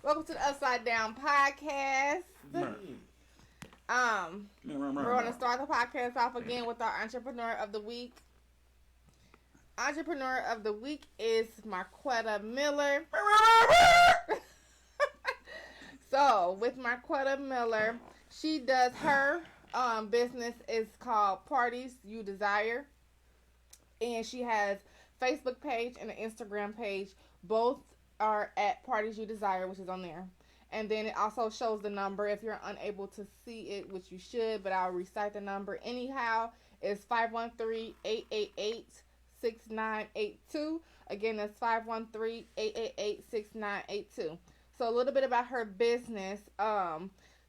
Welcome to the Upside Down Podcast. We're going to start the podcast off again with our Entrepreneur of the Week. Entrepreneur of the Week is Marqueta Miller. So, with Marqueta Miller, she does her business is called Parties You Desire. And she has Facebook page and an Instagram page. Both are at Parties You Desire, which is on there. And then it also shows the number if you're unable to see it, which you should, but I'll recite the number anyhow. It's 513-888-6982. Again, that's 513-888-6982. So a little bit about her business.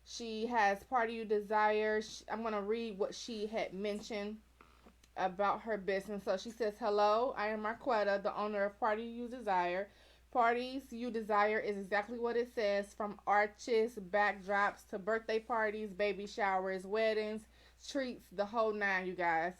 She has Party You Desire. I'm going to read what she had mentioned about her business. So she says, "Hello, I am Marqueta, the owner of Party You Desire. Parties You Desire is exactly what it says, from arches, backdrops, to birthday parties, baby showers, weddings, treats, the whole nine, you guys."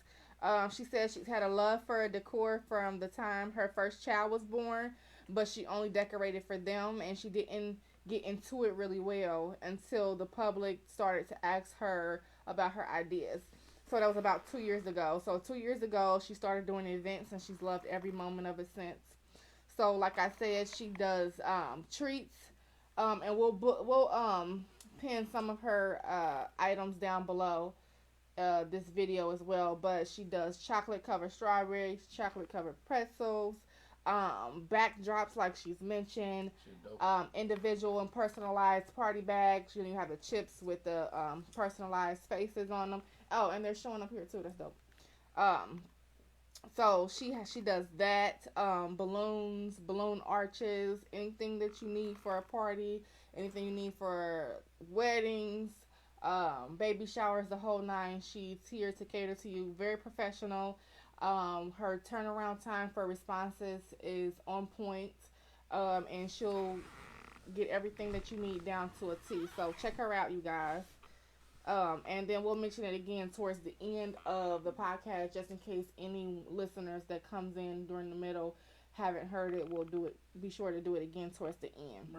She says she's had a love for decor from the time her first child was born, but she only decorated for them, and she didn't get into it really well until the public started to ask her about her ideas. So that was about 2 years ago. So 2 years ago, she started doing events, and she's loved every moment of it since. So, like I said, she does treats, and we'll pin some of her items down below this video as well. But she does chocolate covered strawberries, chocolate covered pretzels, backdrops like she's mentioned, individual and personalized party bags. You have the chips with the personalized faces on them. Oh, and they're showing up here too. That's dope. So she does that, balloons, balloon arches, anything that you need for a party, anything you need for weddings, baby showers, the whole nine. She's here to cater to you. Very professional. Her turnaround time for responses is on point, and she'll get everything that you need down to a T. So check her out, you guys. And then we'll mention it again towards the end of the podcast, just in case any listeners that comes in during the middle haven't heard it. We'll do it. Be sure to do it again towards the end.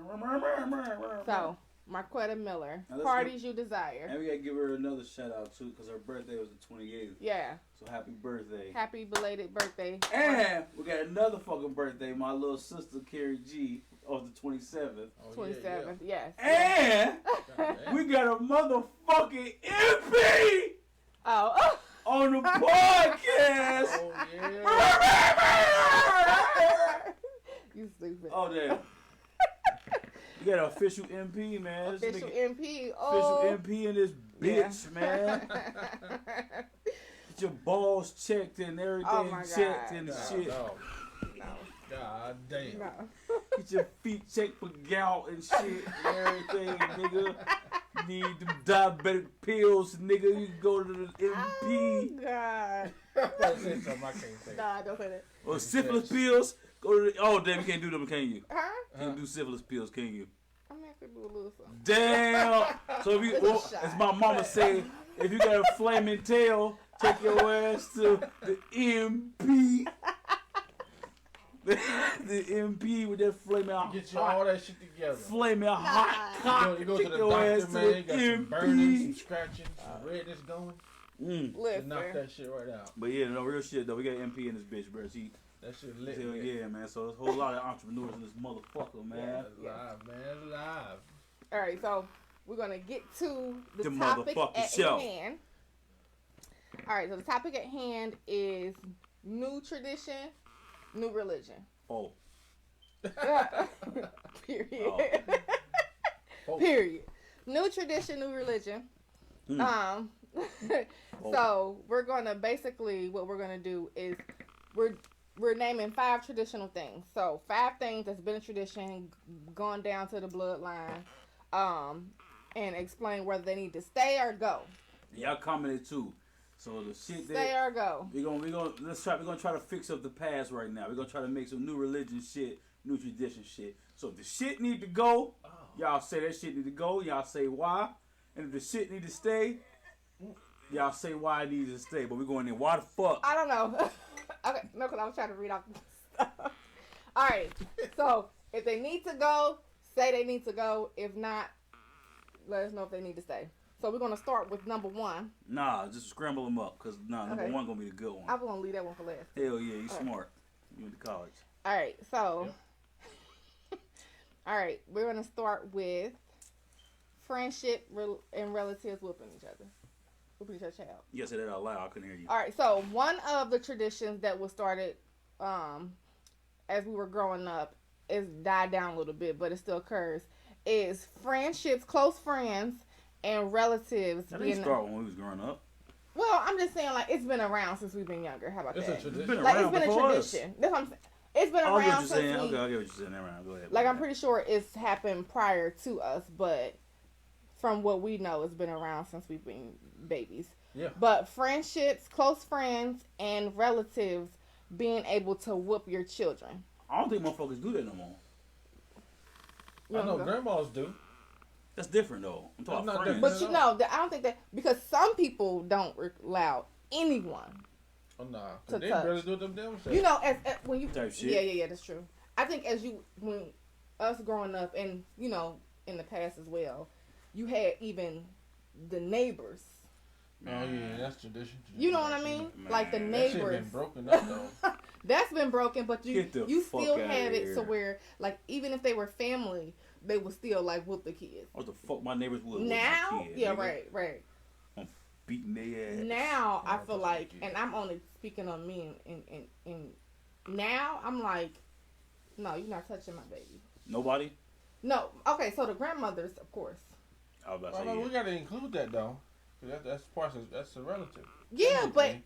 So, Marqueta Miller, Parties You Desire. And we gotta give her another shout out too, because her birthday was the 28th. Yeah. So happy birthday. Happy belated birthday. And we got another fucking birthday. My little sister Carrie G on the 27th. 27th, yes. And we got a motherfucking MP on the podcast. Oh yeah. You stupid. Oh damn. We got an official MP, man. Official MP. Official MP in this bitch, man. Get your balls checked and everything checked and shit. No. God damn. No. Get your feet checked for gout and shit and everything, nigga. You need them diabetic pills, nigga. You can go to the MP. Oh, God. Don't say something I can't say. Nah, don't say that. Or syphilis pills. Go to the, oh, damn, you can't do them, can you? Huh? Can't do syphilis pills, can you? I'm going to have to do a little something. Damn. So if you, well, as my mama say, if you got a flaming tail, take your ass to the MP. The MP with that flaming hot. Get you all that shit together. Flaming hot cock. You go to the your ass doctor, to man. You the got some MP. burning, some scratching, some redness going. Listen. Knock that shit right out. But yeah, no real shit though. We got MP in this bitch, bro. That shit lit. Hell yeah, man. So there's a whole lot of entrepreneurs in this motherfucker, man. Live, man. Live. All right, so we're going to get to the The topic motherfucking at show. hand. All right, so the topic at hand is new tradition, new religion. Oh. Period. Oh. Period. New tradition, new religion. So we're gonna basically what we're gonna do is we're naming 5 traditional things. So 5 things that's been a tradition, gone down to the bloodline, and explain whether they need to stay or go. Y'all commented too. So the shit Stay that or go. we're gonna try to fix up the past right now. We're gonna try to make some new religion shit, new tradition shit. So if the shit need to go, y'all say that shit need to go. Y'all say why. And if the shit need to stay, y'all say why it needs to stay. But we're going in. Why the fuck? I don't know. Okay, no, because I was trying to read off the stuff. All right. So if they need to go, say they need to go. If not, let us know if they need to stay. So we're gonna start with number 1. Nah, just scramble them up, cause number 1 gonna be the good one. I'm gonna leave that one for last. Hell yeah, you All smart. You went to college. All right, so all right, we're gonna start with friendship and relatives whooping each other's child. You gotta say that out loud. I couldn't hear you. All right, so one of the traditions that was started as we were growing up, it's died down a little bit, but it still occurs, is friendships, close friends, and relatives. That didn't start when we was growing up. Well, I'm just saying, like, it's been around since we've been younger. How about It's that? a tradition. It's been Like, around it's been a before tradition. us. That's what I'm saying. It's been I get what around you're since saying. we, Okay, I get what you're saying. Never mind. Go ahead. like, I'm pretty sure it's happened prior to us, but from what we know, it's been around since we've been babies. Yeah. But friendships, close friends, and relatives being able to whoop your children. I don't think motherfuckers do that no more. You I know go. grandmas do. That's different though. I'm talking That's not friends. different. But you know, I don't think that, because some people don't allow anyone. Oh nah. To They touch. barely do them themselves. You know, as when you Type shit. yeah, that's true. I think when us growing up, and you know, in the past as well, you had even the neighbors. Oh yeah, that's tradition. You know what I mean? Man, Like the that That shit neighbors. been broken up though. That's been broken, but Get the you fuck still outta have it here. to where, like, even if they were family, they would still like whoop the kids. What the fuck my neighbors would Now, with my kid, yeah, nigga. right. Beating their ass. Now I Oh, feel that's like, cute. and I'm only speaking on me, and now I'm like, no, you're not touching my baby. Nobody? No, okay, so the grandmothers, of course. I was about to Well, say I mean, yeah. we gotta include that though. 'Cause that's a relative. Yeah, but Everything.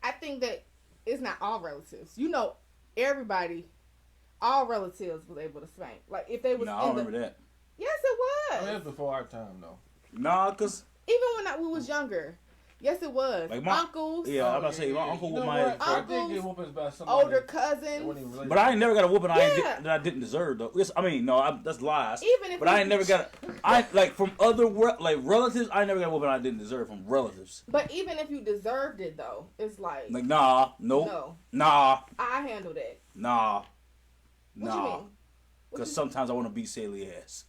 I think that it's not all relatives. You know, everybody, all relatives was able to spank. Like if they was Nah, I in don't the, remember that. yes, it I mean, was. that's before our time though. Nah, cause Even when we was younger, yes, it was. Like my- Uncles, yeah, I'm about to say my uncle You with know my what? I did Uncles, get whoopings by somebody. older that cousins. wasn't even related. but I ain't never got a whooping Yeah. that I didn't deserve though. I mean, no, that's lies. Even if But I you- ain't never got like from other like relatives. I ain't never got a whooping I didn't deserve from relatives. But even if you deserved it, though, it's like Like nah, nope, no, nah, I handle that. nah, What nah. you mean? What Because you- sometimes I want to beat Saley ass.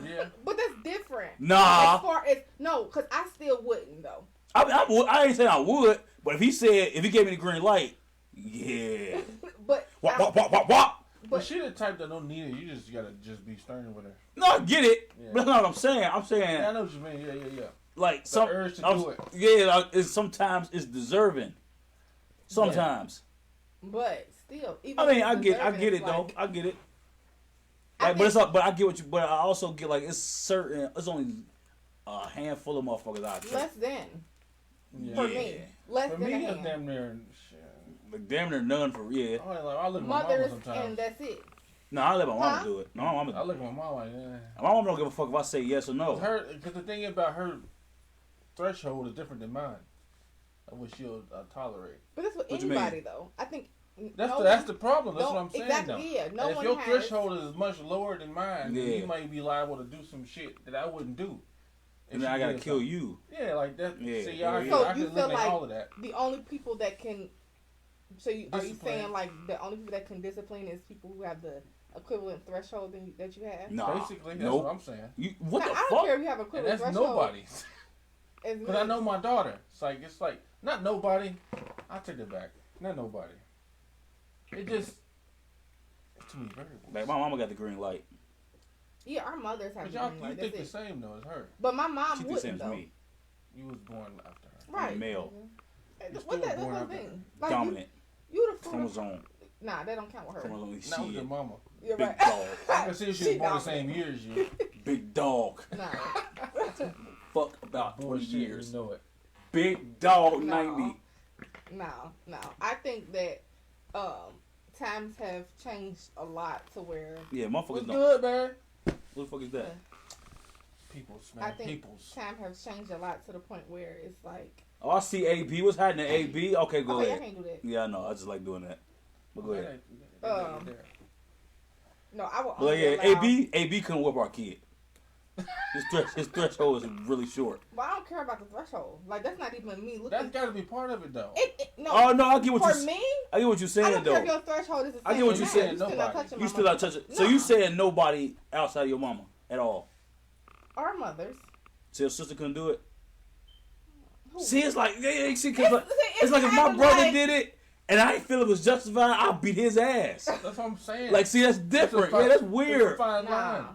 Yeah. But that's different. Nah. As far as no, because I still wouldn't though. I ain't saying I would, but if he gave me the green light, yeah. But Wop, wop, wop, wop, wop. But But she the type that don't need it. You just gotta be stern with her. No, I get it. Yeah. But that's not what I'm saying. I'm saying, Yeah, I know what you mean. Yeah. like, The urge to do it. Yeah, like, sometimes it's deserving. Sometimes. but still, even I mean, if I it's get deserving, it, though. like, I get it. I Like, but it's think- up. But I get what you. But I also get like it's only a handful of motherfuckers out there. less than Yeah. for Yeah. me, less For than me, a it's hand. damn near shit. Like damn near none for yeah. I look at my mama Mothers, sometimes. and that's it. No, I let my mama Huh? do it. No, my I mama. look at my mama like, My mama don't give a fuck if I say yes or no. Because the thing about her threshold is different than mine. Of what she'll tolerate. But that's with What you anybody mean? though. I think That's the problem. That's no, what I'm saying. exactly, Though. yeah. No And if one your has. threshold is much lower than mine, then Yeah. you might be liable to do some shit that I wouldn't do. if And then she I gotta did kill something. you. Yeah, like that. Yeah, See, yeah, I yeah. can, So I you can feel eliminate like all of that. the only people that can. So are you Discipline. saying like the only people that can discipline is people who have the equivalent threshold that you have? Nah. Basically, that's Nope. what I'm saying. You what Now, the I don't fuck? care if you have And equivalent that's threshold. nobody. As Because I me. know my daughter. It's like, not nobody. I take it back. Not nobody. It just, it's too many variables. Like my mama got the green light. Yeah, our mothers have But y'all, green you light, think the that's it. same though as her. But my mom She the same wouldn't as though. me. You was born after her. Right. Male. You What still that born what after her. mean? Like Dominant. you the fruit. Chromosome. Nah, that don't count with her. Chromosome. Not with your Shit. mama. You're Big right. dog. I can see if she was born the same dominant. year as you. Big dog. Nah. Fuck about 20 Bullshit, years. you know it. Big dog No. 90. No. I think that times have changed a lot to where Yeah, What's motherfuckers don't. good, man? What the fuck is that? Peoples, I man. think Peoples. time has changed a lot to the point where it's like, Oh, I see AB. What's happening, AB? Okay, go okay, I ahead. can't do that. Yeah, I know. I just like doing that. But go ahead. No, I will But only yeah, allow, AB couldn't whip our kid. His threshold is really short. But I don't care about the threshold. Like, that's not even me looking. That's got to be part of it, though. No. Oh no, I get what for you. me, I get what you're saying I don't though. care if your threshold is the same. I get what you're saying. You still not touching my You still not touching. So you saying nobody outside of your mama at all? Our mothers. So your sister couldn't do it. Who? See, it's like it's like if my brother did it and I didn't feel it was justified, I'll beat his ass. That's what I'm saying. Like, see, that's different. Yeah, that's weird. It's a fine line.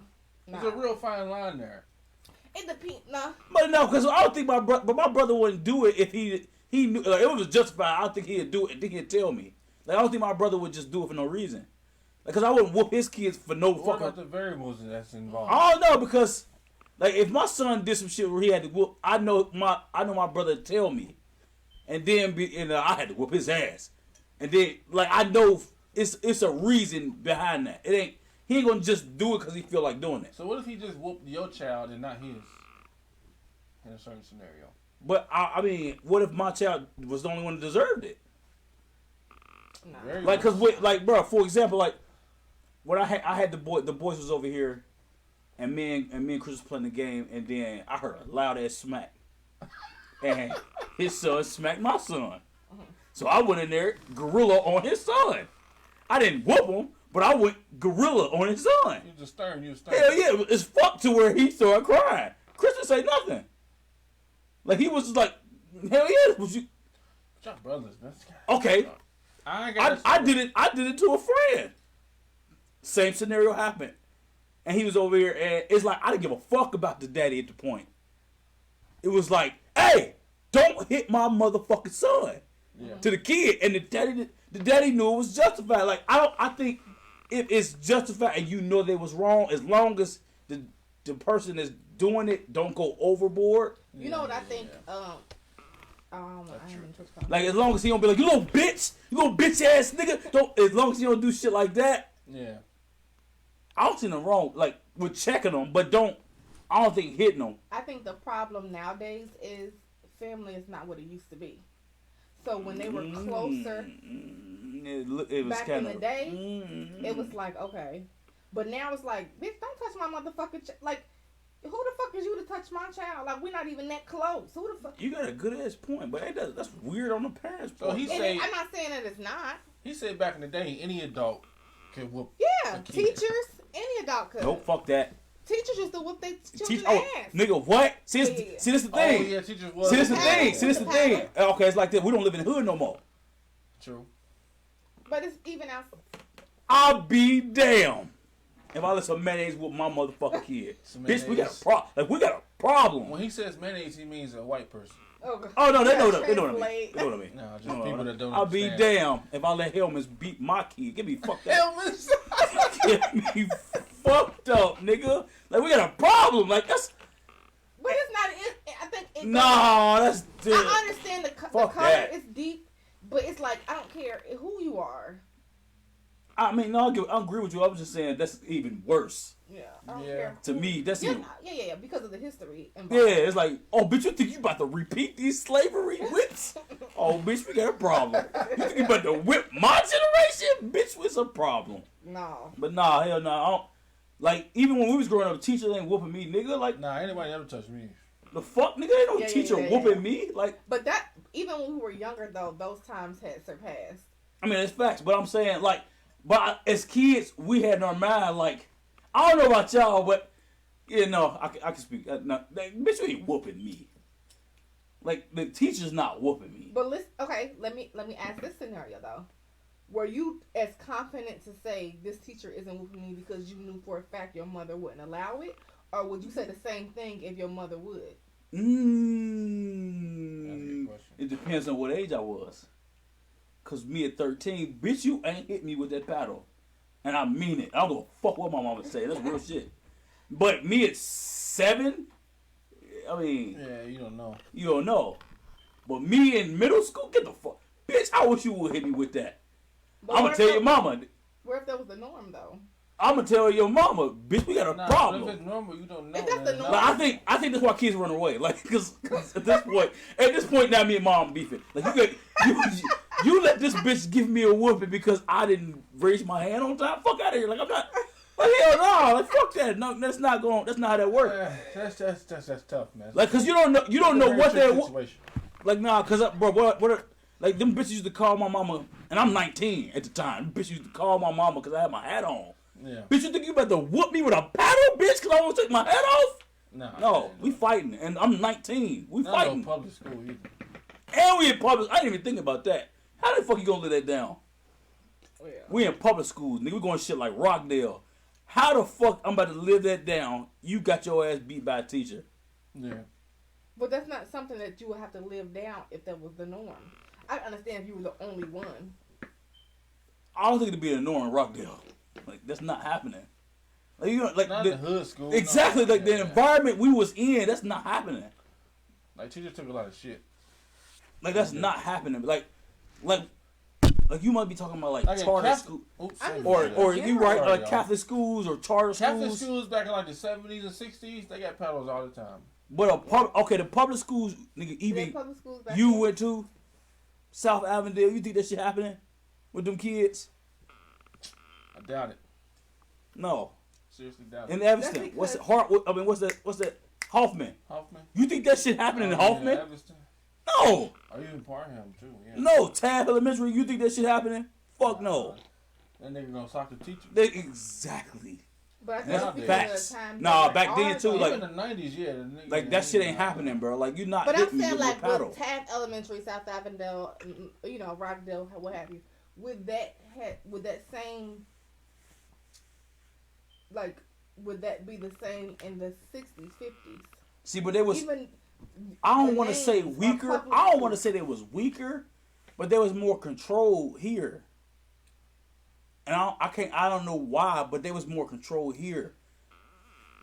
Nah. There's a real fine line there. It depends. Nah. But no, because I don't think my brother wouldn't do it if he knew, like, it was justified. I don't think he'd do it. I think he'd tell me. Like, I don't think my brother would just do it for no reason. Like, because I wouldn't whoop his kids for no What fucking. about the variables that's involved? I don't know, because like if my son did some shit where he had to whoop, I know my brother would tell me, and then I had to whoop his ass, and then like I know it's a reason behind that. He ain't gonna just do it because he feel like doing it. So what if he just whooped your child and not his in a certain scenario? But I mean, what if my child was the only one that deserved it? Nah. Like, cause bro, for example, like when I had the boys was over here, and me and Chris was playing the game, and then I heard a loud ass smack, and his son smacked my son. So I went in there, gorilla on his son. I didn't whoop him, but I went gorilla on his son. You just stern. Hell yeah, it's fucked to where he started crying. Chris didn't say nothing. Like, he was just like, hell yeah, was you? Y'all brothers, man. Okay. I did it to a friend. Same scenario happened. And he was over here, and it's like, I didn't give a fuck about the daddy at the point. It was like, hey, don't hit my motherfucking son. Yeah. To the kid. And the daddy knew it was justified. Like, I think if it's justified and you know they was wrong, as long as the person that's doing it don't go overboard. You know what I think? Like, as long as he don't be like, you little bitch ass nigga. As long as he don't do shit like that. Yeah. I don't see nothing wrong, like, with checking them, but I don't think hitting them. I think the problem nowadays is family is not what it used to be. So when they were closer, it was back in the day, it was like, okay. But now it's like, bitch, don't touch my motherfucking like, who the fuck is you to touch my child? Like, we're not even that close. Who the fuck? You got a good ass point, but that's weird on the parents' part. So he said, I'm not saying that it's not. He said back in the day, any adult could whoop. Yeah, teachers, any adult could. Nope, fuck that. Teachers used to whoop their children's ass. Nigga, what? See, this the thing. Oh, yeah, teachers was. See, this the thing. Okay, it's like that. We don't live in the hood no more. True. But it's even out. I'll be damned if I let some mayonnaise whoop my motherfucking kid. Bitch, we got a problem. Like, we got a problem. When he says mayonnaise, he means a white person. Oh no, they know what I mean. They know what I mean. No, just people that don't. I'll be damned if I let Helmets beat my kid. Get me fucked up. Helmets. Get me fucked up, nigga. Like, we got a problem. Like, that's. But it's not. I think. That's. I understand the color that. is deep, but it's like I don't care who you are. I mean, no, I agree with you. I was just saying that's even worse. Yeah, I don't care. To me, that's even. Yeah, because of the history. Yeah, it's like, oh, bitch, you think you about to repeat these slavery whips? Oh, bitch, we got a problem. You think you about to whip my generation? Bitch, it's a problem. No. But nah, hell no. I don't, like, even when we was growing up, teachers ain't whooping me, nigga. Like, nah, anybody ever touched me. The fuck, nigga? Ain't no teacher whooping me. Like, but that, even when we were younger, though, those times had surpassed. I mean, it's facts, but I'm saying, like, but as kids, we had in our mind, like, I don't know about y'all, but, you know, I can speak. No, bitch, you ain't whooping me. Like, the teacher's not whooping me. But listen, okay, let me ask this scenario, though. Were you as confident to say this teacher isn't whooping me because you knew for a fact your mother wouldn't allow it? Or would you say the same thing if your mother would? That's a good question. It depends on what age I was. Because me at 13, bitch, you ain't hit me with that paddle. And I mean it. I don't give a fuck what my mama say. That's real shit. But me at 7, I mean... Yeah, you don't know. You don't know. But me in middle school, get the fuck... Bitch, I wish you would hit me with that. I'm going to tell your mama. What if that was the norm, though? I'm going to tell your mama, bitch, we got a problem. If it's normal, you don't know. If that's the norm. But I think that's why kids run away. Like, because at this point now, me and mom beefing. Like, you let this bitch give me a whooping because I didn't raise my hand on time. Fuck out of here. Like, I'm not. Like hell no, like fuck that. No, that's not how that works. That's tough, man. Like, cause you don't know what they're situation. like. Nah, cause bro, what like them bitches used to call my mama, and I'm 19 at the time. Them bitches used to call my mama cause I had my hat on. Yeah. Bitch, you think you about to whoop me with a paddle, bitch? Cause I want to take my hat off? No, we fighting, and I'm 19. We fighting. No public school either. And we in public. I didn't even think about that. How the fuck you gonna let that down? Yeah. We in public schools, nigga. We going shit like Rockdale. How the fuck I'm about to live that down? You got your ass beat by a teacher. Yeah. But that's not something that you would have to live down if that was the norm. I understand if you were the only one. I don't think it'd be the norm in Rockdale. Like, that's not happening. Like, you know, like not the hood school. Exactly, no. like the environment we was in, that's not happening. Like, teachers took a lot of shit. Like, that's not happening. Like you might be talking about like charter school, or you right, like Catholic schools or charter schools. Catholic schools back in like the 70s and 60s, they got paddles all the time. But the public schools, nigga, even you went to South Avondale. You think that shit happening with them kids? I doubt it. No. Seriously doubt it. In Evanston, what's that? What's that? Hoffman. Hoffman. You think that shit happening in Hoffman? No. Or even Parham too. Yeah. No, Tab Elementary. You think that shit happening? Fuck no. That nigga gonna sock the teacher. Exactly. But that's facts. Nah, back then too, like in the 90s, yeah. Like that shit ain't happening, bro. Like you're not. But I'm saying with like paddle. with Taft Elementary, South Avondale, you know, Rockdale, what have you. Would that same, like, would that be the same in the 60s, 50s? See, but there was. Even I don't want to say weaker. I don't want to say they was weaker, but there was more control here. And I don't know why, but there was more control here.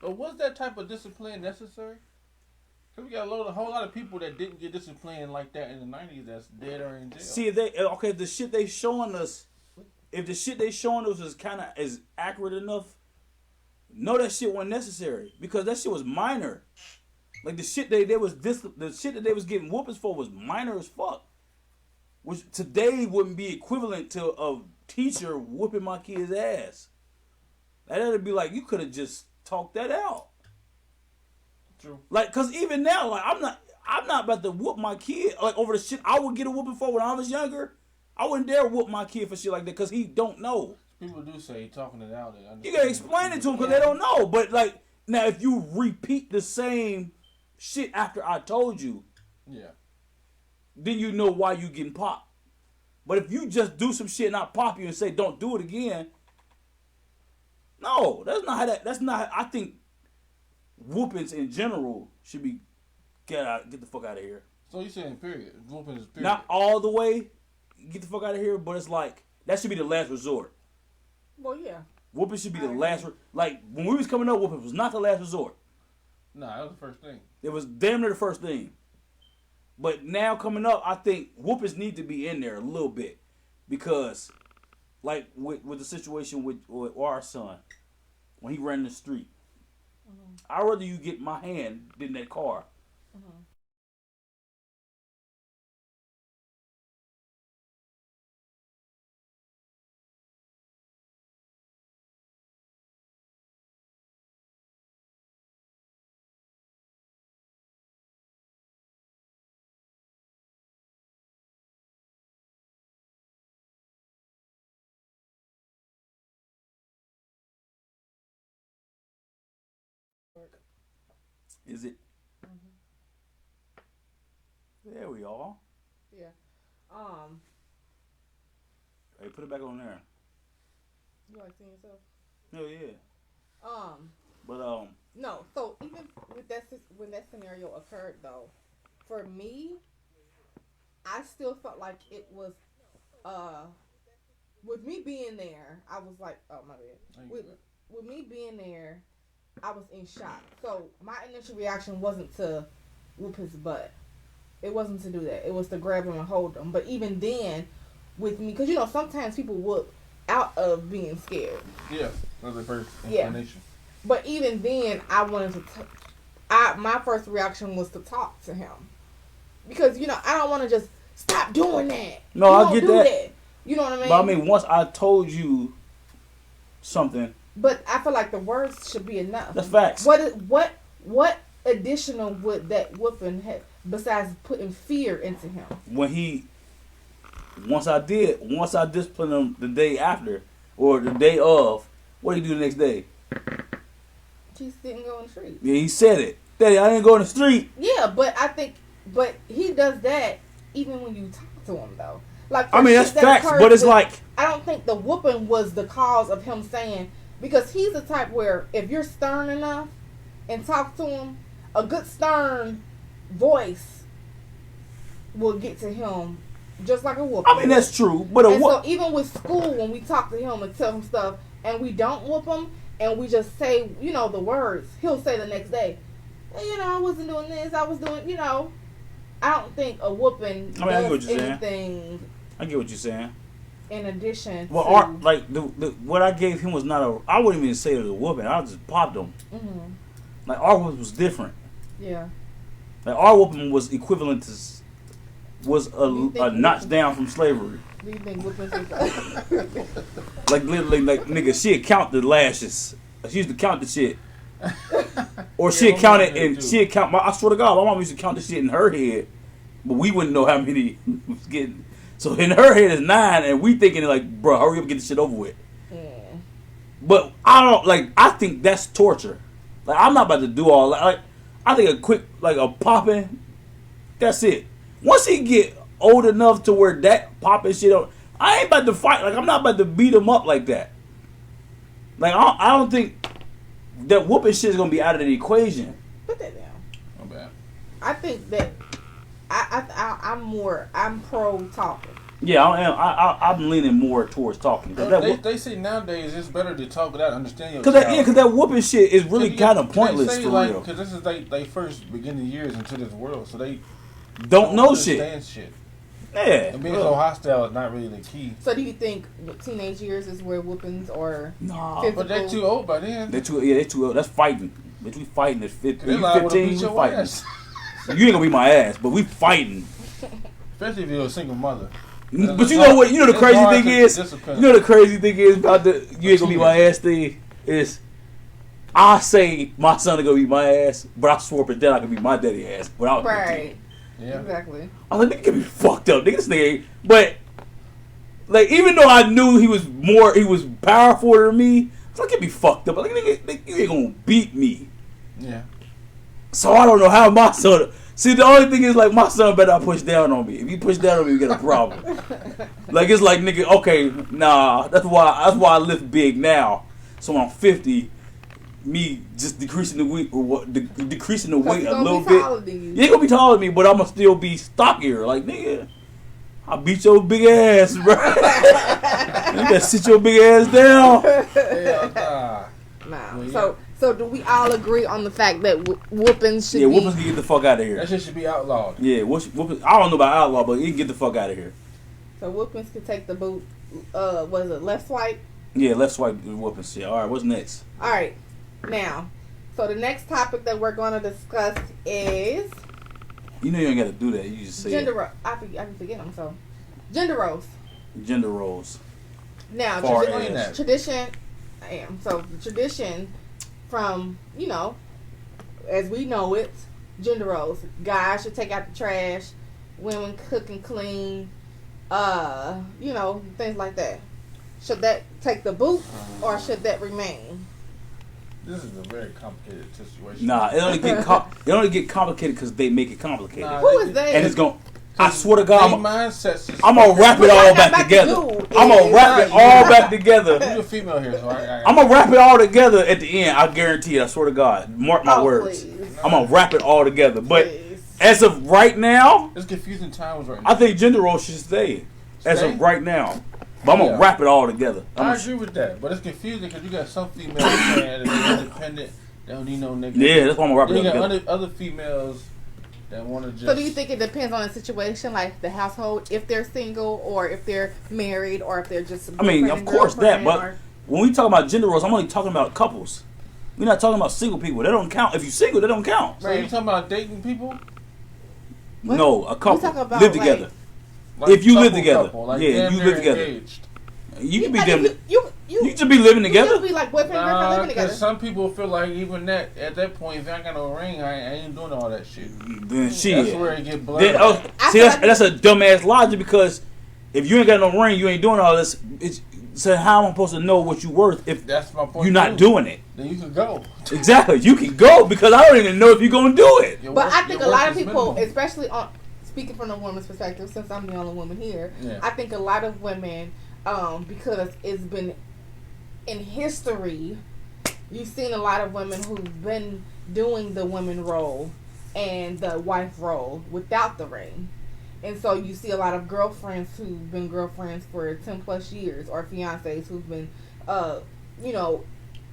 But was that type of discipline necessary? Because we got a whole lot of people that didn't get disciplined like that in the 90s that's dead or in jail. See, the shit they showing us, if the shit they showing us is accurate enough, no, that shit wasn't necessary because that shit was minor. Like the shit that they was getting whoopings for was minor as fuck, which today wouldn't be equivalent to a teacher whooping my kid's ass. That'd be like you could have just talked that out. True. Like, cause even now, like I'm not about to whoop my kid like over the shit I would get a whooping for when I was younger. I wouldn't dare whoop my kid for shit like that, cause he don't know. People do say talking it out. You gotta explain it to them, cause they don't know. But like now, if you repeat the same shit after I told you, yeah, then you know why you getting popped. But if you just do some shit and I pop you and say don't do it again, no, that's not how that's not. I think whoopings in general should be get the fuck out of here. So you saying period? Whoopings is period. Not all the way, get the fuck out of here, but it's like that should be the last resort. Well, yeah. Whooping should be the last. Like when we was coming up, whooping was not the last resort. Nah, that was the first thing. It was damn near the first thing. But now coming up, I think whoopings need to be in there a little bit because, like with the situation with our son when he ran in the street, I'd rather you get my hand than that car. Is it? There we are. Yeah. Hey, put it back on there. You like seeing yourself? Hell yeah. But No. So even with when that scenario occurred, though, for me, I still felt like it was, with me being there, I was like, oh my bad. With me being there, I was in shock. So my initial reaction wasn't to whoop his butt. It wasn't to do that. It was to grab him and hold him. But even then, with me, because you know sometimes people whoop out of being scared. Yeah, that's the first inclination. Yeah. But even then, I wanted to. My first reaction was to talk to him because you know I don't want to just stop doing that. No, I get that. You know what I mean? But I mean, once I told you something, But I feel like the words should be enough. That's facts. What additional would that whooping have besides putting fear into him? Once I disciplined him the day after or the day of, what did he do the next day? He didn't go in the street. Yeah, he said it. Daddy, I didn't go in the street. Yeah, but he does that even when you talk to him though. Like I mean, that's facts, but it's like I don't think the whooping was the cause of him saying, because he's the type where if you're stern enough and talk to him, a good stern voice will get to him just like a whooping. I mean, that's true, but so even with school, when we talk to him and tell him stuff and we don't whoop him and we just say, the words, he'll say the next day, I wasn't doing this, I was doing, I don't think a whooping I get what does you're saying. anything. I get what you're saying. In addition to... what I gave him was not I wouldn't even say it was a whooping. I just popped him. Mm-hmm. Like, our whooping was different. Yeah. Like, our whooping was equivalent to... was a notch down from slavery. Do you think whooping Like, literally, like, nigga, she'd count the lashes. She used to count the shit. Or she'd count it, and she'd count... I swear to God, my mom used to count the shit in her head. But we wouldn't know how many was getting... So in her head is 9, and we thinking like, bro, hurry up and get this shit over with. Yeah. But I think that's torture. Like, I'm not about to do all that. Like, I think a quick, like a popping, that's it. Once he get old enough to where that popping shit, I ain't about to fight. Like, I'm not about to beat him up like that. Like, I don't think that whooping shit is gonna be out of the equation. Put that down. Oh, bad. I think that I'm pro talking. Yeah, I'm leaning more towards talking. They say nowadays it's better to talk without understanding your child. Because that whooping shit is really kind of pointless for real. Because this is they first beginning years into this world, so they don't know shit. Yeah. And being so hostile is not really the key. So do you think teenage years is where whoopings or no? But they're too old by then. They're too old. That's fighting. But we fighting at 15. We fighting. Ass. You ain't gonna beat my ass, but we fighting. Especially if you're a single mother. But you know what? You know the crazy thing is. You know the crazy thing is about the you ain't gonna beat my ass thing is. I say my son is gonna beat my ass, but I swore up and down I can beat my daddy ass. Without right. Yeah. Exactly. I was like, nigga, get me fucked up, nigga. This nigga ain't. But like, even though I knew he was powerful than me, I was like, get me fucked up. Like, nigga, you ain't gonna beat me. Yeah. So I don't know how my son. See, the only thing is, like, my son better not push down on me. If he push down on me, we get a problem. Like, it's like, nigga, okay, nah. That's why I lift big now. So when I'm 50, me just decreasing the weight a little bit. You ain't gonna be taller than me, but I'm gonna still be stockier. Like, nigga, I beat your big ass, bro. You gotta sit your big ass down. Hell nah. Well, So do we all agree on the fact that whoopings should be... Yeah, whoopings can get the fuck out of here. That shit should be outlawed. Yeah, whoopings, I don't know about outlaw, but you can get the fuck out of here. So whoopings can take the boot, what is it, left swipe? Yeah, left swipe whoopings. Yeah, all right, what's next? All right, now, so the next topic that we're going to discuss is... You know you ain't got to do that. You just say gender roles. I can forget them, so... Gender roles. Gender roles. Now, tradition... I am. So, tradition... From, as we know it, gender roles. Guys should take out the trash. Women cook and clean. Things like that. Should that take the boot or should that remain? This is a very complicated situation. Nah, it only get complicated because they make it complicated. Nah, who is they? And it's going... I swear to God, I'm gonna wrap it all back together. I'm gonna wrap it all back together. You're a female here, so I'm gonna wrap it all together at the end. I guarantee it. I swear to God. Mark my words. Please. I'm gonna wrap it all together. But Please. as of right now, it's confusing times right now. I think gender roles should stay. As of right now. But I'm gonna wrap it all together. I agree with that, but it's confusing because you got some females saying that they're independent, they don't need no nigga. Yeah, that's why I'm gonna wrap it all together. You got other females that want to just... So do you think it depends on the situation, like the household, if they're single or if they're married or if they're just... I mean, of course that, but when we talk about gender roles, I'm only talking about couples. We're not talking about single people. They don't count. If you're single, they don't count. So you talking about dating people? What? No, a couple. About, live together. Like if you live together. Couple, like yeah, you live together. Engaged. You can be them. You should be living together. You should be like boyfriend and girlfriend living together. Because some people feel like even that at that point, if I ain't got no ring, I ain't doing all that shit. Then shit. That's where it get blurred. Then, see, that's a dumbass logic because if you ain't got no ring, you ain't doing all this. So how am I supposed to know what you worth if that's my point you're not doing it? Then you can go. Exactly, you can go because I don't even know if you're gonna do it. But I think a lot of people, especially on speaking from a woman's perspective, since I'm the only woman here, I think a lot of women, because it's been in history, you've seen a lot of women who've been doing the woman role and the wife role without the ring. And so you see a lot of girlfriends who've been girlfriends for 10 plus years or fiancés who've been,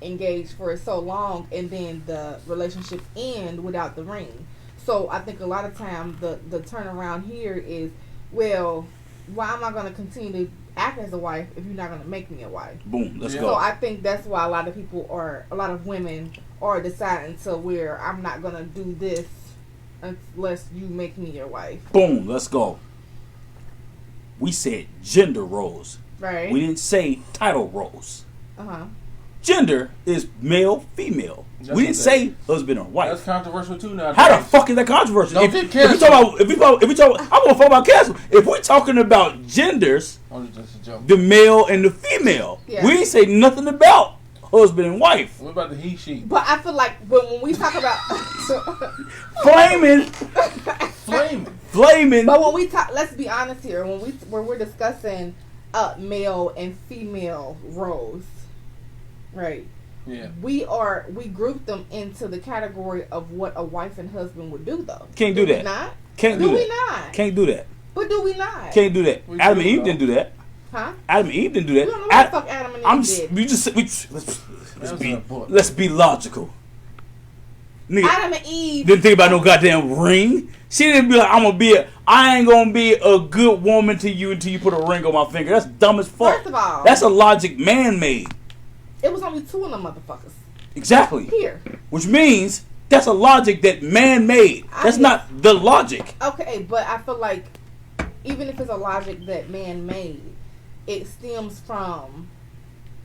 engaged for so long and then the relationship end without the ring. So I think a lot of time the turnaround here is, well, why am I going to continue to act as a wife if you're not going to make me a wife? Boom, let's go. So I think that's why a lot of women are deciding to where I'm not going to do this unless you make me your wife. Boom, let's go. We said gender roles. Right. We didn't say title roles. Uh-huh. Gender is male, female. We didn't say husband or wife. That's controversial too now. How the fuck is that controversial? No, if we talk about, I'm gonna talk about cancel. If we're talking about genders, the male and the female, we ain't say nothing about husband and wife. What about the he, she? But I feel like when we talk about flaming. But when we talk, let's be honest here. When we're discussing male and female roles, right? Yeah. We group them into the category of what a wife and husband would do, though. Can't do that. Not? Can't do that. We not? Can't do that. But do we not? Can't do that. Adam and Eve didn't do that. Huh? Adam and Eve didn't do that. We don't know what the fuck Adam and Eve did. Let's be logical. Nigga, Adam and Eve didn't think about no goddamn ring. She didn't be like, I ain't gonna be a good woman to you until you put a ring on my finger. That's dumb as fuck. First of all, that's a logic man-made. It was only 2 of them motherfuckers. Exactly. Here. Which means that's a logic that man-made. That's not the logic. Okay, but I feel like even if it's a logic that man-made, it stems from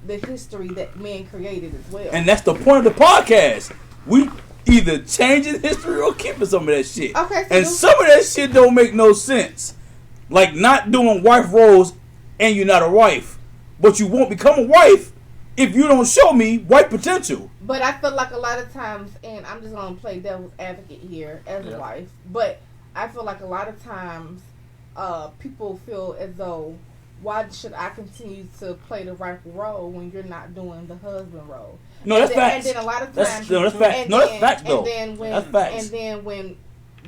the history that man created as well. And that's the point of the podcast. We either changing history or keeping some of that shit. Okay. So and some of that shit don't make no sense. Like not doing wife roles and you're not a wife. But you won't become a wife if you don't show me white potential. But I feel like a lot of times, and I'm just going to play devil's advocate here as a wife, but I feel like a lot of times people feel as though, why should I continue to play the wife role when you're not doing the husband role? No, that's facts. And then a lot of times... That's facts. No, that's facts, though. That's facts. And then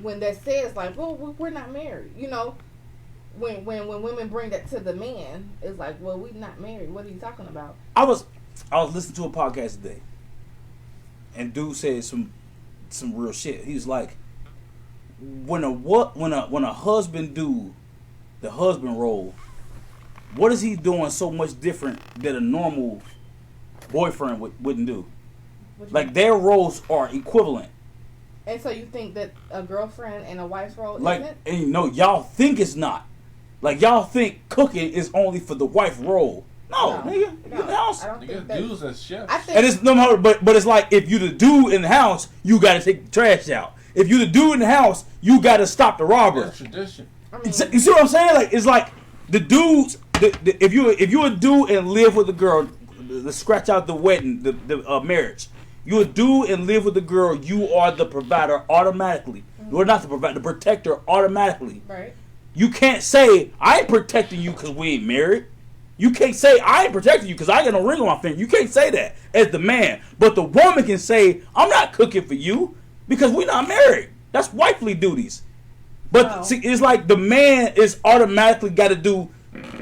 when that says, like, well, we're not married, you know? When women bring that to the man, it's like, well, we're not married. What are you talking about? I was listening to a podcast today, and dude said some real shit. He was like, when a husband do the husband role, what is he doing so much different that a normal boyfriend wouldn't do? Like their roles are equivalent. And so you think that a girlfriend and a wife's role like, isn't? And you know, y'all think it's not. Like y'all think cooking is only for the wife role. No, nigga, you in the house. I don't think that. Dudes as chefs. And it's no matter, but it's like if you the dude in the house, you gotta take the trash out. If you the dude in the house, you gotta stop the robber. That's tradition. I mean, You see what I'm saying? Like it's like the dudes. If you a dude and live with a girl, let's scratch out the wedding, the marriage. You a dude and live with a girl, you are the provider automatically. You're not the provider, the protector automatically. Right. You can't say I ain't protecting you because we ain't married. You can't say I ain't protecting you because I ain't got no ring on my finger. You can't say that as the man. But the woman can say I'm not cooking for you because we're not married. That's wifely duties. But see, it's like the man is automatically got to do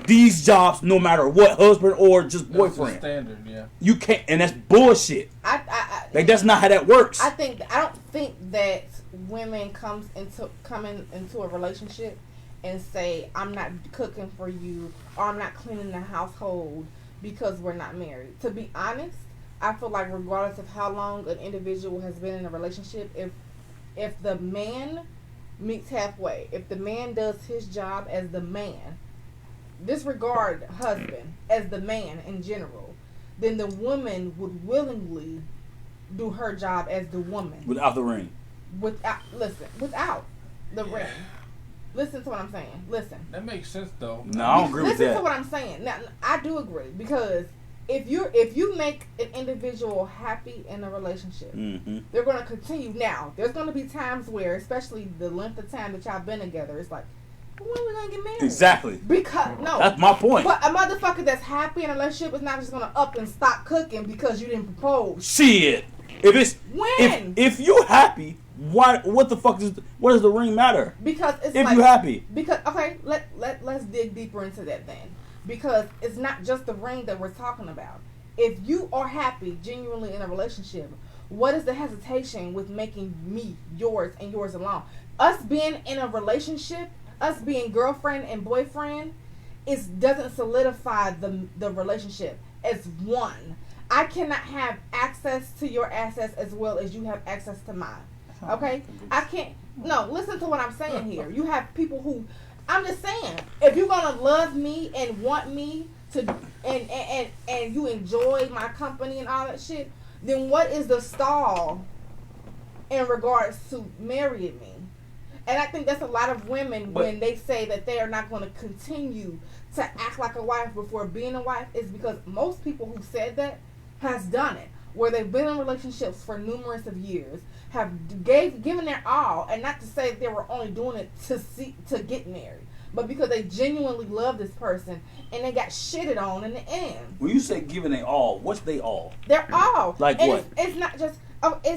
these jobs no matter what, husband or just boyfriend. That's the standard, yeah. You can't, and that's bullshit. Like that's not how that works. I don't think that women come into a relationship and say I'm not cooking for you or I'm not cleaning the household because we're not married. To be honest, I feel like regardless of how long an individual has been in a relationship, if the man meets halfway, if the man does his job as the man, disregard husband as the man in general, then the woman would willingly do her job as the woman without the ring. Without the ring. Listen to what I'm saying. Listen. That makes sense though. No, I don't agree with that. Listen to what I'm saying. Now, I do agree because if you make an individual happy in a relationship, they're going to continue. Now, there's going to be times where, especially the length of time that y'all been together, it's like, when are we going to get married? Exactly. Because no, that's my point. But a motherfucker that's happy in a relationship is not just going to up and stop cooking because you didn't propose. Shit. If it's if you're happy. What the fuck what does the ring matter? Because it's if you happy. Because okay, let's dig deeper into that then. Because it's not just the ring that we're talking about. If you are happy genuinely in a relationship, what is the hesitation with making me yours and yours alone? Us being in a relationship, us being girlfriend and boyfriend, doesn't solidify the relationship as one. I cannot have access to your assets as well as you have access to mine. Okay, I can't. No, listen to what I'm saying here. You have people who, I'm just saying, if you're gonna love me and want me to, and you enjoy my company and all that shit, then what is the stall in regards to marrying me? And I think that's a lot of women when they say that they are not going to continue to act like a wife before being a wife is because most people who said that has done it, where they've been in relationships for numerous of years. Have given their all, and not to say that they were only doing it to get married, but because they genuinely love this person and they got shitted on in the end. When you say giving their all, what's they all? They're all. Like and what? It's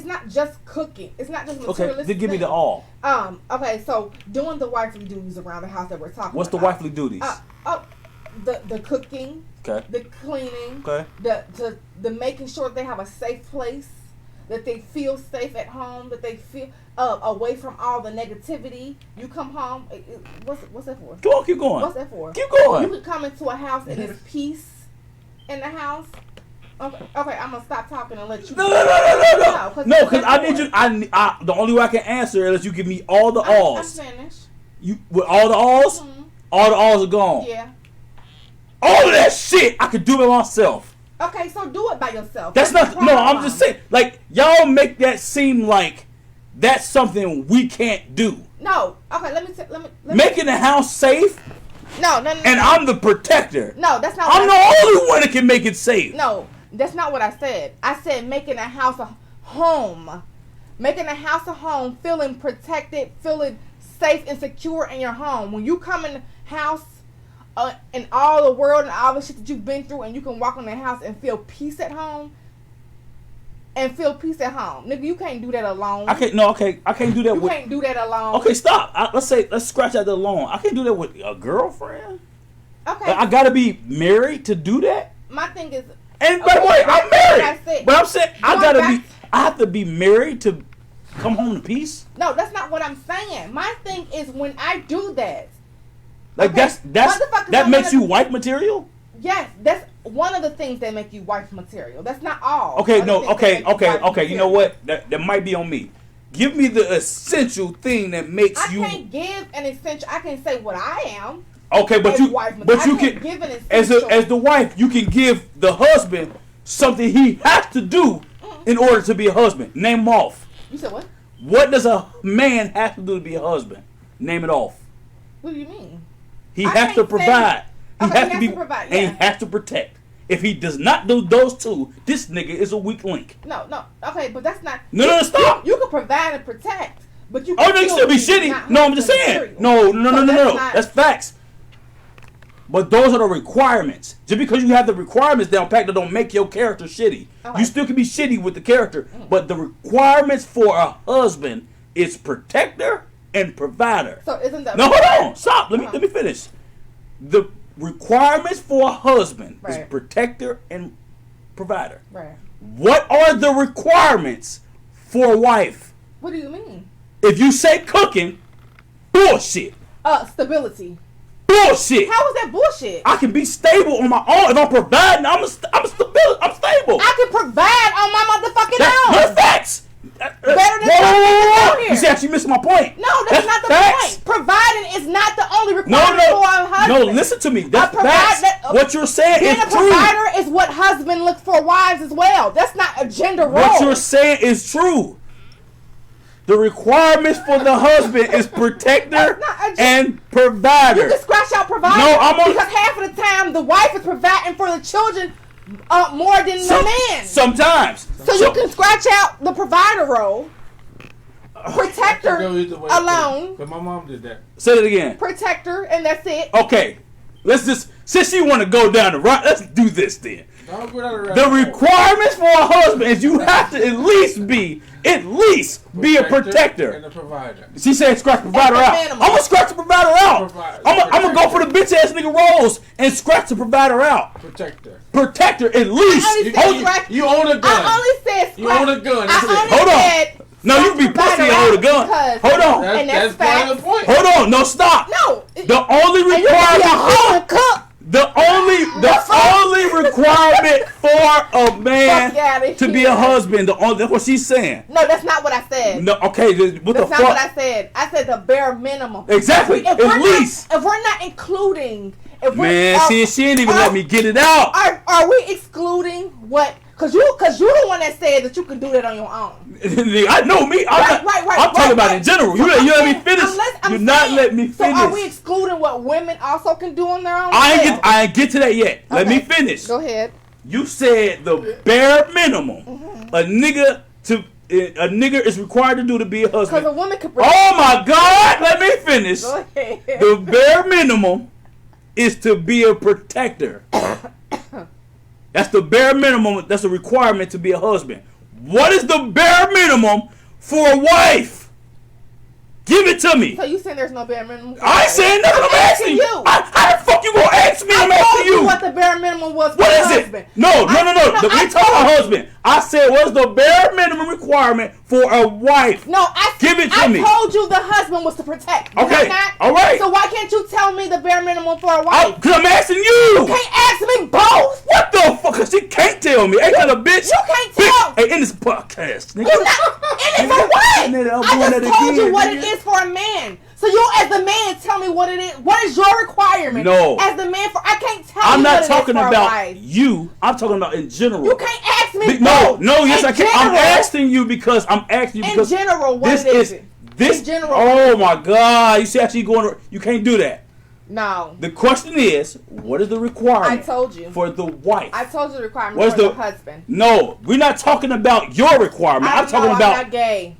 not just cooking. It's not just materialistic. Okay, then give me the all. Okay, so doing the wifely duties around the house that we're talking What's about. What's the wifely duties? The cooking. Okay. The cleaning. Okay. The making sure that they have a safe place. That they feel safe at home, that they feel away from all the negativity. You come home, what's that for? Go on, keep going. What's that for? Keep going. You can come into a house and there's peace in the house. Okay, I'm gonna stop talking and let you. No, because I need you. I the only way I can answer is you give me all the alls. I'm finished. You with all the alls, all the alls are gone. Yeah. All of that shit I could do it myself. Okay, so do it by yourself. That's not. No, I'm just saying. Like y'all make that seem like that's something we can't do. No. Okay, let me making the house safe. No. And I'm the protector. No, that's not. I'm the only one that can make it safe. No, that's not what I said. I said making a house a home, making a house a home, feeling protected, feeling safe and secure in your home. When you come in the house. And all the world and all the shit that you've been through, and you can walk in the house and feel peace at home. Nigga, you can't do that alone. I can't. No, okay, I can't do that. You can't do that alone. Okay, stop. Let's scratch out the alone. I can't do that with a girlfriend. Okay. I gotta be married to do that. My thing is. And by the way, I'm married. But I'm saying I have to be married to come home to peace. No, that's not what I'm saying. My thing is when I do that. Like that makes you wife material? Yes, that's one of the things that make you wife material. That's not all. Okay, no, okay. You know what? That might be on me. Give me the essential thing that makes you. I can't give an essential. I can say what I am. Okay, but you can give an essential. As the wife, you can give the husband something he has to do in order to be a husband. Name them off. You said what? What does a man have to do to be a husband? Name it off. What do you mean? He has to provide. He has to provide, and he has to protect. If he does not do those two, this nigga is a weak link. No. Okay, but that's not. No, stop. You can provide and protect, but you. Oh no, you still be shitty. No, I'm just saying. No. That's facts. But those are the requirements. Just because you have the requirements down pat, that don't make your character shitty. Okay. You still can be shitty with the character, but the requirements for a husband is protector and provider. So isn't that? No, hold on. Stop. Let me finish. The requirements for a husband is protector and provider. Right. What are the requirements for a wife? What do you mean? If you say cooking, bullshit. Stability. Bullshit. How is that bullshit? I can be stable on my own. If I'm providing, I'm stable. I can provide on my motherfucking own. That's facts. Better than You see, I You're missing my point. No, that's not the facts. point. Providing is not the only requirement for a husband. No, listen to me. That's facts. What you're saying being is a true. provider is what husband looks for wives as well. That's not a gender role. What you're saying is true. The requirements for the husband is protector and provider. You can scratch out provider because half of the time the wife is providing for the children more than the man. Sometimes. So you can scratch out the provider role. Protector alone. But my mom did that. Say it again. Protector, and that's it. Okay. Let's just, since you want to go down the road, let's do this then. The requirements for a husband is you have to at least be a protector. And a provider. She said scratch the provider out. I'm going to scratch the provider out. I'm going to go for the bitch ass nigga roles and scratch the provider out. Protector at least. You own a gun. I only said scratch. You own a gun. Hold on. No, you be pussy and hold a gun. Hold on. That's part of the point. Hold on. No, stop. No. The only requirement. The only requirement for a man to be a husband, that's what she's saying. No, that's not what I said. No, okay, what the fuck? That's not what I said. I said the bare minimum. Exactly, at least. If we're not including... she ain't even let me get it out. Are we excluding what... Because you're the one that said that you can do that on your own. I know me. I'm talking about in general. You let me finish. You're not letting me finish. So are we excluding what women also can do on their own? I ain't get to that yet. Okay. Let me finish. Go ahead. You said the bare minimum a nigga is required to do to be a husband. Because a woman can... Oh my God! Let me finish. Go ahead. The bare minimum is to be a protector. That's the bare minimum. That's a requirement to be a husband. What is the bare minimum for a wife? Give it to me. So you saying there's no bare minimum? I ain't saying nothing. I'm asking you. How the fuck you gonna ask me? I'm asking you. What the bare minimum was for what a is husband. It? No. We talk about husband. I said what's the bare minimum requirement for a wife? No, give it to me. I told you the husband was to protect. Okay. All right. So why can't you tell me the bare minimum for a wife? Because I'm asking you. You can't ask me both. What the fuck? Because she can't tell me. Ain't that a bitch? You can't tell. Hey, in this podcast, nigga. You're not in it for what? I just told you what it is for a man. So you, as the man, tell me what it is. What is your requirement? No. As the man, I can't tell I'm you not what talking it is for about a wife. you. I'm talking about in general. You can't ask me both. No, yes, in I can. General, I'm asking you because in general, what is it? This. In general. Oh my God! You see, actually going. You can't do that. No. The question is, what is the requirement? I told you. For the wife. I told you the requirement for the husband. No, we're not talking about your requirement. I'm talking about. I'm not gay.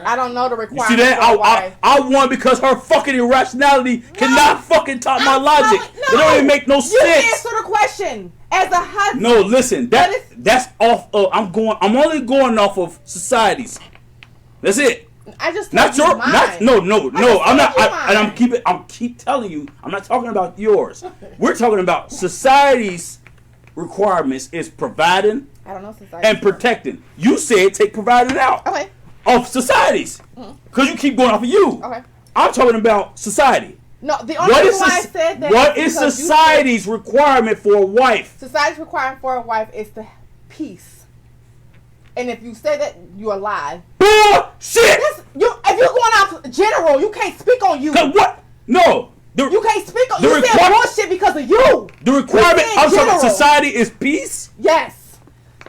I don't know the requirement. You see that? I won because her fucking irrationality cannot fucking top my logic. It don't even make no sense. You answer the question as a husband. No, listen. That's off of. I'm only going off of societies. That's it. I just not your. No. I'm not. I'm keep telling you. I'm not talking about yours. We're talking about society's requirements is providing. I don't know society. And protecting. You said take providing out. Okay. Of societies, because you keep going off of you. Okay. I'm talking about society. No, the only reason why I said that. What is society's requirement for a wife? Society's requirement for a wife is the peace. And if you say that, you're a lie. Bullshit. If you're going off general, you can't speak on you. What? No. You can't speak on. You said bullshit because of you. The requirement of society is peace. Yes.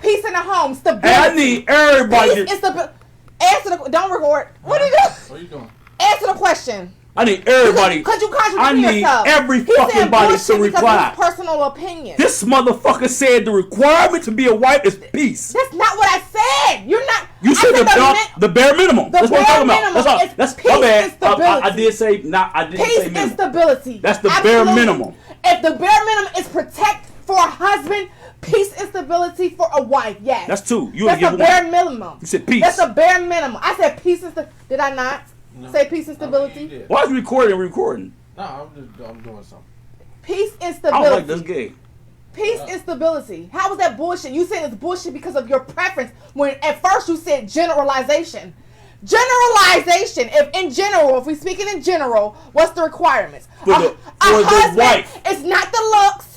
Peace in the home, stability. And I need everybody. Peace is the. Answer the. Don't record. What are you doing? What are you doing? Answer the question. I need everybody. Because you contradict yourself. I need every fucking body to reply. His personal opinion. This motherfucker said the requirement to be a wife is peace. That's not what I said. You're not. You said the bare minimum. That's what I'm talking about. That's peace and stability. I did say not. I didn't say minimum. Peace and stability. That's the bare minimum. If the bare minimum is protect for a husband. Peace and stability for a wife, yes. That's two. That's a bare minimum. You said peace. That's a bare minimum. I said peace and stability. Did I not say peace and stability? Why is you recording? No, I'm doing something. Peace and stability. I don't like this game. Peace and stability. How was that bullshit? You said it's bullshit because of your preference when at first you said generalization. Generalization. If we speaking in general, what's the requirements? For the wife. It's not the looks.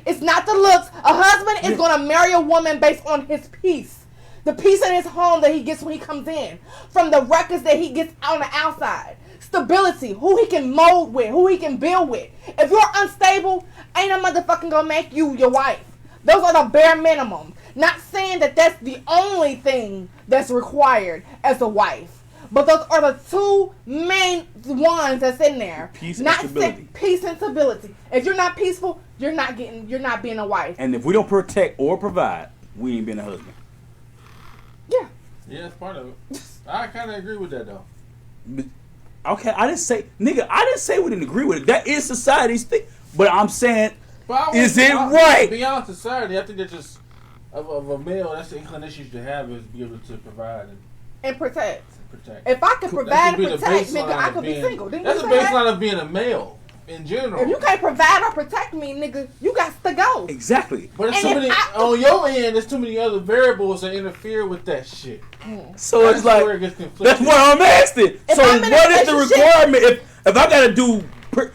It's not the looks. A husband is going to marry a woman based on his peace. The peace in his home that he gets when he comes in. From the records that he gets on the outside. Stability. Who he can mold with. Who he can build with. If you're unstable, ain't no motherfucking gonna make you your wife. Those are the bare minimum. Not saying that that's the only thing that's required as a wife. But those are the two main ones that's in there. Peace and stability. Peace and stability. If you're not peaceful, you're not being a wife. And if we don't protect or provide, we ain't being a husband. Yeah. Yeah, that's part of it. I kind of agree with that though. But, okay, I didn't say we didn't agree with it. That is society's thing. But I'm saying, is it right? Beyond society, I think that's just of a male. That's the inclination you should have is be able to provide and protect. Protect. If I could provide and protect, nigga, I could be single. Didn't that's you the say baseline that? of being a male in general. If you can't provide or protect me, nigga, you got to go. Exactly. But it's too many on your end. There's too many other variables that interfere with that shit. So that's it's like that's what I'm asking. So what is the requirement if I gotta do?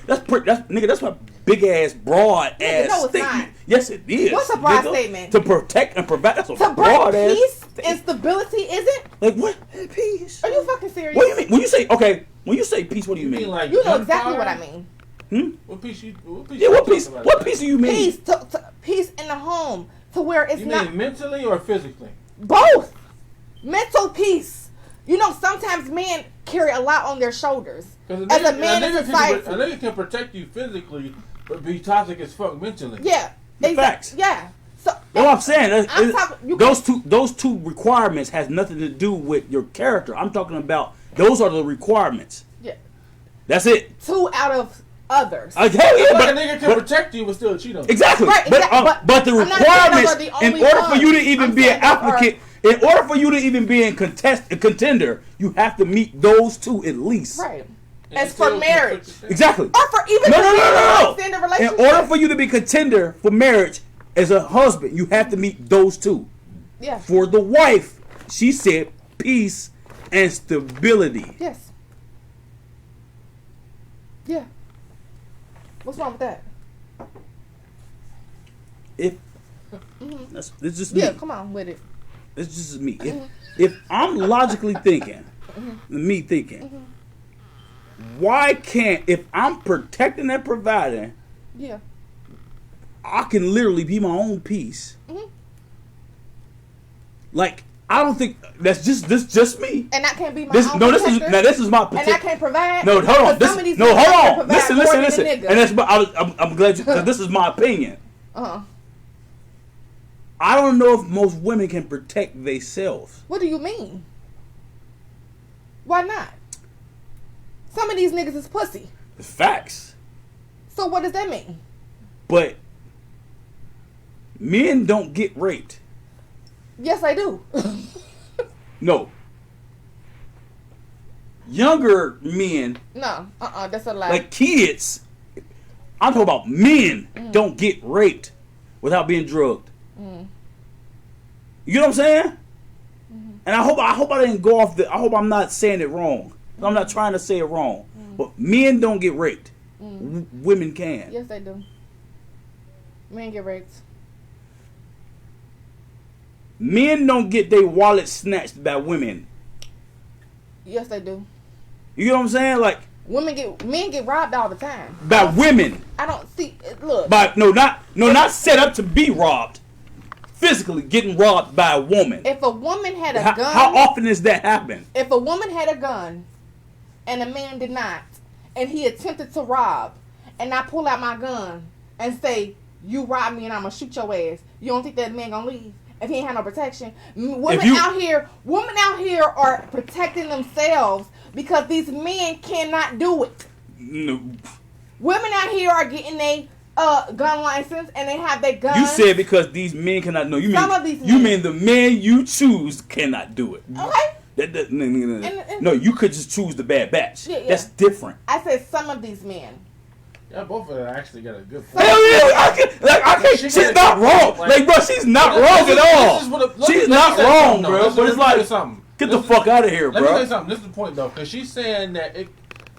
That's my big ass broad ass no, statement. not. Yes, it is. What's a broad statement? To protect and provide. That's a to broad bring ass. Peace and stability, is it? Like what? Peace. Are you fucking serious? What do you mean? When you say when you say peace, what do you mean? Like you know exactly what I mean. What peace? What peace do you mean? Peace, peace in the home, to where it's you not mean mentally or physically. Both. Mental peace. You know, sometimes men carry a lot on their shoulders. As a man in society, a nigga can protect you physically, but be toxic as fuck mentally. Yeah, facts. Yeah. So what I'm saying, those two requirements has nothing to do with your character. I'm talking about those are the requirements. Yeah. That's it. Two out of others. Hell yeah, but a nigga can protect you but still cheat on you. Exactly. Right, but the requirements, in order for you to even be an applicant, in order for you to even be a contender, you have to meet those two at least. Right. As for marriage. Exactly. Or for even no. extended relationship. In order for you to be contender for marriage as a husband, you have to meet those two. Yeah. For the wife, she said peace and stability. Yes. Yeah. What's wrong with that? It's just me. Yeah, come on with it. It's just me. If I'm logically thinking, me thinking, why can't, if I'm protecting and providing, yeah, I can literally be my own peace. Like, I don't think that's just me. And that can't be my own this is my and I can't provide. No, hold on. Hold on. Listen. And that's I'm glad you. This is my opinion. I don't know if most women can protect themselves. What do you mean? Why not? Some of these niggas is pussy. Facts. So what does that mean? But men don't get raped. Yes, I do. No. Younger men. No, that's a lie. Like kids. I'm talking about men don't get raped without being drugged. You know what I'm saying? And I hope I didn't go off I hope I'm not saying it wrong. I'm not trying to say it wrong. But men don't get raped. Women can. Yes, they do. Men get raped. Men don't get their wallet snatched by women. Yes, they do. You know what I'm saying? Like men get robbed all the time. By women. I don't see. Look. Not set up to be robbed. Physically getting robbed by a woman. If a woman had a gun. How often does that happen? If a woman had a gun, and a man did not, and he attempted to rob, and I pull out my gun and say, "You robbed me, and I'm gonna shoot your ass." You don't think that man gonna leave if he ain't have no protection? Women out here are protecting themselves because these men cannot do it. No. Women out here are getting a gun license and they have their guns. You said because these men cannot know. You mean the men you choose cannot do it. Okay. No, you could just choose the bad batch. Yeah. That's different. I said some of these men. Yeah, both of them actually got a good point. Hell yeah! I can't. She's not wrong. Like, bro, she's not wrong at all. She's not wrong, bro. But it's like, get the fuck out of here, bro. Let me tell you something. This is the point, though, because she's saying that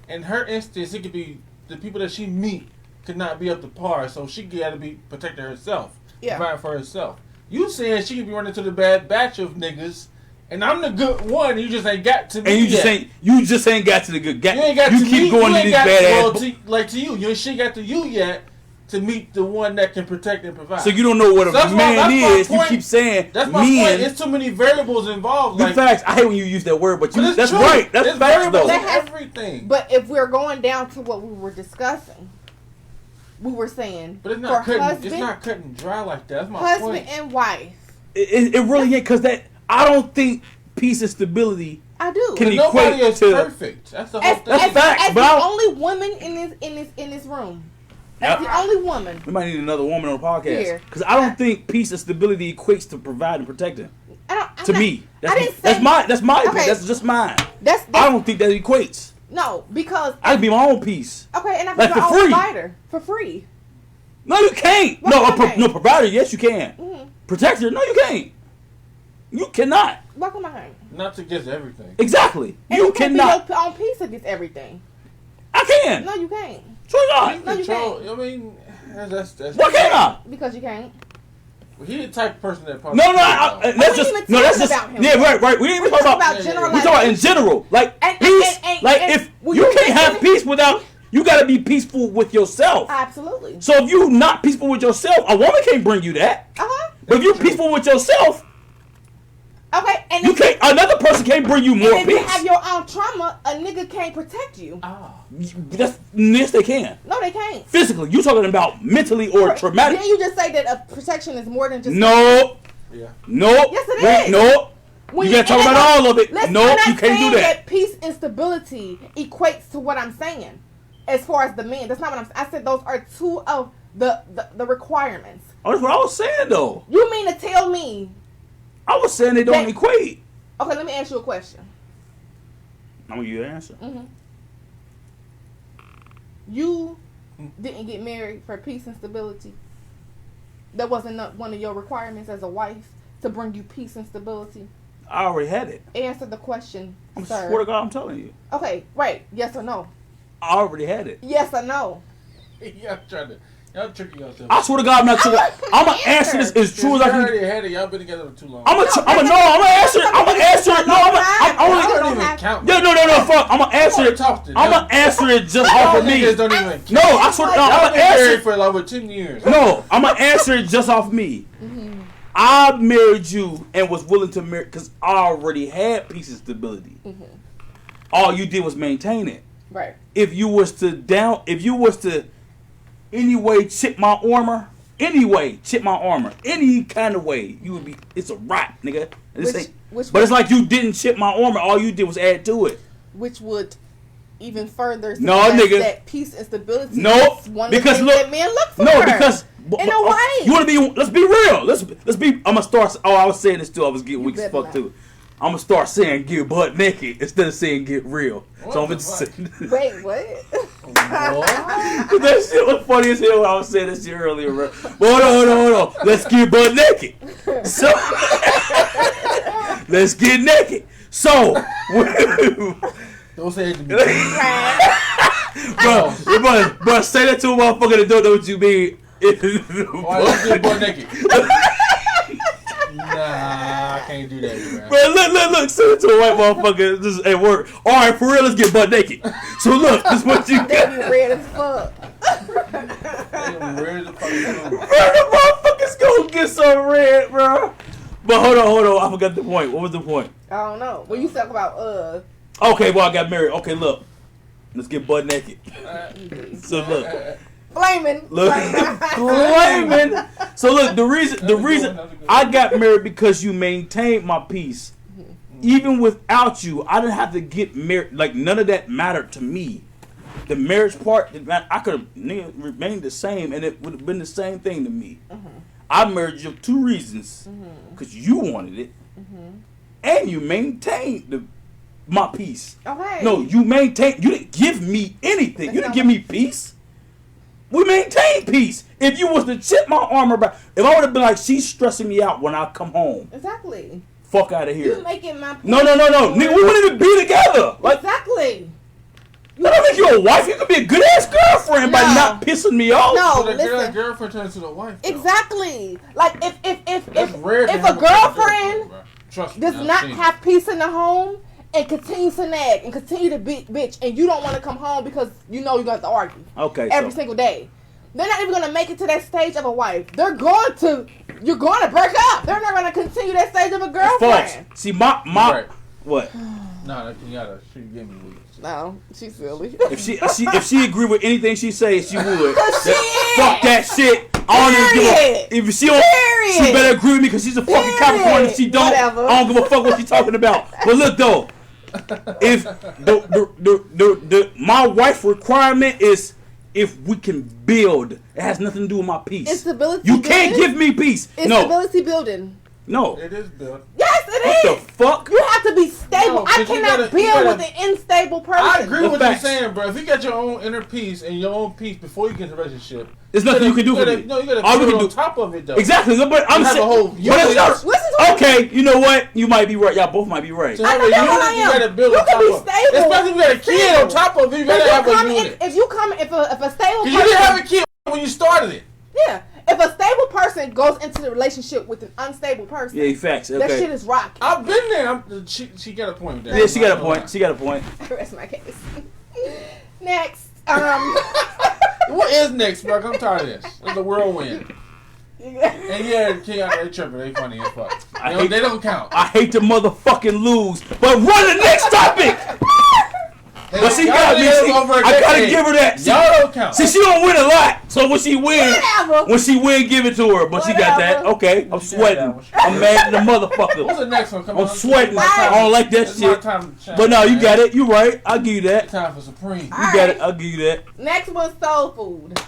in her instance, it could be the people that she meet could not be up to par, so she got to be protecting herself, provide for herself. You saying she could be running to the bad batch of niggas, and I'm the good one. You just ain't got to me. And you just ain't got to the good. You ain't got to keep going to these bad ass. Like to you, she ain't got to you yet to meet the one that can protect and provide. So you don't know what a man is. You keep saying that's my point. It's too many variables involved. Like, facts. I hate when you use that word, but that's true. right. That's it's facts though. Everything. But if we're going down to what we were discussing, we were saying, but it's not cut and dry like that. That's my husband point. and wife. It really ain't, because that I don't think peace and stability. I do. Can nobody is to perfect. That's the whole thing. That's facts. As the only woman in this room. That's the only woman. We might need another woman on the podcast, because I don't think peace and stability equates to providing and protecting. To me, that's my opinion. That's just mine. I don't think that equates. No, because I can be my own peace. Okay, and I can be my own provider for free. No, you can't. No, provider. Yes, you can. Mm-hmm. Protector. No, you can't. You cannot. Why come I can't? Not against everything. Exactly. And you cannot. Be your own peace against everything. I can. No, you can't. Sure not. No, you can't. I mean, that's why can't I? Because you can't. Well, he the type of person that probably. That's just yeah, right. We ain't even talking about we talking in general, like peace. If you can't have peace without, you got to be peaceful with yourself. Absolutely. So if you not peaceful with yourself, a woman can't bring you that. But if you're peaceful with yourself. Okay, and you can't. Another person can't bring you more peace. If you have your own trauma, a nigga can't protect you. Yes, they can. No, they can't. Physically, you talking about mentally or traumatic? Didn't you just say that a protection is more than just? No. Yeah. No. Yes, it is. No. You gotta talk about all of it. No, you can't do that. Peace and stability equates to what I'm saying, as far as the men. That's not what I'm saying. I said those are two of the requirements. Oh, that's what I was saying though. You mean to tell me? I was saying they don't equate. Okay, let me ask you a question. I want you to answer. Mm-hmm. You didn't get married for peace and stability. That wasn't one of your requirements as a wife to bring you peace and stability. I already had it. Answer the question, sir. Swear to God, I'm telling you. Okay, right. Yes or no? I already had it. Yes or no? Y'all tricking yourself. I swear to God, I'm not tricking. I'm gonna answer this as true as I can. You already had it. Y'all been together for too long. I'm gonna answer it. I'm gonna answer it. No, I'm only. No. Fuck. I'm gonna answer it. I'm gonna answer it just off of me. No, I swear to God, I'm gonna answer it for like over 10 years. No, I'm gonna answer it just off me. I married you and was willing to marry because I already had peace and stability. All you did was maintain it. Right. If you was to anyway chip my armor, any kind of way, you would be. It's a wrap, nigga. But it's like you didn't chip my armor. All you did was add to it, which would even further nigga. That peace and stability. No, because look, that men look for. No, because in a way. You want to be? Let's be real. Let's be. I'm gonna start. Oh, I was saying this too. I was getting weak as fuck too. I'm gonna start saying get butt naked instead of saying get real. So I'm gonna say. Wait, what? That shit was funny as hell when I was saying this shit earlier, bro. But hold on. Let's get butt naked. So let's get naked. So don't say it to me. Bro, say that to a motherfucker that don't know what you mean. Why let's get butt naked? Nah, I can't do that, bro. Look, send it to a white motherfucker just at work. All right, for real, let's get butt naked. So look, this is what you got. They be red as fuck. Red as fuck. Bro, the motherfuckers gonna get so red, bro. But hold on, I forgot the point. What was the point? I don't know. Well, you talk about Okay, well I got married. Okay, look, let's get butt naked. So look. Flaming. Look, flaming. So look, the reason I got married because you maintained my peace. Even without you, I didn't have to get married. Like none of that mattered to me. The marriage part, I could have remained the same, and it would have been the same thing to me. I married you for two reasons: because you wanted it, and you maintained my peace. Okay. No, you maintained. You didn't give me anything. You didn't give me peace. We maintain peace. If you was to chip my armor back, if I would have been like, she's stressing me out when I come home. Exactly. Fuck out of here. You making my peace. No. Nigga, we wouldn't even be together. Like, exactly. That don't make you your wife. You could be a good ass girlfriend by not pissing me off. No, So the listen. girlfriend turns to the wife. Though. Exactly. Like if a a girlfriend trust me, does I've not seen have peace in the home and continues to nag and continue to be bitch, and you don't want to come home because you know you're going to argue every single day, they're not even going to make it to that stage of a wife. You're going to break up. They're not going to continue that stage of a girlfriend. False. See, my right. What? No, she gave me weed. No, she's silly. If she agree with anything she says, she would. She Fuck that shit. I don't even give a, if she don't, she better agree with me because she's a fucking Capricorn. If she don't, Whatever. I don't give a fuck what she talking about. But look though, if the my wife requirement is if we can build, it has nothing to do with my peace. It's stability. You can't give me peace. It's no. stability building. No. It is built. Yes, it What is. the fuck? You have to be stable. No, I 'cause you cannot gotta- build with an unstable person. I agree with what you're facts. saying, bro. If you got your own inner peace and your own peace before you get in a relationship, There's nothing you can do for me. No, you gotta All we build can on do- top of it, though. Exactly. But I'm have saying. a whole but unit. it's not- Listen to what okay, you know what? You might be right. Y'all both might be right. To I have know a that's what I unit, you am. gotta build You on can top be of it. stable. Especially if you got a kid Stable. on top of it, you gotta have a unit. If you come, if a stable Because person, you didn't have a kid when you started it. yeah, if a stable person goes into the relationship with an unstable person, Yeah, facts. that shit Okay. is rocky. I've been there. She got a point there. Yeah, she got a point. She got a point. Rest my case. Next, What is next, bro? I'm tired of this. It's a whirlwind. And yeah, King out there tripping. They funny as fuck. They don't count. I hate to motherfucking lose, but run the next topic. But she got me. I gotta give her that. Y'all don't count. See, she don't win a lot, so when she win, Whatever. give it to her. But she got that. Whatever. Okay, I'm sweating. I'm mad at the What's motherfucker. the next one? Come I'm on. sweating. It's my time. I don't like that It's my shit. time to shine, But no, you man. got it. You right. I'll give you that. Time for Supreme. You All got right. it. I'll give you that. Next one's soul food.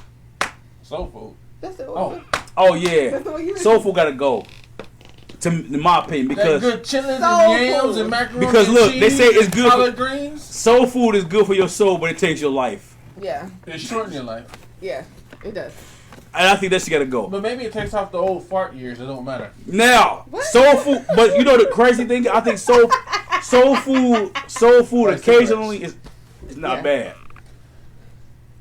Soul food. That's it. Oh. Oh yeah, That's what you soul food gotta go. In my opinion, That because good chitlins Soul and yams food. and macaroni Because and look, cheese they say it's and good collard greens. soul food is good for your soul, but it takes your life. Yeah, It shortens your life. yeah, it does. And I think that shit gotta go. But maybe it takes off the old fart years. It don't matter. Now, What? soul food, but you know the crazy thing? I think soul food Like occasionally is not Yeah. bad.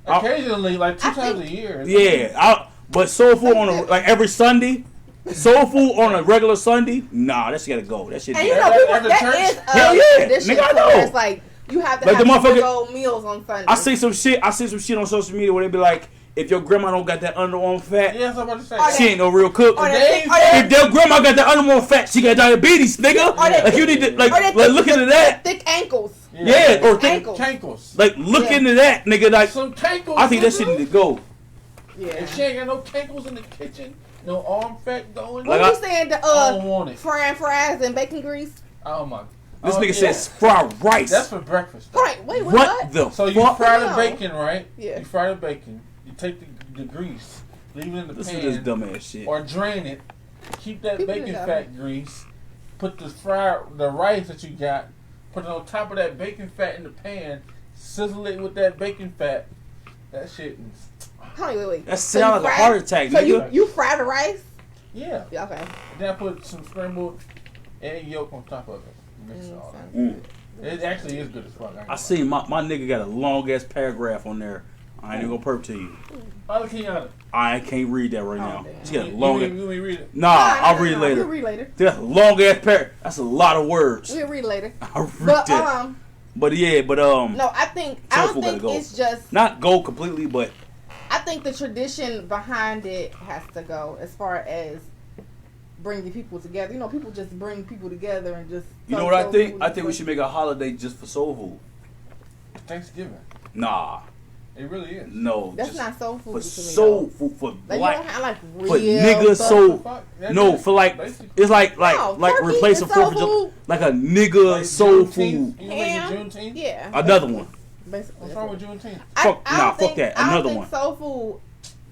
I- Occasionally, like two I times think- a year. Yeah, but soul food on a, like every Sunday, soul food on a regular Sunday, nah, that shit gotta go. That shit. And you At- know, at people, the that church? is Hell a yeah. tradition. Nigga, I So know. it's like you have to Like the have big motherfucker- old meals on Sunday. I see some shit on social media where they be like, if your grandma don't got that underarm fat, Yeah, that's what I'm about to say. Or she ain't no real cook. Or They- If their grandma got that underarm fat, she got diabetes, nigga. Or they- Like you need to like or they look into that. thick ankles. Yeah, or think, Ankles. Cankles. like look Yeah. into that, nigga. Like Some cankles. I think that nigga. shit need to go. Yeah. If she ain't got no cankles in the kitchen, no arm fat going. What Like you saying? The I don't want it. frying fries and bacon grease. Oh my. This Oh, nigga yeah. says fried rice. That's for breakfast. Hold on, wait, What the So you fuck? fry the No. bacon, right? Yeah. You fry the bacon. You take the grease, leave it in the This is pan, just dumbass shit. or drain it. Keep that People bacon do that. fat grease. Put the rice that you got. Put it on top of that bacon fat in the pan. Sizzle it with that bacon fat. That shit is. Hold on, wait. That So you sounds like a fry- heart attack, So nigga. you fry the rice? Yeah. Yeah, okay. Then I put some scrambled egg yolk on top of it. Mix it all that. Mm. It actually is good as fuck. I seen my nigga got a long ass paragraph on there. I ain't even gonna perp to you. Other Kiana. I can't read that right now. damn. She got a long ass. You read it. Nah, I'll read it We'll later. read later. That's a long ass paragraph. That's a lot of words. We'll read later. I'll read But that. But yeah, no, I Soul don't food gotta think go. it's just. Not go completely, but I think the tradition behind it has to go as far as bringing people together. You know, people just bring people together and just. you know throw what I soul think? food I and think we stuff. should make a holiday just for soul food. Thanksgiving. Nah, It really is. no. That's just not soul food for to me. soul food for Like, black. you don't have like real For nigga stuff. soul. Fuck, that No, is for like basically- it's like No, turkey replacing is soul 4th of July, food. like a nigga like soul Juneteenth. food. You make it Ham? Juneteenth? Yeah. Another one. Basically. What's wrong with Juneteenth? Fuck- I nah, don't fuck think, that. I don't Another think one. soul food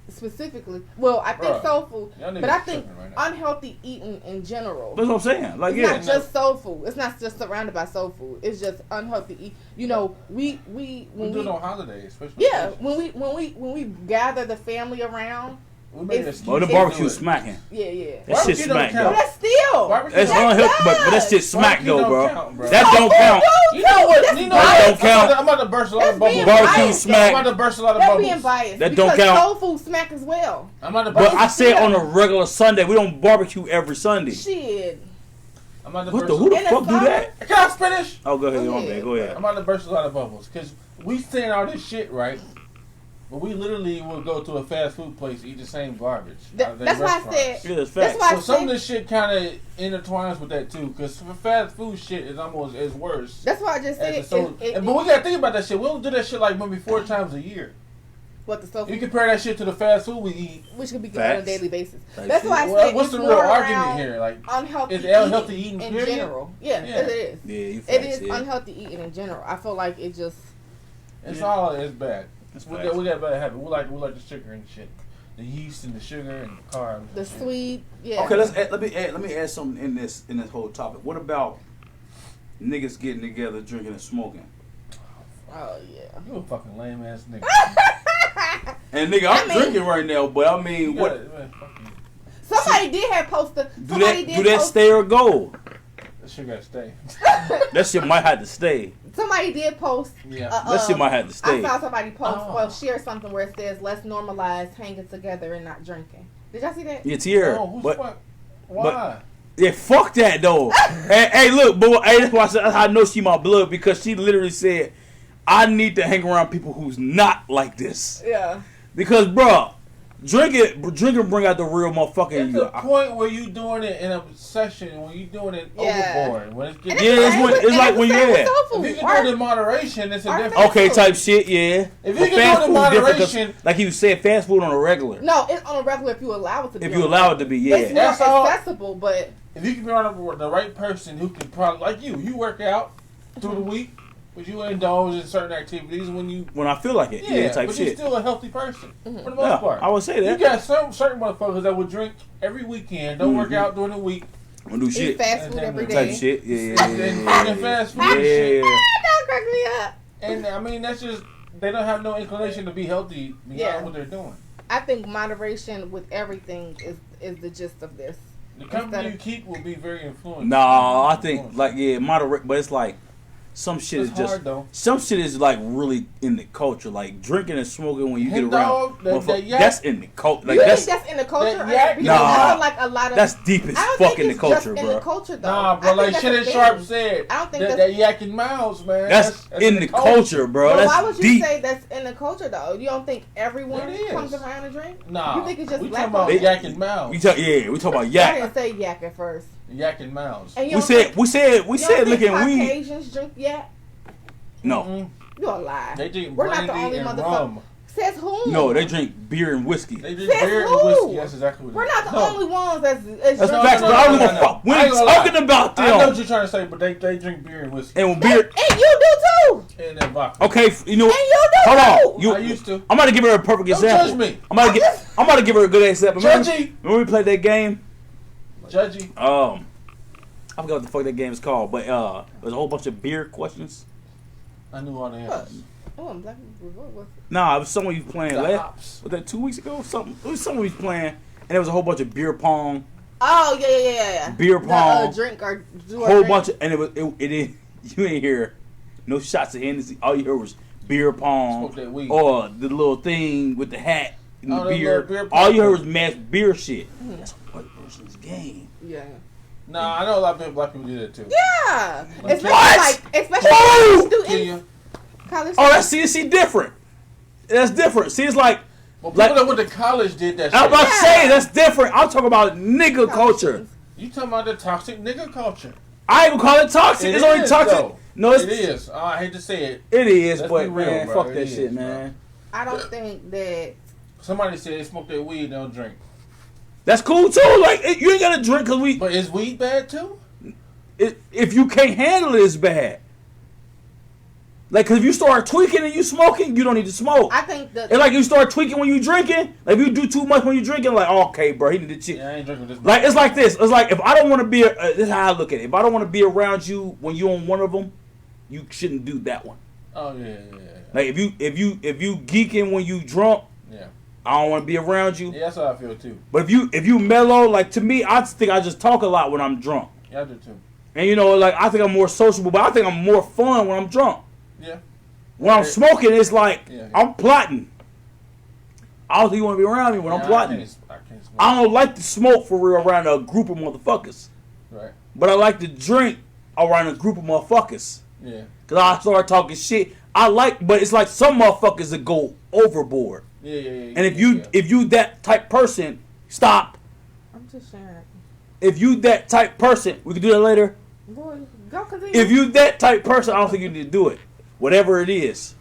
specifically. Well, I think Bruh, soul food, Y'all niggas but I think tripping right now. unhealthy eating in general. That's what I'm saying. Like It's yeah, not just soul food. It's not just surrounded by soul food. It's just unhealthy eat. You know, We when do we it on holidays, especially. yeah when we gather the family around, We made It's- an Oh, the excuse to barbecue do it. smacking. Yeah, yeah. That shit Barbecue don't smack count. But though. that's still. Barbecue That's don't unhealthy, does. but that shit smack Barbecue though, don't bro. count, bro. That don't count. You know what? You know That what? don't count. I'm about to burst a lot of That's bubbles. being Barbecue biased, smack. I'm about to burst a lot of That's bubbles. being biased. That don't because count. soul food smack as well. I'm about to But burst. I said on a regular Sunday, we don't barbecue every Sunday. Shit. I'm about to What burst. the? Who the In the fuck do summer? that? Can I finish? Oh, go ahead, Go on ahead. man. Go ahead. I'm about to burst a lot of bubbles because we saying all this shit, right? But we literally will go to a fast food place eat the same garbage. out of their That's why I restaurants. said. Yeah, that's That's facts. why I So some of said. this shit kind of intertwines with that too, because fast food shit is almost as worse. That's why I just said. as the soul. But we gotta think about that shit. We don't do that shit like maybe 4 times a year. what the soul You food, compare that shit to the fast food we eat. which could be good on a Facts. daily basis. Type That's shit. why I Well, said what's it's the more real around argument here? Like, unhealthy is it unhealthy eating, in period? general. Yeah, Yeah. it is. Yeah, you It facts, is yeah. unhealthy eating in general. I feel like it just. it's Yeah. all it's bad. That's We facts. got a bad habit. We like the sugar and shit, the yeast and the sugar and the carbs. The and shit. sweet, yeah. Okay, let me add something in this whole topic. What about niggas getting together, drinking and smoking? Oh yeah. You a fucking lame ass nigga. And nigga, I'm drinking right now, but I mean, You what gotta- man, fuck you. Somebody did have posted. do that stay or go? That shit gotta stay. That shit might have to stay. Somebody did post. Yeah. That shit might have to I stay. saw somebody post Oh. well share something where it says let's normalize hanging together and not drinking. Did y'all see that? It's here, No, who's but fuck? Why? yeah, fuck that though. hey, look, boy, hey, that's why I know she my blood because she literally said, "I need to hang around people who's not like this." Yeah. Because, bro, drinking bring out the real motherfucker in It's you. a point where you doing it in a session, when you doing it Yeah. overboard. When it's And getting, Yeah, it's like when you're you're at. if you can do it in moderation, it's a Or- different. Okay, type shit, yeah. If But you can fast do it in food different 'cause, moderation, like you said, fast food on a regular. No, it's on a regular if you allow it to be. If on you a allow it regular. to be, yeah. It's more That's all. accessible, but if you can be around the right person who can probably, like you work out through the week, but you indulge in certain activities when you, When I feel like it, yeah, type but you're shit. still a healthy person for the most Yeah, part. I would say You that. got some certain motherfuckers that would drink every weekend, don't work Mhm. out during the week, Don't do eat shit. fast food And every then Type day. shit, yeah, and eating fast food yeah, and shit. yeah. Don't crack me up. And I mean, that's just, they don't have no inclination to be healthy beyond Yeah. what they're doing. I think moderation with everything is the gist of this. The company Instead you keep will be very influenced. No, I think like yeah, moderate, but it's like some shit it's is just hard though. some shit is like really in the culture, like drinking and smoking when you Hey, get around. dog, that motherfucker- yak- that's in the culture. Like You that's think that's in the culture? that yak- Because I Nah. feel like a lot of that's deep as I don't fuck think in the it's culture, just in the bro. culture though. Nah, I bro, think like that's Shannon a thing. Sharp said, I don't think that that's yak and miles, man. That's in the culture, bro. But That's why would you deep. say that's in the culture though? You don't think everyone It is. comes around and drink? Nah, You think it's just we black talking about folks? yak and miles. We talk about I yak. didn't say yak at first. Yak and miles. And you We don't said think, we said you don't look think at weed. Caucasians drink yak? No, Mm-mm. You a lie. They drink We're not brandy the only and motherfucker. rum. Says who? no, they drink beer and whiskey. They drink Says beer who? and whiskey. That's exactly what We're it is. not the No. only ones that's That's No, facts, no, but no, I don't no, give a no, fuck. We I ain't ain't gonna lie. talking about I know them. what you're trying to say, but they drink beer and whiskey And beer. And you do too. and then vodka. Okay, you know. And you do Hold too. on. You. I used to. I'm about to give her a perfect Don't example. judge me. I'm about to give her a good example. Judgy. Remember we played that game? Judgy. I forgot what the fuck that game is called, but it was a whole bunch of beer questions. I knew all the answers. Oh, I'm black. What? Nah, it was someone you was playing The last. hops. Was that 2 weeks ago? Something. It was someone we was playing, and there was a whole bunch of beer pong, Oh yeah. beer pong, Drink or do a whole drink. bunch of, and it didn't. You ain't hear no shots of Hennessy. All you heard was beer pong Smoke that weed. or the little thing with the hat and Oh, the the beer. little beer All you pong. heard was mass beer shit. That's a white person's game. Yeah. Nah, I know a lot of black people do that too. Yeah. What? Especially Oh! college students. Kenya. College Oh, that's students. see different. That's different. See, it's like Well, people Like- that went to college did that shit. I'm about to Yeah. say that's different. I'm talking about nigga culture. You talking about the toxic nigga culture? I ain't gonna call it toxic. It It's only is, toxic. though. No, it's, It is. I hate to say it. It is, Let's but be real, man, bro. fuck It that is, shit, bro. man. I don't think that. Somebody said they smoke their weed, they don't drink. That's cool too. Like you ain't gotta drink because we. But is weed bad too? If you can't handle it, it's bad. Like, cause if you start tweaking and you smoking, you don't need to smoke. I think that. And like you start tweaking when you drinking, like if you do too much when you drinking, like okay, bro, he need to chill. Yeah, I ain't drinking this. Like it's like this. It's like if I don't want to be. This is how I look at it. If I don't want to be around you when you on one of them, you shouldn't do that one. Oh yeah. Like if you geeking when you drunk, Yeah. I don't want to be around you. Yeah, that's how I feel too. But if you mellow, like to me, I think I just talk a lot when I'm drunk. Yeah, I do too. And you know, like I think I'm more sociable, but I think I'm more fun when I'm drunk. Yeah. When I'm smoking, it's like Yeah. I'm plotting. I don't think you want to be around me when I'm plotting. I can't smoke. I don't like to smoke for real around a group of motherfuckers. Right. But I like to drink around a group of motherfuckers. Yeah. Cause I start talking shit. But it's like some motherfuckers that go overboard. Yeah. And if you that type person, stop. I'm just sharing. If you that type person, we can do that later. Boy, go continue. If you that type person, I don't think you need to do it. Whatever it is.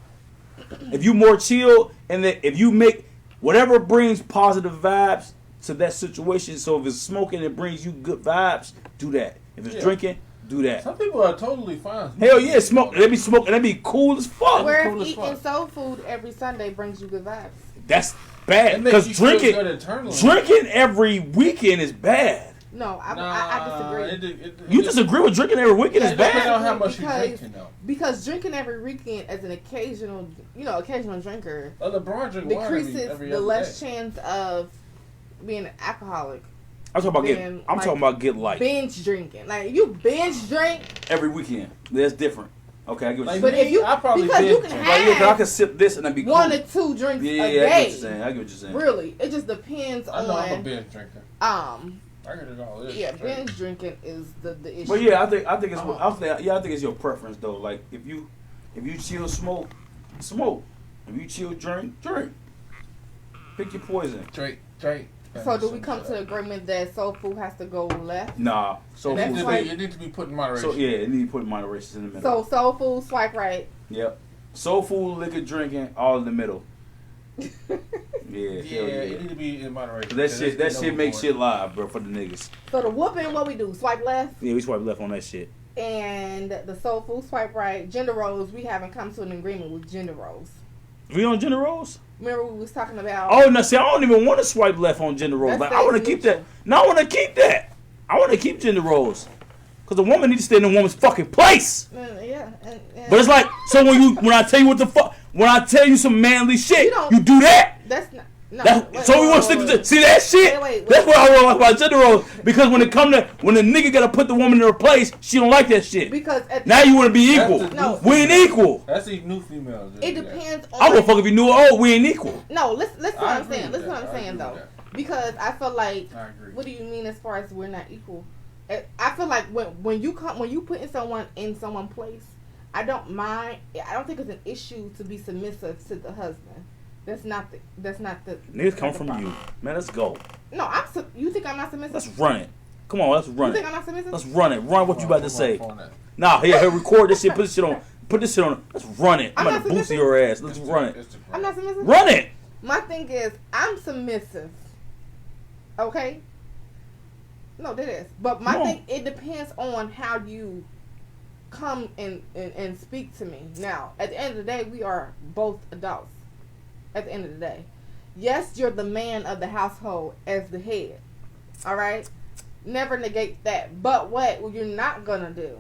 If you more chill and that if you make whatever brings positive vibes to that situation. So if it's smoking and brings you good vibes, do that. If it's drinking, do that. Some people are totally fine. Hell yeah, smoke. They be smoking. They be cool as fuck. Where cool as eating fuck. soul food every Sunday brings you good vibes. That's bad. It makes Because you feel good internally. drinking every weekend is bad. No, I disagree. You disagree with drinking every weekend is Depending bad? on how much you Because- drinking though. Because drinking every weekend as an occasional drinker LeBron drink wine decreases every the other less day. chance of being an alcoholic. I'm talking about Then, talking about get light Binge drinking. Like you binge drink, every weekend. That's different. Okay, I get what Like you're but saying. if you I probably because you binge can drink. Like, yeah, 'cause I have can sip this and then be cool. 1 or 2 drinks Yeah, a I get what day. you're saying. I get what you're saying. Really, it just depends I know I'm a on binge drinker. I get it all. It's yeah, straight. binge drinking is the issue. But yeah, I think it's I think it's your preference though. Like if you chill smoke. If you chill drink. Pick your poison. Drink. So do we come to the agreement that soul food has to go left? Nah. Soul That's food. why- It needs to be put in moderation. So yeah, it need to put moderation in the middle. So soul food swipe right. Yep. Soul food, liquor drinking, all in the middle. Yeah, hell yeah, it need to be in moderation. That shit makes shit live, bro, for the niggas. So the whooping, what we do? Swipe left, Yeah, we swipe left on that shit. and the soul food swipe right. Gender roles, we haven't come to an agreement with gender roles. We on gender roles? Remember we was talking about? Oh no, see, I don't even want to swipe left on gender roles. That's Like I want to keep that. neutral. No, I want to keep that. I want to keep gender roles, cause the woman needs to stay in the woman's fucking place. Yeah, But it's like, so when I tell you what the fuck, when I tell you some manly shit, You you do that. that's not. No, That's, so we want to stick to see that shit. Wait. That's what I don't like about gender roles, because when the nigga gotta put the woman in her place, she don't like that shit. Because at Now you want to be equal. No. We ain't equal. That's these new females. it depends on. I don't fuck if you knew. Oh, we ain't equal. No, listen what I I'm agree saying. with Listen what that. I'm I saying agree though, with that. because I feel like. I agree. What do you mean as far as we're not equal? I feel like when you put someone in someone's place, I don't mind. I don't think it's an issue to be submissive to the husband. That's not the. Niggas come the from problem. you, man. Let's go. No, you think I'm not submissive? Let's run it. Come on, let's You run think it. I'm not submissive? Let's run it. Run what you about to say. Phone that. Nah, here, record this shit. Put this shit on. Put this shit on. Let's run it. I'm I'm about to not boost submissive. your ass. Let's run it. I'm not submissive. Run it. My thing is, I'm submissive. Okay. No, that is. But my No. thing, it depends on how you come and speak to me. Now, at the end of the day, we are both adults. At the end of the day, yes, you're the man of the household as the head. All right. Never negate that. But what you're not gonna do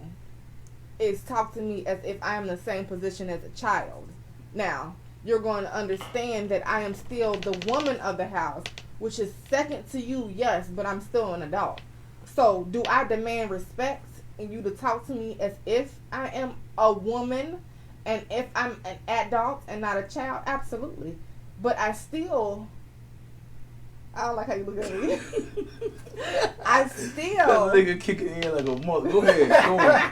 is talk to me as if I am the same position as a child. Now, you're going to understand that I am still the woman of the house, which is second to you, yes, but I'm still an adult. So, do I demand respect and you to talk to me as if I am a woman and if I'm an adult and not a child? Absolutely. But I don't like how you look at me. I still. That nigga kicking in like a mother. Go ahead.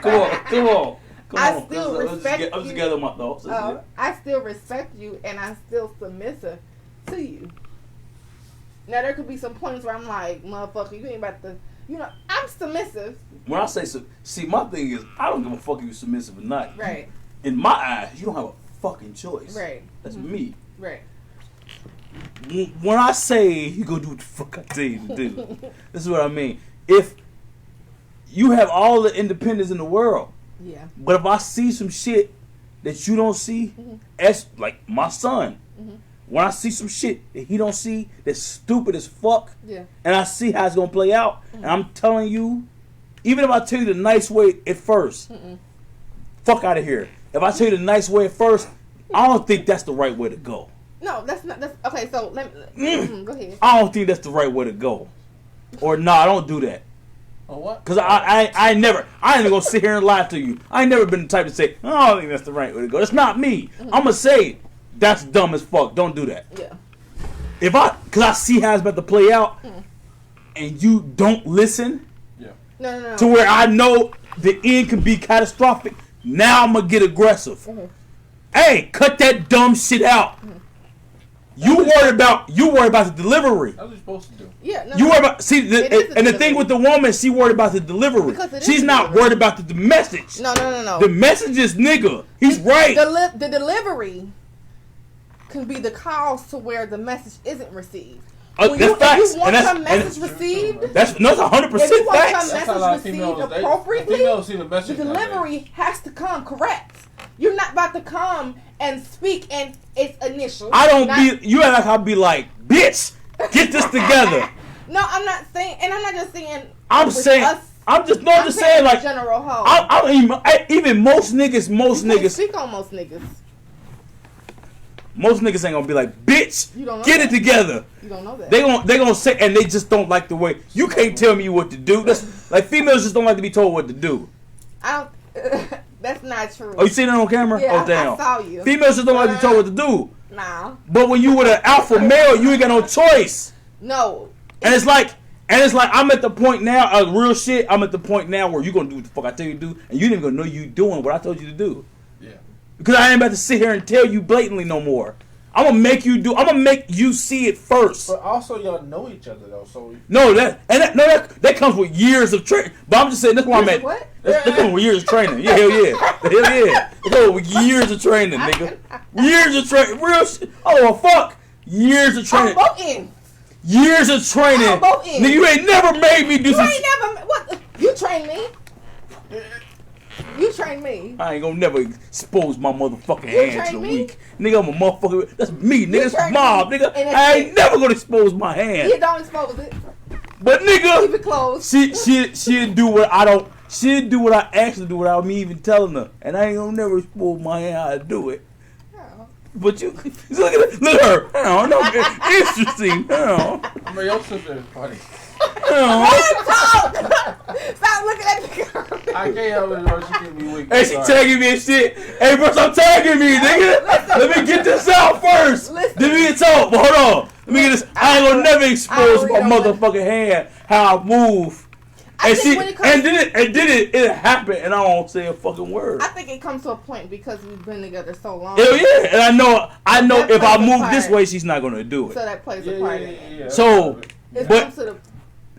Come on. I still respect I'm you. just gathering my thoughts. I still respect you and I'm still submissive to you. Now there could be some points where I'm like, motherfucker, you ain't about to, I'm submissive. When I say see, my thing is, I don't give a fuck if you're submissive or not. Right. In my eyes, you don't have a fucking choice. Right. That's me. Right. When I say you go do what the fuck I tell you to do, this is what I mean. If you have all the independence in the world, Yeah. but if I see some shit that you don't see, as like my son, when I see some shit that he don't see that's stupid as fuck, Yeah. and I see how it's gonna play out, and I'm telling you, even if I tell you the nice way at first, fuck out of here. If I tell you the nice way at first, I don't think that's the right way to go. No, that's not. That's okay. So let me go ahead. I don't think that's the right way to go. Or I don't do that. Oh, what? Cause I ain't gonna sit here and lie to you. I ain't never been the type to say, oh, I don't think that's the right way to go. That's not me. Mm-hmm. I'ma say that's dumb as fuck. Don't do that. Yeah. Cause I see how it's about to play out, and you don't listen. Yeah. No. To where I know the end can be catastrophic. Now I'm gonna get aggressive. Mm-hmm. Hey, cut that dumb shit out. Mm-hmm. You worry about the delivery. That's what you're supposed to do. Yeah. No, You worry about the thing delivery. with the woman, she worried about the delivery. She's not delivery. worried about the message. No. The message is nigga. He's right. The delivery can be the cause to where the message isn't received. That's If facts. you want And your that's message received, that's 100% if you want your facts. That's how a lot of message females, received they appropriately, females see the the message. delivery has to come correct. You're not about to come and speak and it's initial. You act like I'll be like, bitch, get this together. No, I'm not saying, and I'm not just saying. I'm with saying, us, I'm just saying like, general whole. even most niggas, Speak on most niggas. Most niggas ain't gonna be like, bitch, You don't know get that. it together. You don't know that. They gonna say, and they just don't like the way you can't tell me what to do. That's like females just don't like to be told what to do. I don't. That's not true. Oh, you seen it on camera? Yeah, Oh damn. I saw you. Females just don't like to be told what to do. Nah. But when you with an alpha male, you ain't got no choice. No. And it's like I'm at the point now, real shit. I'm at the point now where you gonna do what the fuck I tell you to do, and you didn't even know you doing what I told you to do. Yeah. Because I ain't about to sit here and tell you blatantly no more. I'm gonna make you see it first. But also, y'all know each other though, so. No, that comes with years of training. But I'm just saying that's why I'm at. What? That comes with years of training. Yeah, hell yeah, hell yeah. It comes with years of training, nigga. Years of training, real shit. Oh fuck, years of training. I'm voting. Years of training. I'm voting. Nigga, you ain't never made me do You some. ain't never. What? You train me. You train me. I ain't gonna never expose my motherfucking You hand to train the me? weak. Nigga, I'm a motherfucker. That's me, nigga. That's train mob, me. nigga. And that's I ain't it. never gonna expose my hand. You don't expose it. But nigga, Keep it closed. she'd do what I don't. She'd do what I actually do without me even telling her, and I ain't gonna never expose my hand how I do it. Oh. But you look at her. I don't know. Interesting. I mean, your sister is funny. Stop looking at the camera. I can't help it, bro. She can be weak. Hey, she tagging me and shit. Hey, bro, stop tagging me, nigga. Let me get this out first. Listen. Let me get talk. But hold on. Let me get this. I ain't gonna never expose my motherfucking hand how I move. And then it happened, and I don't say a fucking word. I think it comes to a point because we've been together so long. Hell yeah, and I know That if I plays a move this part. way, she's not gonna do it. So that plays Yeah, a part yeah, in it. yeah. So, It but comes to the.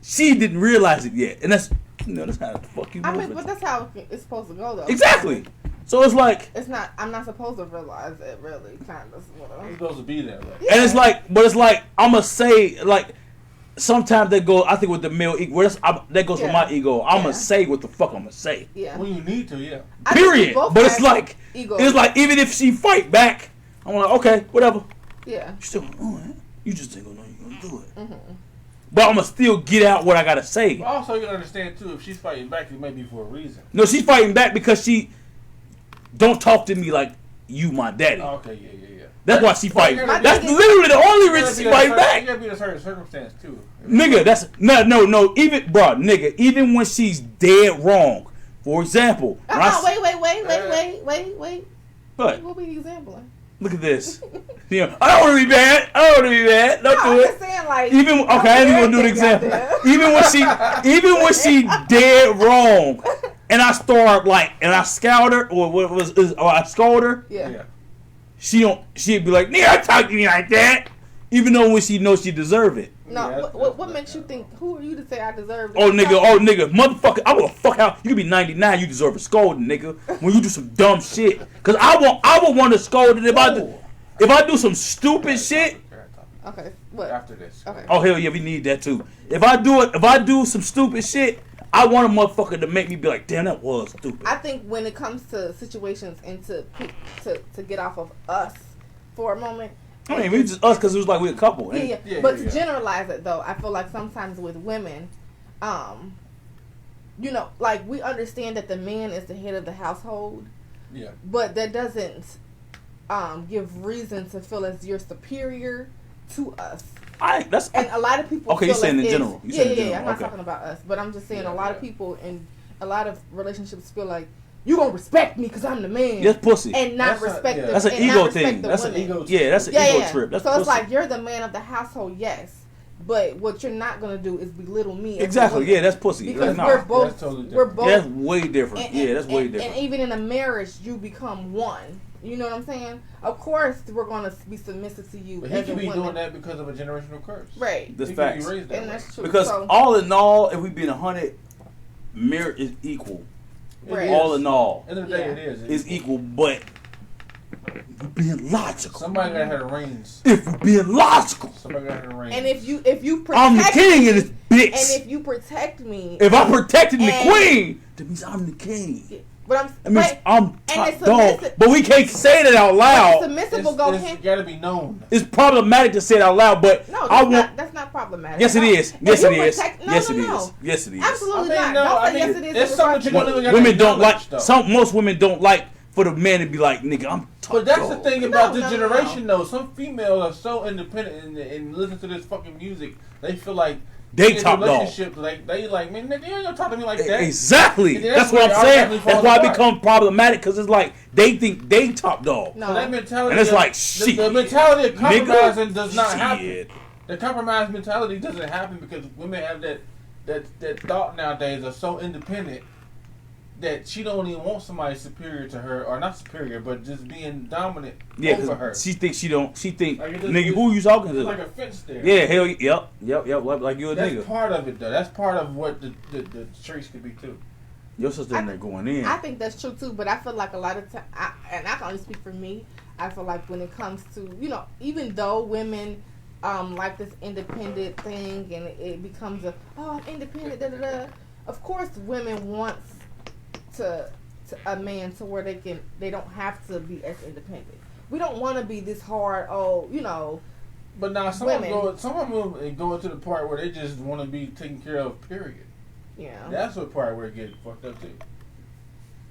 she didn't realize it yet, and that's that's how the fuck you I move mean, it. but that's how it's supposed to go, though. Exactly. So it's like, It's not. I'm not supposed to realize it. Really, kind of. You're supposed to be there, right? Yeah. and it's like I'ma say like. Sometimes they go. I think with the male ego, that goes for my ego. I'ma say what the fuck I'ma say. Yeah. When you need to, yeah. I think we Period. both But it's have like egos. it's like even if she fight back, I'm like okay, whatever. Yeah. You still gonna do it. You just ain't gonna know you're gonna do it. Mm-hmm. But I'ma still get out what I gotta say. But also, you gotta understand too, if she's fighting back, it may be for a reason. No, she's fighting back because she don't talk to me like you my daddy. Oh, okay, yeah. That's why she fighting. My That's thing is- literally the only reason she fighting back. You gotta be in a certain circumstance too. Nigga, that's no. Even bro, nigga, even when she's dead wrong. For example, when Wait. What? What be the example? Look at this. You know, I don't want to be bad. Don't do No, it. I'm just saying, like. Even okay, I ain't even gonna do the example. Even when she dead wrong, and I start like, and I scout her or I scold her. Yeah. She'd be like, nigga, don't talk to me like that. Even though when she knows she deserve it. No, Yeah, what makes you think? Who are you to say I deserve? Oh nigga, motherfucker, I will fuck out. You could be 99, you deserve a scolding, nigga. When you do some dumb shit, cause I would want to scold it if I do some stupid shit. Okay, what? After this. Okay. Oh hell yeah, we need that too. If I do some stupid shit, I want a motherfucker to make me be like, damn, that was stupid. I think when it comes to situations and to get off of us for a moment. I mean, we just us because it was like we a couple. Yeah. But to generalize it though, I feel like sometimes with women, you know, like we understand that the man is the head of the household. Yeah. But that doesn't give reason to feel as you're superior to us. That's And a lot of people. okay. Feel You're saying as in if, general. Yeah. I'm not okay. talking about us, but I'm just saying a lot of people in a lot of relationships feel like you gonna respect me because I'm the man. That's pussy. And not That's respect not- the That's an and ego not respect thing. the That's an women. ego. Yeah, that's an ego trip. That's so pussy. it's like you're the man of the household, yes, but what you're not gonna do is belittle me. as a Exactly. woman. Yeah, that's pussy. Because Like, we're nah. both That's totally we're different. both That's way different. Yeah, that's way different. And even in a marriage, you become one. You know what I'm saying? Of course, we're gonna be submissive to you. But he as could a be woman. doing that because of a generational curse. Right. That's He could facts. be raised that And way. that's true. Because so, all in all, if we being 100, marriage is equal. Right. All in all, End of the day, Yeah. it is. it's equal. But we're being logical. Somebody gotta have the reins. If we're being logical, Somebody gotta have the reins. and if you protect I'm the king me, of this bitch. and if you protect me, If I'm protecting the And- queen, that means I'm the king. but I'm That means but, I'm and top it's dog. submissive- But we can't say that out but loud. submissive will go it's hand. gotta be known. It's problematic to say it out loud, but No, I that's want. that's not problematic. Yes, it No. is. If Yes, you it is. protect- no, Yes, no, it no. is. Yes, it is. Absolutely I not. mean, no, Don't I say mean, yes, it is. it's something that you don't even gotta Women don't like. acknowledge, though. Most women don't like for the man to be like, "Nigga, I'm top But that's the dog." thing about No, this no, no, generation, though. Some females are so independent and listen to this fucking music. They feel like They in top dog. relationships, like they like, man, nigga, you ain't gonna talk to me like that. Exactly. And That's where what I'm our saying. family That's falls why it apart. becomes problematic because it's like they think they top dog. No. So that mentality, And it's of- like, the shit, mentality of nigga, compromising does not happen. shit. The compromise mentality doesn't happen because women have that thought nowadays are so independent that she don't even want somebody superior to her, or not superior, but just being dominant Yeah, over her. because she thinks she don't. She think, Like, it just- nigga, who you talking There's to? like a fence there. Yeah, hell, yep, like you a That's nigga. part of it, though. That's part of what the traits could be too. Your sister in there going in. I think that's true too, but I feel like a lot of time, and I can only speak for me. I feel like when it comes to even though women like this independent thing, and it becomes I'm independent, da da da. Of course, women want to a man to where they don't have to be as independent. We don't want to be this hard. But now some Women. of them go to the part where they just want to be taken care of. Period. Yeah, That's what part where it gets fucked up too.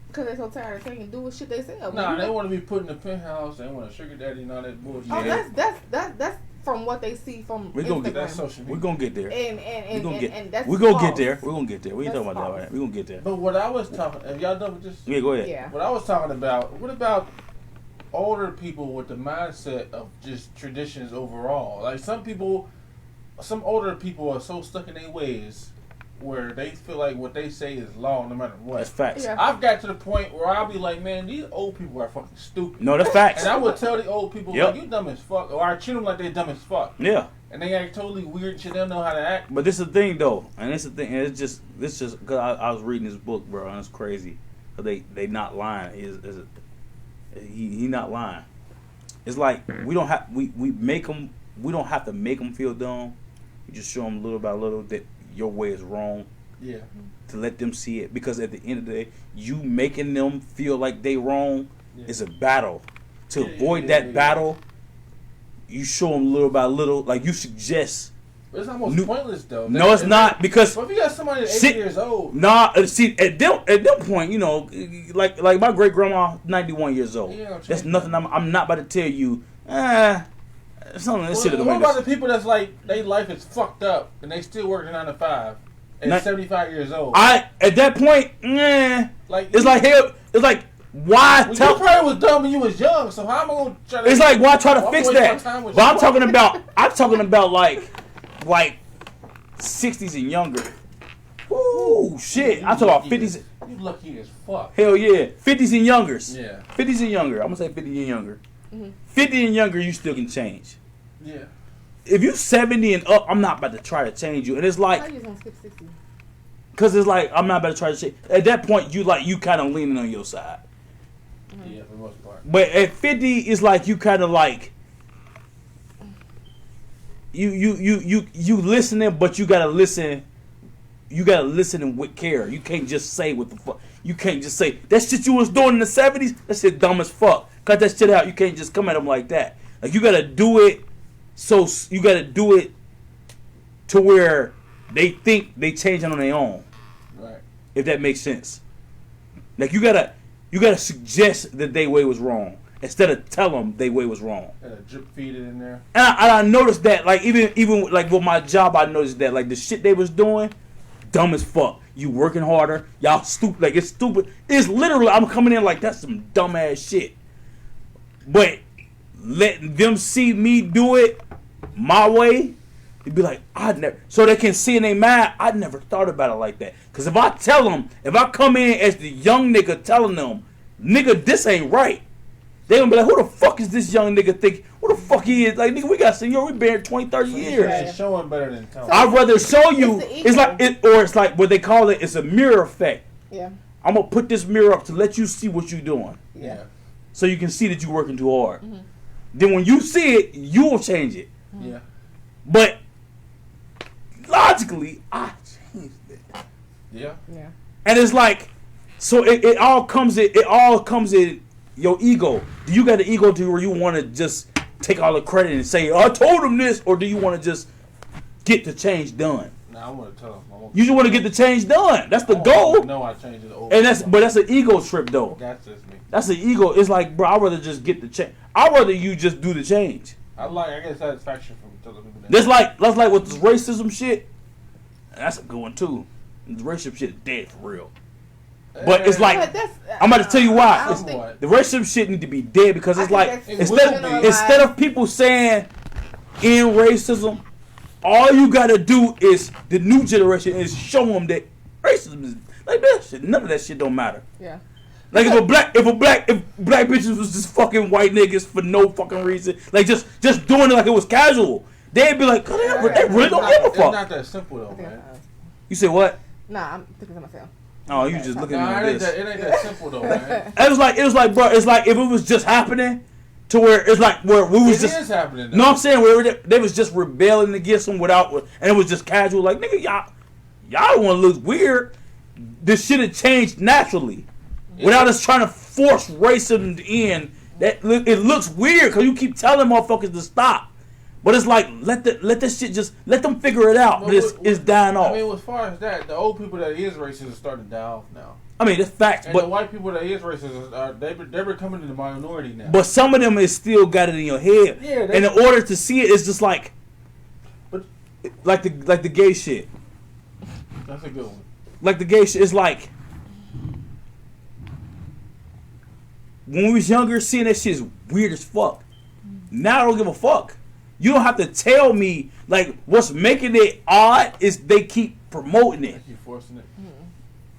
because they're so tired of taking do what shit they say. Nah, they want to be put in the penthouse. They want a sugar daddy and all that bullshit. Oh, Yeah. that's from what they see from We gonna get Instagram. That's social We're media. gonna get there. And that's We're gonna false. get there. We're gonna get there. We ain't That's talking about that false. right. We're gonna get there. But what I was talking, have y'all done with this? Yeah, go ahead. Yeah. What I was talking about, what about older people with the mindset of just traditions overall? Like some older people are so stuck in their ways where they feel like what they say is law no matter what. That's facts. Yeah. I've got to the point where I'll be like, man, these old people are fucking stupid. No, that's facts. And I would tell the old people, Yep. like, you dumb as fuck. Or I treat them like they're dumb as fuck. Yeah. And they act totally weird shit. They don't know how to act. But this is the thing though, and this is the thing. And this just because I was reading this book, bro, and it's crazy. 'Cause they not lying. He not lying. It's like we don't have we make them. We don't have to make them feel dumb. We just show them little by little that your way is wrong. Yeah. To let them see it, because at the end of the day, you making them feel like they wrong Yeah. is a battle. To Yeah, avoid yeah, that yeah. battle, you show them little by little. Like you suggest. But it's almost New- pointless, though. No, it's not, because But if you got somebody that's 80 Sit- years old, see at them point, like my great grandma, 91 years old. Yeah, That's change nothing. that. I'm not about to tell you. Something that shit. what about the people that's like, their life is fucked up and they still working 9 to 5 at Not- 75 years old? At that point, Like it's like hell. It's like why well, tell. you probably was dumb when you was young, so how am I gonna try to? It's like why try to fix waste my that? time with But I'm you? talking about like 60s and younger. Ooh, shit. I'm talking about 50s. You lucky as fuck. Hell yeah, 50s and youngers. Yeah. 50s and younger. I'm gonna say 50 and younger. Mhm. 50 and younger, you still can change. Yeah. If you 70 and up, I'm not about to try to change you. And it's like, I just gonna skip 60. cause it's like I'm not about to try to change. At that point, you kind of leaning on your side. Yeah, for the most part. But at 50, it's like you kind of like you listening, but you gotta listen. You gotta listen with care. You can't just say what the fuck. You can't just say that shit you was doing in the 70s. That shit dumb as fuck. Cut that shit out. You can't just come at them like that. Like you gotta do it. So you gotta do it to where they think they changing on their own. Right. If that makes sense. Like you gotta suggest that their way was wrong. instead of tell them they way was wrong. And a drip feed it in there. And I noticed that, like, even like with my job, I noticed that, like, the shit they was doing, dumb as fuck. You working harder, y'all stupid. Like, it's stupid. It's literally, I'm coming in like, that's some dumb ass shit. But letting them see me do it my way, it'd be like, so they can see in their mind, I never thought about it like that. Because if I tell them, if I come in as the young nigga telling them, nigga, this ain't right, they gonna be like, who the fuck is this young nigga think? Who the fuck he is? Like, nigga, we got senior, we been here 20, 30 years. It's showing better than telling. I'd rather show you, it's like what they call it, it's a mirror effect. Yeah. I'm gonna put this mirror up to let you see what you're doing. Yeah. So you can see that you're working too hard. Then when you see it, you will change it. Yeah. But logically, I changed it. Yeah. Yeah. And it's like, so it all comes in your ego. Do you got the ego to where you want to just take all the credit and say, I told him this, or do you want to just get the change done? Nah, I want to tell him. You just want to get the change done. That's the goal. No, I changed it over. And that's an ego trip though. That's just me. That's an ego. It's like, bro, I'd rather just get the change. I'd rather you just do the change. I get satisfaction from telling people that. That's like with this racism shit. That's a good one too. The racism shit is dead for real. But it's like, I'm about to tell you why. The racism shit need to be dead because it's like, instead of people saying in racism, all you gotta do is, the new generation is show them that racism is like that shit. None of that shit don't matter. Yeah. Like if black bitches was just fucking white niggas for no fucking reason, like just doing it like it was casual, they'd be like, they really don't give a fuck. It's not that simple though, man. You said what? Nah, I'm thinking to myself. Oh, you just looking at this. It ain't that simple though, man. It was like, bro, it's like if it was just happening to where it's like where we was just. It is happening. Though. No, I'm saying where they was just rebelling against them without, and it was just casual. Like, nigga, y'all don't want to look weird. This shit had changed naturally, without us trying to force racism in. That it looks weird because you keep telling motherfuckers to stop. But it's like, let that shit just, let them figure it out. But it's dying off. I mean, as far as that, the old people that is racist are starting to die off now. I mean, that's facts. And but the white people that is racist, they're becoming the minority now. But some of them is still got it in your head. Yeah. And in order to see it, it's just like, like the gay shit. That's a good one. Like the gay shit, it's like, when we was younger, seeing that shit is weird as fuck. Now I don't give a fuck. You don't have to tell me, like, what's making it odd is they keep promoting it. They keep forcing it.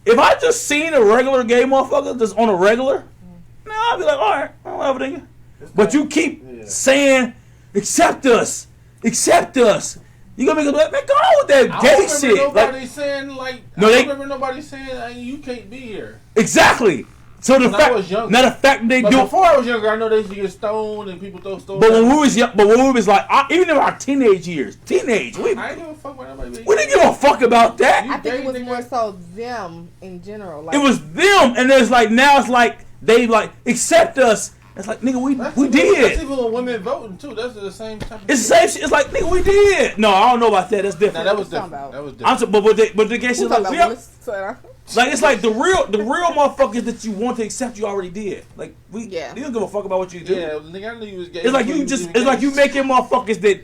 If I just seen a regular gay motherfucker just on a regular, nah, I'd be like, all right, whatever, nigga. But you keep saying, accept us. You gonna make us like, man, go on with that gay shit. Nobody saying, like, I don't remember nobody saying, you can't be here. Exactly. So the fact, not the fact they do. Before I was younger, I know they used to get stoned and people throw stones. But when we was young, like, even in our teenage years, I ain't give a fuck about nobody. We didn't give a fuck about that. I think it was more so them in general. Like, it was them, and it's like now it's like they like accept us. It's like, nigga, we did. That's even when women voting too. That's the same type of It's the same shit. It's like, nigga, we did. No, I don't know about that. That's different. Nah, that was different. But the gay shit like, like, it's like the real motherfuckers that you want to accept, you already did. Like, you don't give a fuck about what you do. Yeah, nigga, I knew you was gay. It's like you making motherfuckers that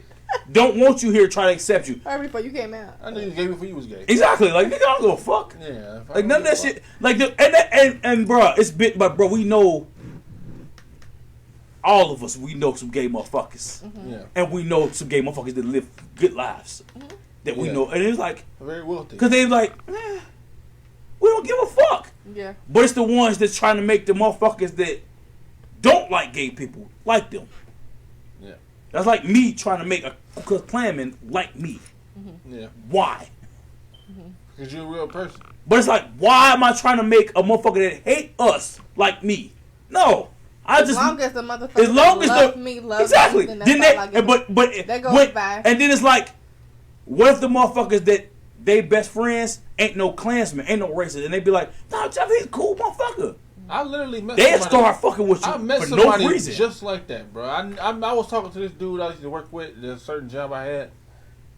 don't want you here try to accept you. Right before you came out. I knew you was gay before you was gay. Exactly. Like, nigga, I don't give a fuck. Yeah. Like, none of that shit. Like, and bro, it's bit, but bro, we know. All of us, we know some gay motherfuckers. Yeah. And we know some gay motherfuckers that live good lives. That we know. And it's like, very wealthy. Because they like, we don't give a fuck. Yeah. But it's the ones that's trying to make the motherfuckers that don't like gay people like them. Yeah. That's like me trying to make a Ku Klux Klanman like me. Yeah. Why? Because you're a real person. But it's like, why am I trying to make a motherfucker that hate us like me? No. As long as the motherfucker love me, exactly. Me, then that goes by. And then it's like, what if the motherfuckers that they best friends ain't no Klansmen, ain't no racist, and they be like, nah, Jeff, he's a cool motherfucker. I literally met somebody. They start fucking with you I met for somebody no reason. Just like that, bro. I was talking to this dude I used to work with, there's a certain job I had,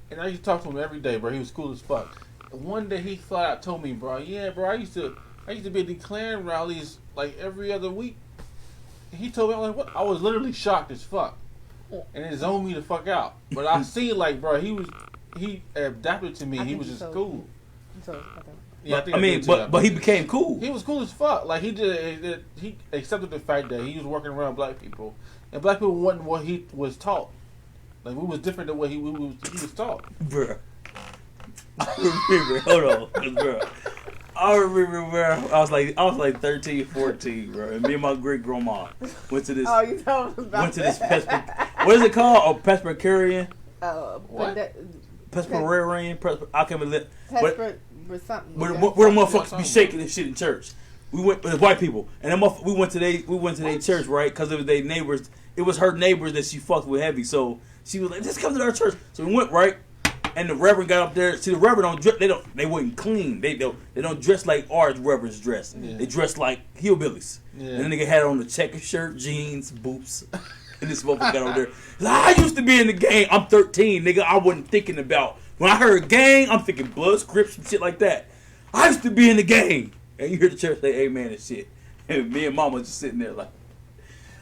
and I used to talk to him every day, bro. He was cool as fuck. One day he flat out told me, bro, yeah, bro, I used to be at the Klan rallies like every other week. he told me, I'm like, what? I was literally shocked as fuck, and it zoned me the fuck out. But I seen like, bro, he adapted to me. He was just cool. Yeah, but he became cool. He was cool as fuck. Like he accepted the fact that he was working around black people, and black people wasn't what he was taught. Like we was different than what he was taught. Bruh. Hold on, bro. I remember where I was like 13, 14, bro. And me and my great grandma went to this. Oh, you told us about what is it called? A Presbyterian? What? Presbyterian? I can't believe. Something. Where the motherfuckers be shaking this shit in church. We went with white people, and we went to their church, right? Because it was their neighbors. It was her neighbors that she fucked with heavy. So she was like, "Just come to our church." So we went, right? And the reverend got up there. See, the reverend they wasn't clean. They don't dress like our reverends dress. Yeah. They dress like hillbillies. Yeah. And then they had on the checkered shirt, jeans, boots. And this motherfucker got over there. Like, I used to be in the gang. I'm 13, nigga. I wasn't thinking about when I heard gang. I'm thinking Bloods, Crips, and shit like that. I used to be in the gang. And you hear the church say amen and shit. And me and mama just sitting there like,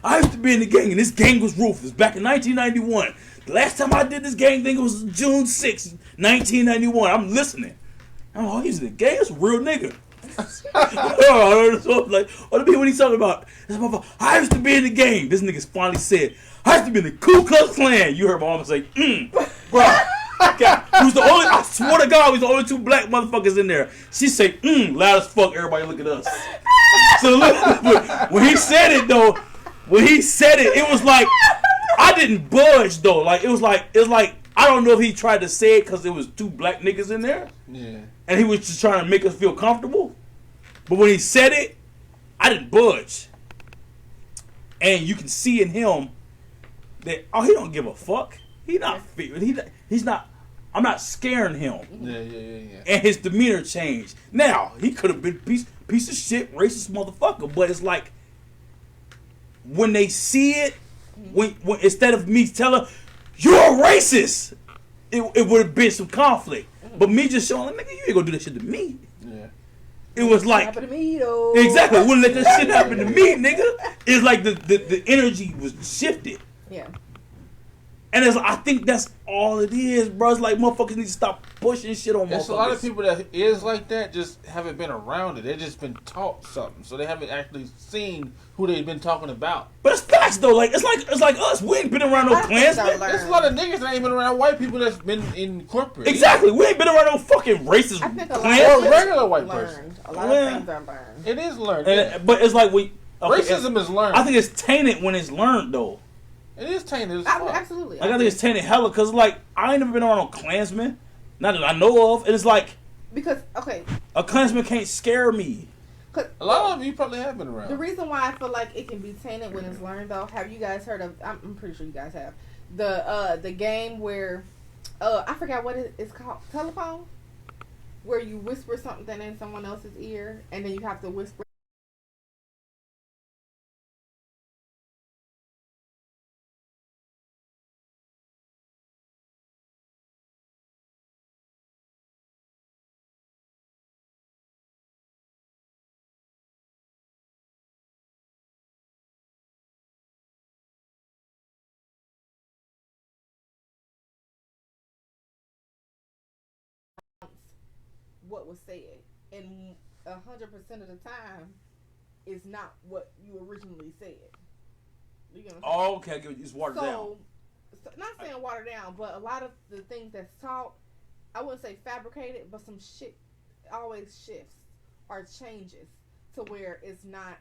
I used to be in the gang, and this gang was ruthless. Back in 1991. The last time I did this gang thing, it was June 6th, 1991. I'm listening. I'm like, oh, he's in the gang? That's a real nigga. So I'm like, what the he's talking about? This motherfucker, I used to be in the gang. This nigga finally said, I used to be in the Ku Klux Klan. You heard my mama say, bro. Who's the only, I swear to God, we was the only two black motherfuckers in there. She say, loud as fuck, everybody look at us. So look, when he said it though, it was like, I didn't budge though. Like it was like I don't know if he tried to say it because there was two black niggas in there. Yeah. And he was just trying to make us feel comfortable. But when he said it, I didn't budge. And you can see in him that he don't give a fuck. He's not. I'm not scaring him. Yeah. And his demeanor changed. Now he could have been piece of shit, racist motherfucker. But it's like when they see it. When instead of me telling you're a racist, it would have been some conflict. But me just showing, like, nigga, you ain't gonna do that shit to me. Yeah. It was like happen to me though. Exactly. Wouldn't let that shit happen to me, nigga. It's like the energy was shifted. Yeah. And I think that's all it is, bro. It's like motherfuckers need to stop pushing shit on motherfuckers. There's a lot of people that is like that, just haven't been around it. They've just been taught something, so they haven't actually seen who they've been talking about. But it's facts though. Like it's like us. We ain't been around no Klansmen. There's a lot of niggas that ain't been around white people that's been in corporate. Exactly. We ain't been around no fucking racist Klansmen. Or regular white person. A lot of things are learned. It is learned. But it's like racism is learned. I think it's tainted when it's learned though. It is tainted as fuck. Absolutely. Like, I think it's tainted hella because, like, I ain't never been around no Klansman. Not that I know of. And it's like... Because, okay. A Klansman can't scare me. A lot of you probably have been around. The reason why I feel like it can be tainted when it's learned, though, have you guys heard of... I'm pretty sure you guys have. The game where... I forgot what it's called. Telephone? Where you whisper something in someone else's ear, and then you have to whisper... what was said, and 100% of the time is not what you originally said. You know what I'm saying? Okay, it's watered down. So, not saying watered down, but a lot of the things that's taught, I wouldn't say fabricated, but some shit always shifts or changes to where it's not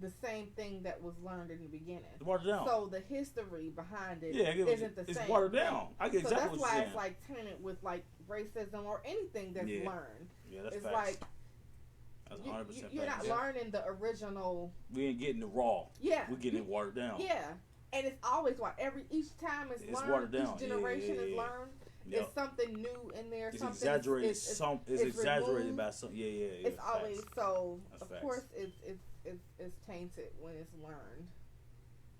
the same thing that was learned in the beginning. It's watered down. So the history behind it isn't the same. It's watered down. I get exactly what you're saying. So that's why it's like tainted with like racism or anything that's learned. Yeah, that's it's facts. like that's 100% you're not learning the original. We ain't getting the raw. Yeah, we're getting it watered down. Yeah, and it's always each time it's learned, watered down. Each generation is learned. Yep. It's something new in there. It's something exaggerated. It's exaggerated removed. by some. Yeah. It's always so. That's of facts. Course, it's tainted when it's learned.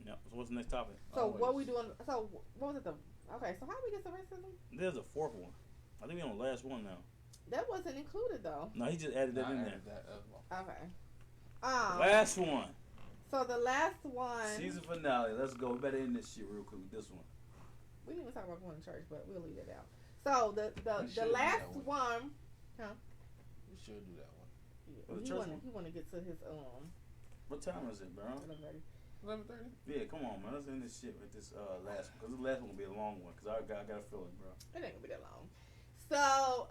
Yep. So what's the next topic? So what we doing? So what was it? Okay. So how do we get to racism? There's a fourth one. I think we're on the last one now. That wasn't included though. No, he just added that in there. Okay. Last one. So the last one. Season finale. Let's go. We better end this shit real quick with this one. We didn't even talk about going to church, but we'll leave it out. So the last one. Huh? We should do that one. Yeah, he wanna get to his What time is it, bro? 11:30. Yeah, come on, man. Let's end this shit with this last one, because the last one will be a long one. Because I got a feeling, bro. It ain't gonna be that long. So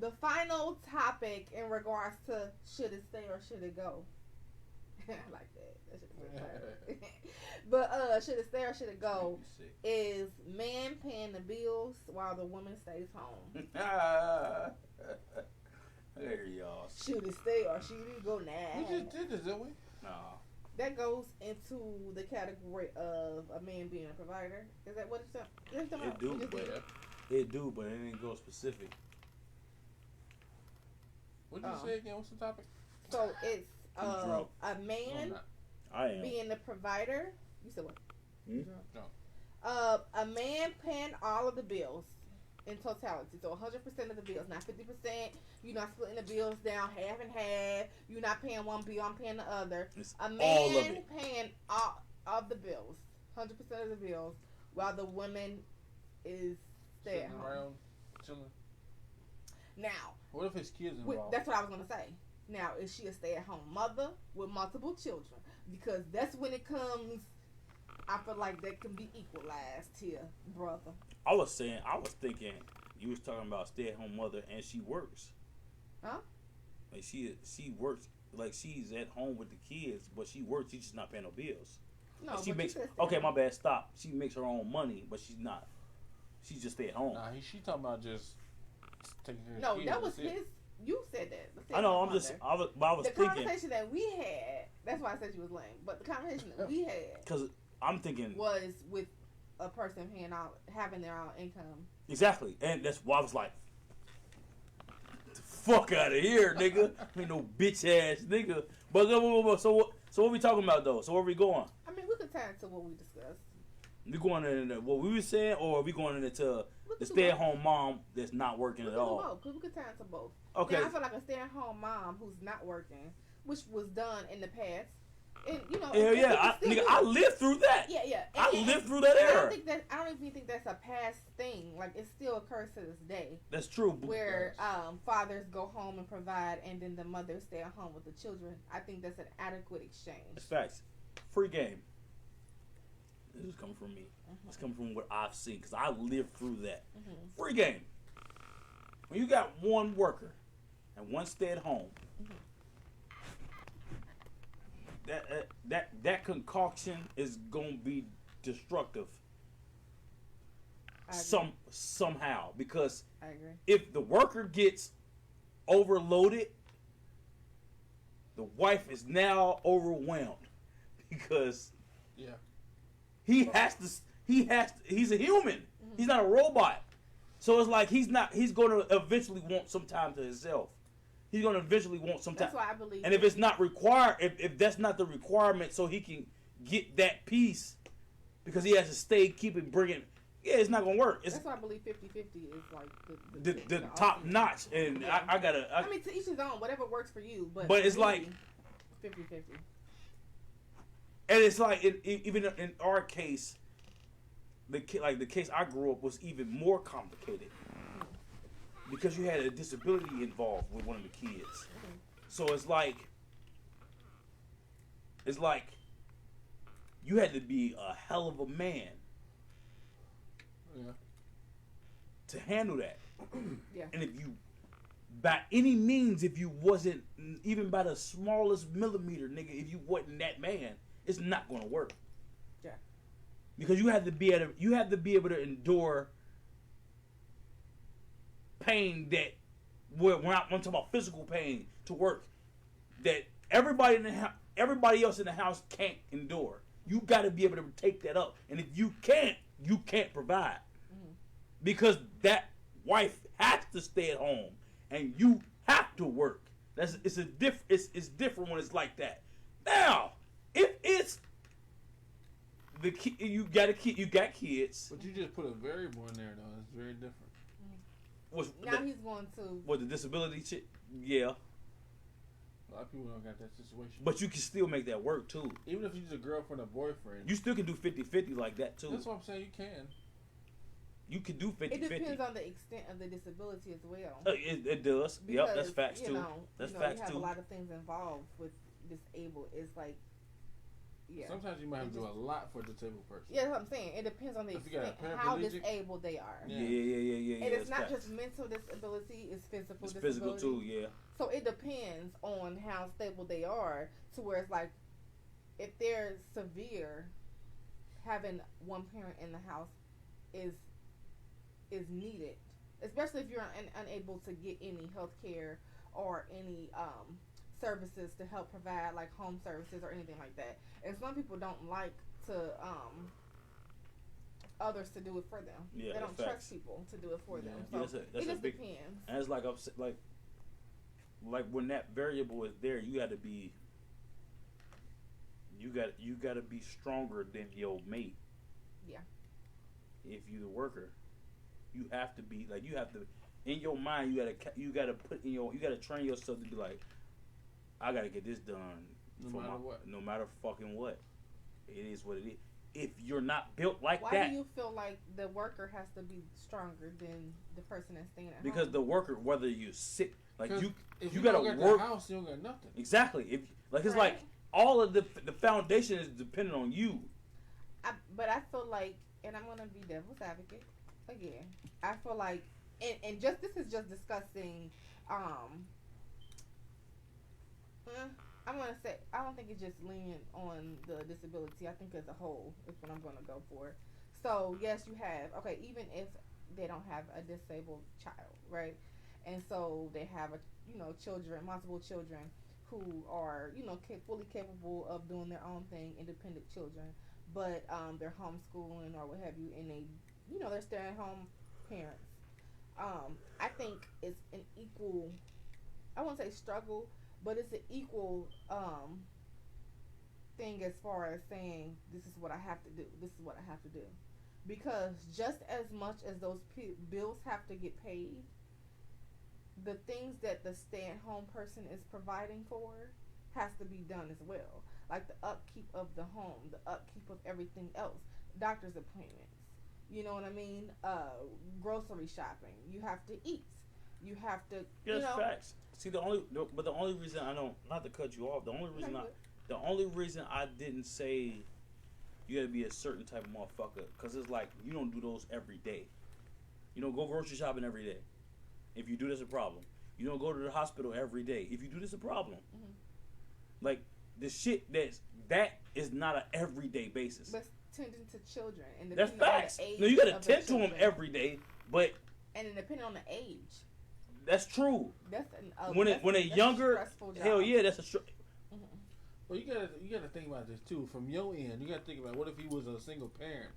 the final topic in regards to should it stay or should it go? I like that. That should be But should it stay or should it go? Is man paying the bills while the woman stays home? I hear y'all. Should it stay or should it go now? We just did this, didn't we? Nah. That goes into the category of a man being a provider. Is that what it's talking about? It do, but it ain't go specific. What did you say again? What's the topic? So it's a man being the provider. You said what? No. A man paying all of the bills in totality. So 100% of the bills, not 50%. You're not splitting the bills down half and half. You're not paying one bill, I'm paying the other. It's a man all of it. paying all of the bills, 100% of the bills, while the woman is stay at home. Around, chilling. Now, what if his kids involved? That's what I was gonna say. Now, is she a stay-at-home mother with multiple children? Because that's when it comes. I feel like that can be equalized here, brother. I was thinking, you was talking about stay-at-home mother and she works. Huh? Like she works, like she's at home with the kids, but she works. She's just not paying no bills. No, like she but makes. Okay, my bad. Stop. She makes her own money, but she's not. She's just stay at home. Nah, she talking about just taking care of No, the kids. that was his. You said that. I know. I was the thinking. Conversation that we had. That's why I said she was lame. But the conversation that we had. Because I'm thinking was with a person having their own income. Exactly, and that's why I was like, "The fuck out of here, nigga! Ain't no bitch ass nigga." But so what we talking about though? So where we going? I mean, we could tie into what we discussed. We going into what we were saying, or are we going into the stay-at-home mom that's not working at all? Both, because we could tie into both. Okay. Now, I feel like a stay-at-home mom who's not working, which was done in the past, and you know. Hell yeah, I lived through that. Yeah. I lived through that era. I don't even think that's a past thing. Like it still occurs to this day. That's true. Where fathers go home and provide, and then the mothers stay at home with the children. I think that's an adequate exchange. That's facts. Free game. This is coming from me. It's coming from what I've seen because I lived through that. Free game. When you got one worker and one stay at home, that concoction is gonna be destructive. Somehow, because I agree. If the worker gets overloaded, the wife is now overwhelmed because he's a human. He's not a robot. So it's like he's going to eventually want some time to himself. He's going to eventually want some time. That's why I believe. And if it's not required, if that's not the requirement so he can get that piece because he has to bringing, it's not going to work. That's why I believe 50-50 is like the top notch. And I gotta. I mean, to each his own, whatever works for you. But it's like 50-50. And it's like, even in our case, the case I grew up was even more complicated because you had a disability involved with one of the kids. So it's like you had to be a hell of a man to handle that. And if you, by any means, if you wasn't even by the smallest millimeter, nigga, if you wasn't that man, it's not going to work. Yeah. Because you have to be able to endure pain that we're not talking about physical pain to work that everybody else in the house can't endure. You got to be able to take that up, and if you can't provide because that wife has to stay at home and you have to work. It's different when it's like that. Now, if it's you got kids. But you just put a variable in there though. It's very different. Now he's going to with the disability shit. Yeah. A lot of people don't got that situation. But you can still make that work too. Even if you're just a girlfriend or boyfriend. You still can do 50-50 like that too. That's what I'm saying. You can. You can do 50-50. It depends on the extent of the disability as well. It does. Because, yep, that's facts too. That's facts you have too. a lot of things involved with disabled. It's like, yeah. Sometimes you might have to do a lot for a disabled person. Yeah, that's what I'm saying. It depends on the extent, how disabled they are. Yeah. And it's not just mental disability; it's physical it's disability. physical too. Yeah. So it depends on how stable they are. To where it's like, if they're severe, having one parent in the house is needed, especially if you're unable to get any health care or any services to help provide, like home services or anything like that. And some people don't like to others to do it for them. Yeah, they don't trust people to do it for them. So that's it just depends. And it's like when that variable is there, you got to be stronger than your mate. Yeah. If you're the worker, you have to be like, you have to, in your mind, you gotta put in you gotta train yourself to be like, I gotta get this done no matter fucking what. It is what it is. If you're not built like Why that, do you feel like the worker has to be stronger than the person that's staying at home? Because the worker, whether you're sick, like you gotta work. The house, you don't got nothing. Exactly. If it's like all of the foundation is dependent on you. But I feel like, and I'm gonna be devil's advocate again. I feel like, and just this is just discussing. I'm gonna say I don't think it's just lenient on the disability. I think as a whole is what I'm gonna go for. So yes, you have even if they don't have a disabled child, right? And so they have multiple children who are fully capable of doing their own thing, independent children, but they're homeschooling or what have you, and they're stay-at-home parents. I think it's an equal. I won't say struggle, but it's an equal thing as far as saying this is what I have to do. This is what I have to do, because just as much as those bills have to get paid, the things that the stay-at-home person is providing for has to be done as well. Like the upkeep of the home, the upkeep of everything else, doctor's appointments. You know what I mean? Grocery shopping. You have to eat. You have to. Yes, facts. See, the only reason I don't, not to cut you off, the only reason I didn't say you gotta be a certain type of motherfucker, because it's like you don't do those every day. You don't go grocery shopping every day. If you do, that's a problem. You don't go to the hospital every day. If you do, that's a problem. Mm-hmm. Like the shit that is not an everyday basis. But tending to children and that's facts. No, you gotta tend to them every day, but and depending on the age. That's true. That's when a younger, hell yeah, that's a mm-hmm. Well, you gotta think about this too. From your end, you gotta think about what if he was a single parent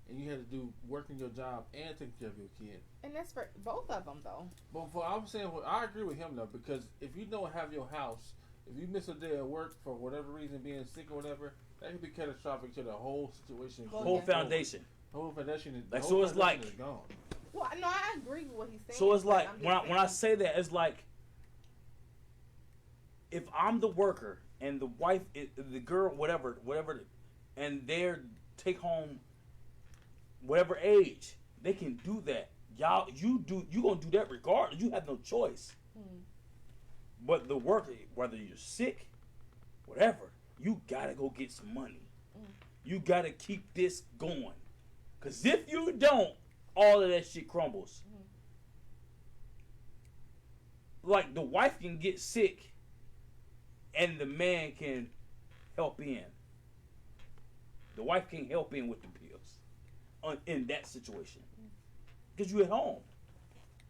and you had to do working your job and taking care of your kid. And that's for both of them though. But I'm saying, I agree with him though, because if you don't have your house, if you miss a day at work for whatever reason, being sick or whatever, that could be catastrophic to the whole situation. Whole foundation. Whole foundation is like, so it's like is gone. Well, no, I agree with what he's saying. So it's like when I say that, it's like if I'm the worker and the wife, the girl, whatever, and they're take home whatever age, they can do that. You gonna do that regardless. You have no choice. Hmm. But the worker, whether you're sick, whatever, you gotta go get some money. Hmm. You gotta keep this going, cause if you don't, all of that shit crumbles. Mm-hmm. Like the wife can get sick and the man can help in. The wife can help in with the bills in that situation. Because you at home.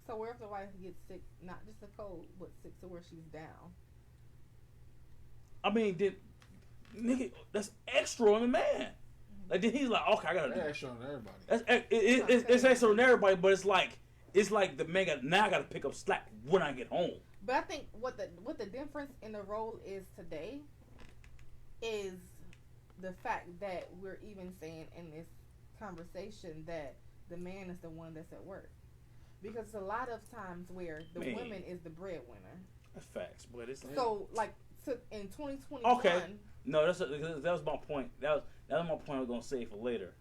So where if the wife gets sick, not just a cold, but sick to where she's down? I mean, nigga, that's extra on the man. Like then he's like, okay, I gotta do. That's extra on everybody. It's extra on everybody, but it's like the man I gotta pick up slack when I get home. But I think what the difference in the role is today is the fact that we're even saying in this conversation that the man is the one that's at work, because a lot of times where the woman is the breadwinner. That's facts, but it's in 2021. Okay. No, that was my point. That was my point I was gonna say for later.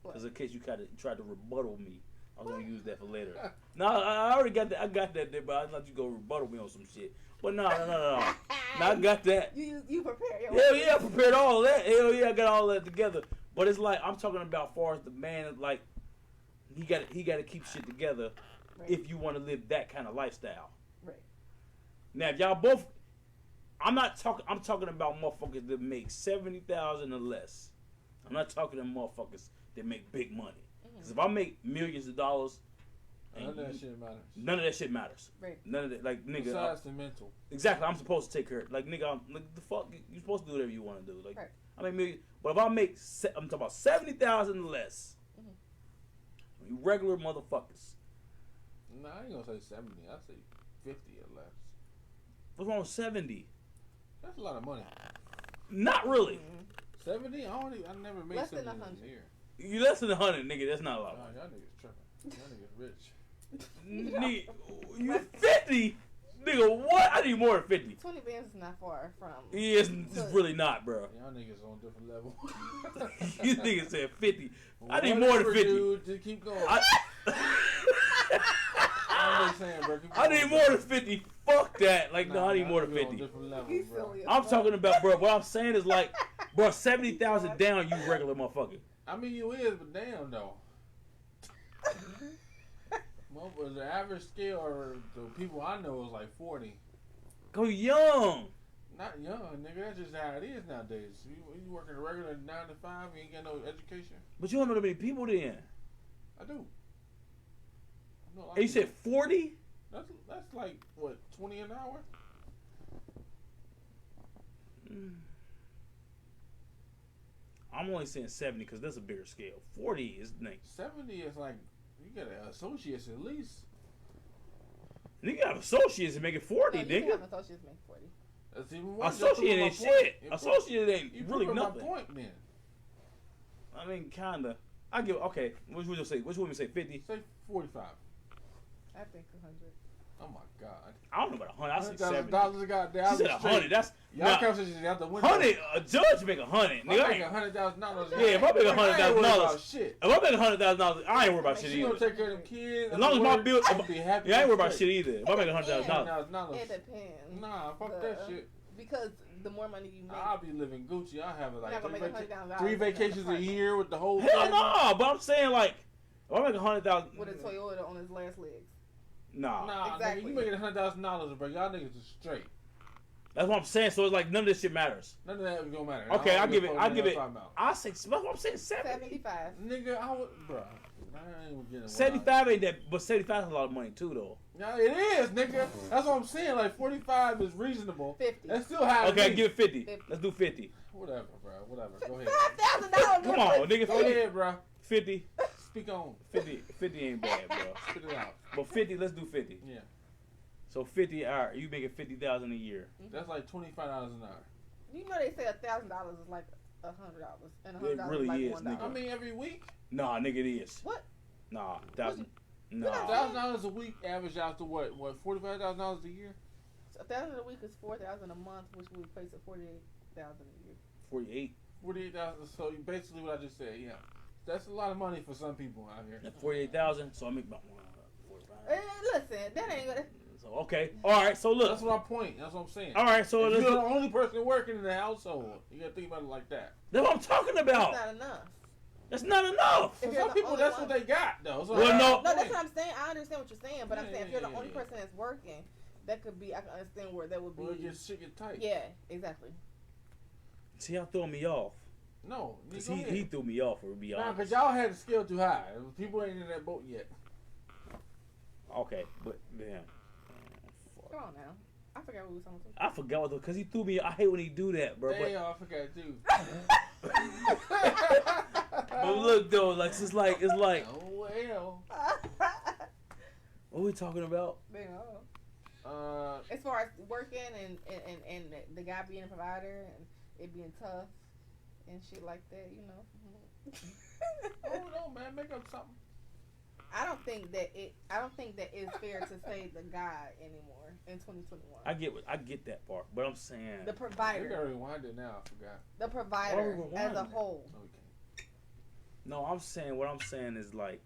Because in case you tried to rebuttal me, I was gonna use that for later. No, I already got that. I got that there, but I thought you go rebuttal me on some shit. But no. No, I got that. You prepared. Hell yeah, I prepared all that. Hell yeah, I got all that together. But it's like I'm talking about as far as the man, like he got to keep shit together if you want to live that kind of lifestyle. Right. Now, if y'all both, I'm talking about motherfuckers that make $70,000 or less. I'm not talking to motherfuckers that make big money. Because if I make millions of dollars, none of that shit matters. None of that shit matters. Right. None of that, like nigga. Besides the mental. Exactly, I'm supposed to take care. Like nigga, like the fuck, you supposed to do whatever you want to do. Like right. I make million, but if I make, I'm talking about 70,000 or less. You regular motherfuckers. Nah, I ain't gonna say 70. I say 50 or less. What's wrong with 70? That's a lot of money. Not really. 70? I never made less than 70 100. here. You less than 100, nigga. That's not a lot. Y'all niggas tripping. Y'all niggas rich. Nigga, you 50? Nigga, what? I need more than 50. 20 bands is not far from. Yeah, it's really not, bro. Y'all niggas on a different level. You niggas said 50. I need more than 50. Dude, just keep going. I'm just saying, bro. I need more than 50. Fuck that. Like, no, I need more than 50. Level, bro. I'm talking about, bro, what I'm saying is like, bro, 70,000 down, you regular motherfucker. I mean, you is, but damn, though. Well, the average scale, or the people I know, is like 40. Go young. Not young, nigga. That's just how it is nowadays. You working a regular 9 to 5, you ain't got no education. But you don't know that many people then. I do. No, And you said 40? That's like, what, 20 an hour? I'm only saying 70 because that's a bigger scale. 40 is nice. 70 is like, you got an associates at least. Nigga have associates and make it 40, no, nigga. You have associates make 40. That's even worse. Associate ain't shit. Associate ain't really nothing. My point, then. I mean, kinda. I give okay. Which would you say? Which would you say? 50? Say 45. I think 100. Oh my God. I don't know about 100. I say 70. $100 a goddamn. She said 100. That's y'all conversation out the window. 100. A judge make 100. Nigga, I make $100,000. Yeah, if I make $100,000, shit. If I make $100,000, I ain't worried about shit She either. gonna take care of them kids. As long as my bill, I'll be happy. yeah, I ain't worried about shit either. If I make $100,000, It depends. Nah, fuck that shit. Because the more money you make, I'll be living Gucci. I'll have it like $100,000 three vacations a year with the whole hell no. But I'm saying like, if I make $100,000 with a Toyota on his last legs. Nah, exactly. Nigga, you making $100,000, bro. Y'all niggas is straight. That's what I'm saying. So it's like none of this shit matters. None of that is gonna matter. Okay, I give it. I say. That's what I'm saying. 75. Nigga, I would, bro. I ain't getting 75 ain't that, but 75 is a lot of money too, though. Yeah, it is, nigga. That's what I'm saying. Like 45 is reasonable. 50. That's still high. Okay, give it 50. Let's do 50. Whatever, bro. Whatever. Go ahead. $5,000. Come on, nigga. Go ahead, bro. 50. Speak on. 50 ain't bad, bro. Spit it out. But 50, let's do 50. Yeah. So 50, all right, you making 50,000 a year. That's like $25 an hour. You know they say $1,000 is like $100, and $100 It really is like is, $1. nigga. I mean, every week. Nah, nigga, it is. What? Nah, 1,000. Nah. $1,000 a week average out to what? $45,000 a year? So $1,000 a week is $4,000 a month, which would equate to $48,000 a year. 48. 48,000. So basically, what I just said, yeah, that's a lot of money for some people out here. 48,000. So I make about 45. Listen, that ain't gonna. So okay, all right. So look, that's my point. That's what I'm saying. All right, so if you're the only person working in the household, you gotta think about it like that. That's what I'm talking about. That's not enough. That's not enough. For some people, that's what they got, though. So well, no, that's what I'm saying. I understand what you're saying, but I'm saying if you're the only person that's working, that could be. I can understand where that would be. Well, shit get tight. Yeah, exactly. See, y'all throwing me off. No, because he threw me off. To be honest. Nah, because y'all had the skill too high. People ain't in that boat yet. Okay, but damn. Come on now. I forgot what we were talking about. I forgot what because he threw me. I hate when he do that, bro. Damn, I forgot too. But look though, like it's like. Oh well. What are we talking about? As far as working and the guy being a provider and it being tough and shit like that, you know. Oh no, man, make up something. I don't think that it's fair to say the guy anymore in 2021. I get that part, but I'm saying The We provider. gotta rewind it now. I forgot. The provider Why are we as a rewinding it? whole. No, we can't. no. I'm saying what I'm saying is like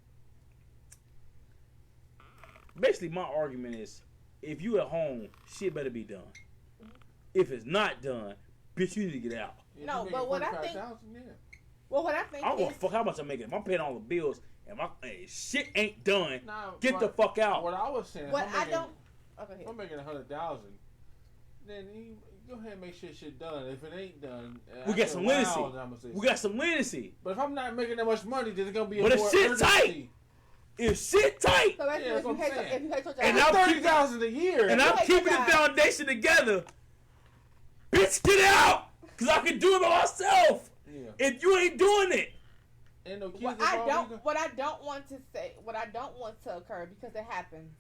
basically my argument is if you at home, shit better be done. If it's not done, bitch, you need to get out. Yeah, No, you but making what I 45,000, think- yeah. Well, what I think I don't give a is fuck how much I'm making. If I'm paying all the bills and my shit ain't done, Nah, get the fuck out. What I was saying. what if I I'm don't. making- Okay. If I'm making 100,000, then you go ahead and make sure shit done. If it ain't done, We got some leniency. We got some leniency. But if I'm not making that much money, there's gonna be a But if more shit urgency. tight, if shit tight, So basically, Yeah, that's what I'm saying. if you hate your job, And I'm 30,000 a year. and I'm hate keeping your the job. foundation together, bitch, get out, cause I can do it by myself. Yeah. If you ain't doing it, Ain't no kids what involved either. I don't want to occur because it happens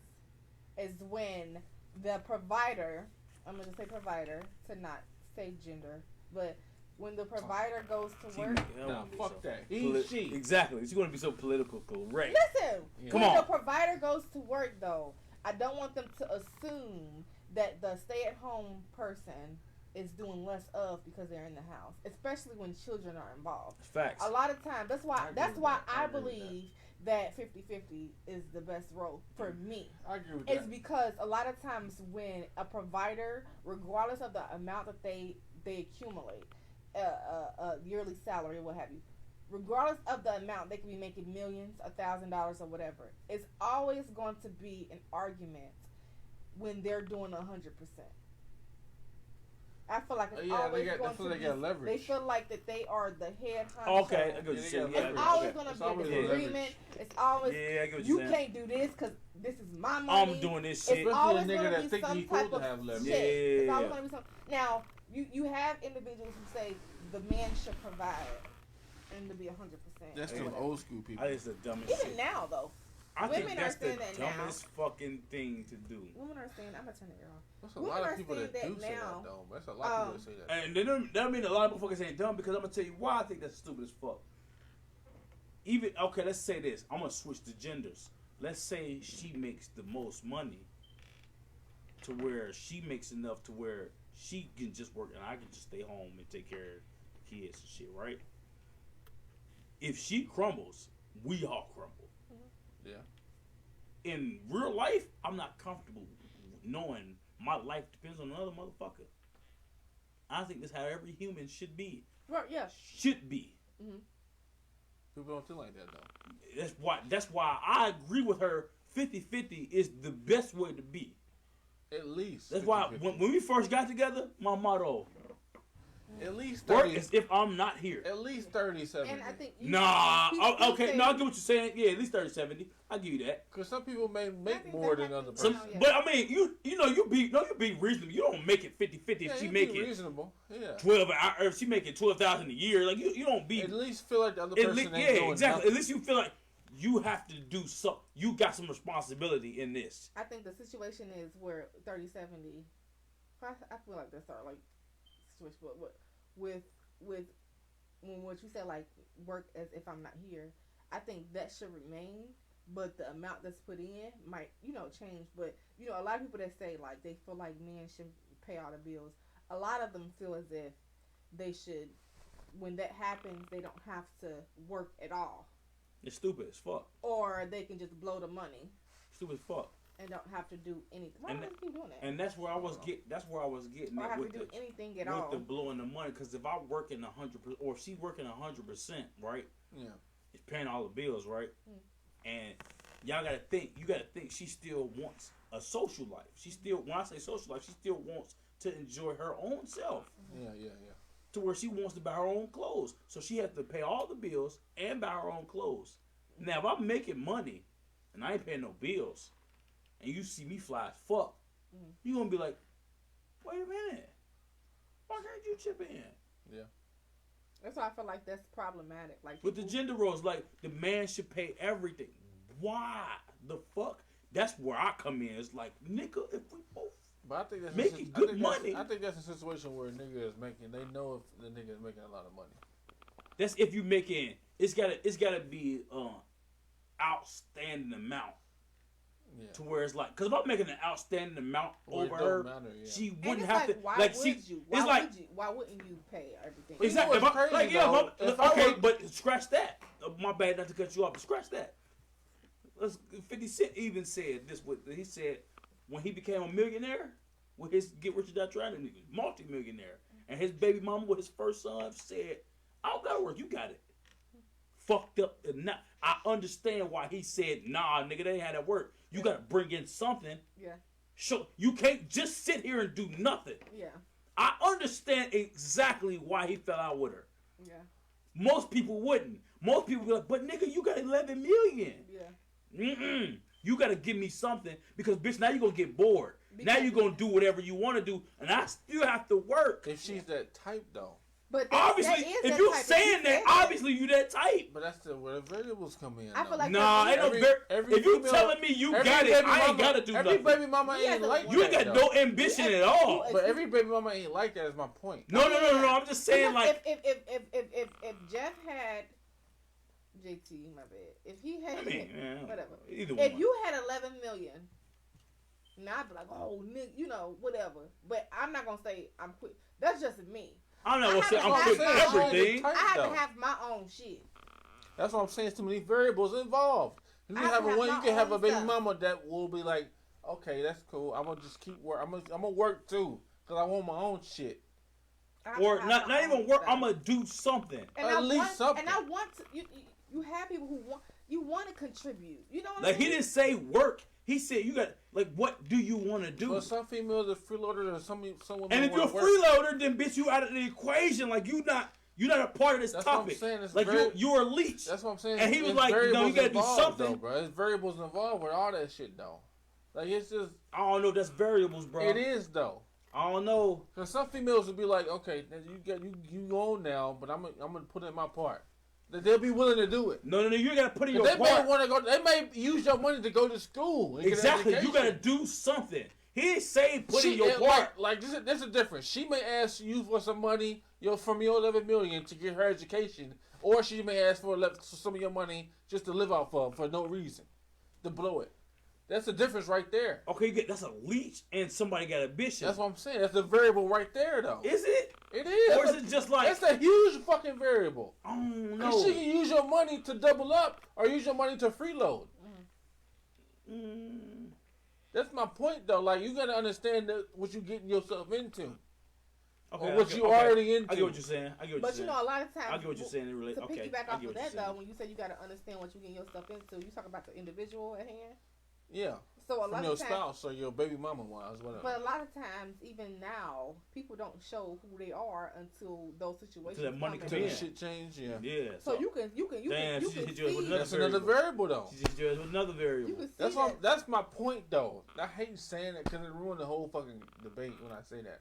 is when the provider, I'm gonna say provider to not say gender, but when the provider goes to work. Nah, fuck that. He, she. Exactly. She's gonna be so political correct. Listen, Yeah. Come when on. the provider goes to work though, I don't want them to assume that the stay-at-home person is doing less of because they're in the house, especially when children are involved. Facts. A lot of times, that's I why agree with that. I I agree with believe that 50-50 is the best role for me. I agree with It's that. because a lot of times when a provider, regardless of the amount that they accumulate, yearly salary, what have you, regardless of the amount, they could be making millions, $1,000 or whatever. It's always going to be an argument when they're doing 100%. I feel like it's Yeah, always they going feel to they got leverage. They feel like that they are the head honcho. Okay, I get what you're Yeah, saying. they Yeah, It's got always okay. going to It's be a always disagreement. leverage. It's always Yeah, I get what you you're saying. can't do this because this is my money. I'm doing this It's shit. Especially a always nigga going that to be think some he type cool of to have leverage. shit. It's Yeah. always going to be something. Now, you have individuals who say the man should provide and to be 100%. That's Hey, them old school people. I think it's the dumbest Even shit. now, though. I think women are that's the saying that now. dumbest fucking thing to do. Women are saying, I'm going to turn it off. There's a women lot are of people that saying do that say now. that though. That's a lot of people that say that. And that mean a lot of motherfuckers ain't dumb because I'm gonna tell you why I think that's stupid as fuck. Even okay, let's say this. I'm gonna switch the genders. Let's say she makes the most money to where she makes enough to where she can just work and I can just stay home and take care of the kids and shit, right? If she crumbles, we all crumble. Yeah. In real life, I'm not comfortable knowing my life depends on another motherfucker. I think that's how every human should be. Right, yeah. Should be. People don't feel like that though. That's why I agree with her. 50-50 is the best way to be. At least. That's why 50-50. when we first got together, my motto: At least work 30. as if I'm not here. At least 30-70. And I think Nah, you okay, say- no, I get what you're saying. Yeah, at least 30-70. I give you that. Because some people may make think more that than other happens. Some, person. yeah. but I mean, you be reasonable. You don't make it 50-50 if Yeah, she you make be it reasonable. Yeah. 12 or if she making 12,000 a year. Like you don't be At least feel like the other At person least, ain't yeah, doing exactly. nothing. At least you feel like you have to do something. You got some responsibility in this. I think the situation is where 30-70. I feel like that's our like situation, but with when what you said like work as if I'm not here. I think that should remain, but the amount that's put in might change. But a lot of people that say like they feel like men should pay all the bills. A lot of them feel as if they should. When that happens, they don't have to work at all, It's stupid as fuck. or they can just blow the money Stupid as fuck. and don't have to do anything. Why And do they keep doing that? And that's where I was getting Or at have with to do the anything at with all. the blowing the money. Because if I work in 100%, or if she's working 100%, right? Yeah. It's paying all the bills, right? Mm. And y'all gotta think. You gotta think. She still wants a social life. She still, when I say social life, she still wants to enjoy her own self. Yeah. To where she wants to buy her own clothes. So she has to pay all the bills and buy her own clothes. Now, if I'm making money and I ain't paying no bills, and you see me fly as fuck, you going to be like, wait a minute. Why can't you chip in? Yeah. That's why I feel like that's problematic. Like With the gender roles, like, the man should pay everything. Why the fuck? That's where I come in. It's like, nigga, if we both But I think that's making good money. I think that's a situation where a nigga is making. They know if the nigga is making a lot of money. That's if you making. It's gotta be outstanding amount. Yeah. To where it's like, because if I'm making an outstanding amount Well, over her, matter, yeah. she And wouldn't it's have like, to. why Like would she, you? Why wouldn't you pay everything? Exactly. You know what's crazy, though? Okay, but scratch that. My bad not to cut you off, but scratch that. 50 Cent even said this. He said when he became a millionaire, with his Get Rich or Die Trying nigga, multi-millionaire, and his baby mama with his first son said, "I don't gotta work, you got it." Fucked up. Now I understand why he said, "Nah, nigga, they ain't had that work. You gotta bring in something." Yeah. So you can't just sit here and do nothing. Yeah. I understand exactly why he fell out with her. Yeah. Most people wouldn't. Most people be like, "But nigga, you got 11 million. Yeah. You got to give me something because, bitch, now you're going to get bored. Now you're going to do whatever you want to do, and I still have to work." If she's that type, though. But obviously, if you're saying that, obviously you that type. But that's where the variables come in. I feel like nah, ain't no if you telling me you got it, I ain't got to do nothing. Every baby mama ain't like that. You ain't got no ambition at all. But every baby mama ain't like that. Is my point. No. I'm just saying, like, if Jeff had JT, my bad. If he had whatever, if you had 11 million, now I'd be like, oh, nigga, you know, whatever. But I'm not gonna say I'm quit. That's just me. I'm not gonna say I'm quitting everything. I have to have my own shit. That's what I'm saying. It's too many variables involved. You can have one. You can have a baby mama that will be like, okay, that's cool. I'm gonna just keep work. I'm gonna work too because I want my own shit. Or not even work. I'm gonna do something. And at least something. And I want to. You have people who want to contribute. You know what like I mean? He didn't say work. He said you got like what do you want to do? Well, some females are freeloaders, or some women. And if you're a freeloader, then bitch, you out of the equation. Like you're not a part of this that's topic. What I'm saying. Like you're a leech. That's what I'm saying. And he was like, no, you gotta do something, though, bro. There's variables involved with all that shit, though. Like it's just. I don't know. That's variables, bro. It is though. I don't know. Cause some females will be like, okay, you go on now, but I'm gonna put in my part. They'll be willing to do it. No, you gotta put in your part. May want to go. They may use your money to go to school. Exactly. You gotta do something. He didn't say put in your part. Like this is a difference. She may ask you for some money, from your 11 million to get her education, or she may ask for some of your money just to live off of for no reason, to blow it. That's the difference right there. Okay, that's a leech and somebody got ambition. That's what I'm saying. That's the variable right there, though. Is it? It is. Or is it just like... That's a huge fucking variable. I don't know. Because she can use your money to double up or use your money to freeload. That's my point, though. Like, you got to understand what you're getting yourself into. Okay, or what you already into. I get what you're saying. But you know, a lot of times... I get what you're saying. To piggyback off of that, though, when you say you got to understand what you're getting yourself into, you talk about the individual at hand. Yeah. So a lot your of times, spouse or your baby mama wise, whatever. But a lot of times, even now, people don't show who they are until those situations. Until that money comes in. in. Shit change, yeah. Yeah. So you can see. That's another variable, though. She just with another variable. That's my point, though. I hate saying that because it ruined the whole fucking debate when I say that.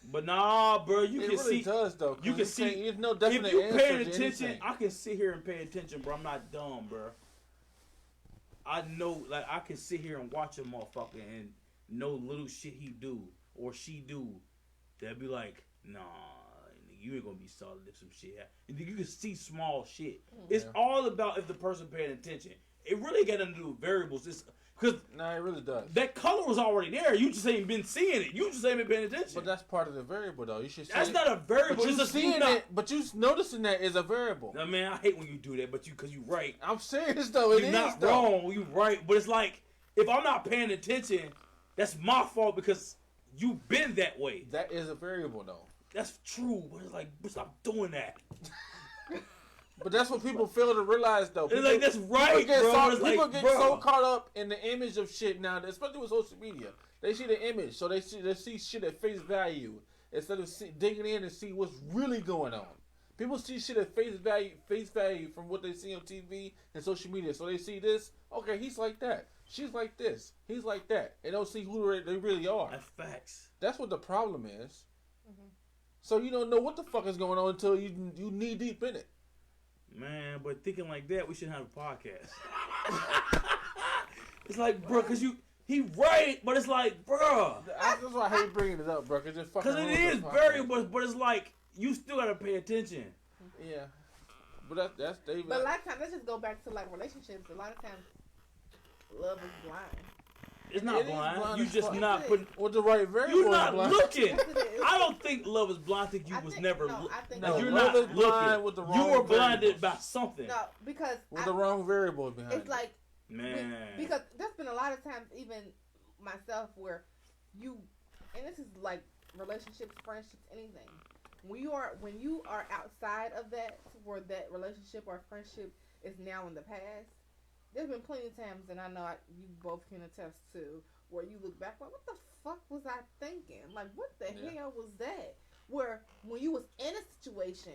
But nah, bro, you it can really see. does, though. You can see. There's no definite if you answer paying to attention, anything. I can sit here and pay attention, bro. I'm not dumb, bro. I know, like, I can sit here and watch a motherfucker and know little shit he do or she do. They'll be like, nah, you ain't gonna be solid if some shit happens. You can see small shit. It's all about if the person paying attention. It really got nothing to do with variables. It's because it really does. That color was already there. You just ain't been seeing it. You just ain't been paying attention. But that's part of the variable, though. You should. That's not a variable. But you seeing it. But you noticing that is a variable. No, man, I hate when you do that. But because you right. I'm serious though. You're not wrong. You right. But it's like if I'm not paying attention, that's my fault because you've been that way. That is a variable, though. That's true. But it's like, stop doing that. But that's what people fail to realize, though. People, it's like, that's right, People get so caught up in the image of shit now, especially with social media. They see the image, so they see shit at face value instead of digging in and see what's really going on. People see shit at face value from what they see on TV and social media. So they see this, okay, he's like that. She's like this. He's like that. And don't see who they really are. That's facts. That's what the problem is. Mm-hmm. So you don't know what the fuck is going on until you knee deep in it. Man, but thinking like that, we shouldn't have a podcast. It's like, bro, because he right, but it's like, bro. That's why I hate bringing it up, bro, because it fucking. Because it is variable, but it's like, you still got to pay attention. Yeah. But that's they. But a lot of times, let's just go back to like relationships. A lot of times, love is blind. It's not It is blind. blind You as just fuck. not putting. With the right variable. You're not blind. looking. Yes, it is. I don't think love is blind. I think you I was think- never. no, I think Like, no, you're love not is blind looking. with the You wrong were blinded variables. by something. No, because With the wrong variables behind it's it. like Man. because there's been a lot of times, even myself, where you, and this is like relationships, friendships, anything. When you are outside of that, where that relationship or friendship is now in the past, there's been plenty of times, and I know you both can attest to, where you look back like, what the fuck was I thinking? Like, what the hell was that? Where when you was in a situation,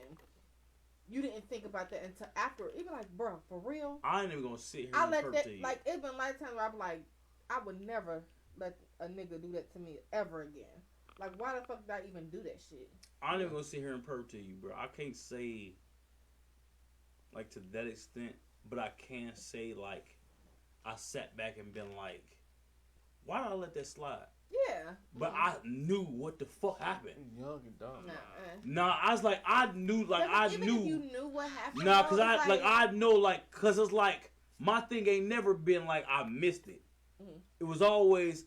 you didn't think about that until after. Even like, bro, for real. I ain't even gonna sit here I and let perp that, to you. like, it's been a lot of times where I'm like, I would never let a nigga do that to me ever again. Like, why the fuck did I even do that shit? I ain't even gonna sit here and perp to you, bro. I can't say like to that extent, but I can say like I sat back and been like, why did I let that slide? Yeah. But I knew what the fuck happened. Young and dumb. Nah. Nah, I was like, I knew, like, I Even knew. if you knew what happened. Nah, though, cause it's I know, like, cause it's like my thing ain't never been like I missed it. Mhm. It was always,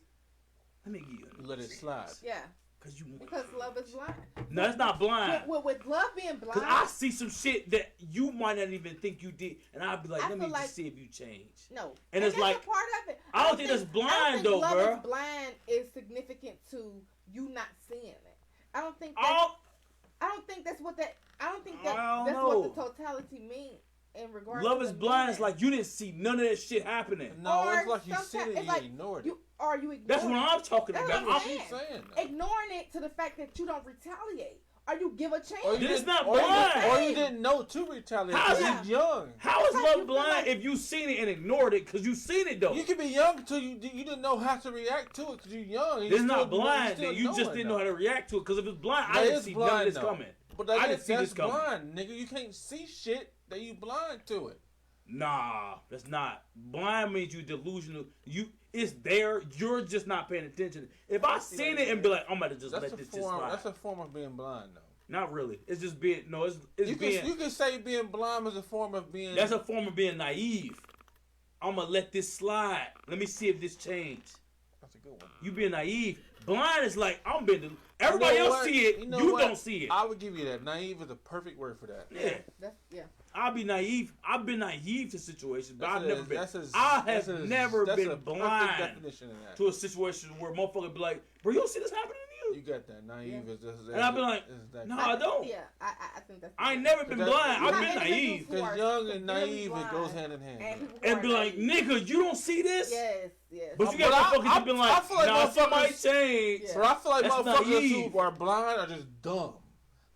let me give you a Let it slide. Yeah. Cause you. Because love is blind. No, it's not blind. With love being blind. Cause I see some shit that you might not even think you did, and I'll be like, I let me feel like- just see if you change. No. And it's that's like, a part of it. I don't think that's I blind, don't think though, love bruh. is blind is significant to you not seeing it. I don't think that's, Oh, I don't think that's what that. I don't think I that don't that's know. what the totality means in regards. love to is the blind. man. It's like you didn't see none of that shit happening. No, Or it's like you sometimes- seen it it's and like you ignored it. You ignoring. That's what I'm talking That's about. what I'm I'm- Keep saying. saying that. Ignoring it to the fact that you don't retaliate or you give a chance. Or you This didn't- not or you blind. didn't- Or you didn't know to retaliate. How's Because it- you're young. How is It's like love you feel blind like- if you seen it and ignored it? Cause you seen it though. You can be young till you didn't know how to react to it because you're young. It's not blind. Then you just didn't know how to react to it. Cause if it's blind, I That didn't is see blind, none of this though. coming. But I that didn't is, see that's this coming. blind, nigga. You can't see shit that you blind to it. Nah, that's not. Blind means you delusional. It's there. You're just not paying attention. If I seen it and be like, I'm about to just That's let a this just form. slide. That's a form of being blind, though. Not really. It's just being. No, it's You being. can say being blind is a form of being. That's a form of being naive. I'm gonna let this slide. Let me see if this change. That's a good one. You being naive. Blind is like I'm being. Everybody You know else what? see it. You know You what? don't see it. I would give you that. Naive is a perfect word for that. Yeah. Yeah. I'll be naive. I've been naive to situations, but That's I've never a- been. that's a- I that's have a- never that's been a perfect blind definition of that. to a situation where motherfucker be like, bro, you don't see this happening to You you? got that. Naive Yeah. is just. And I've been like, no, I don't. Yeah, I think that's. I ain't never been But blind. that- I've You been have naive. individuals who Because are young and severely naive, it blind goes hand in hand. and people who And are be like, naive. nigga, you don't see this? Yes, yes. But you But got motherfuckers I- that been I like, feel like nah, somebody motherfuckers- change. Yeah. But I feel like That's motherfuckers naive. who are blind are just dumb.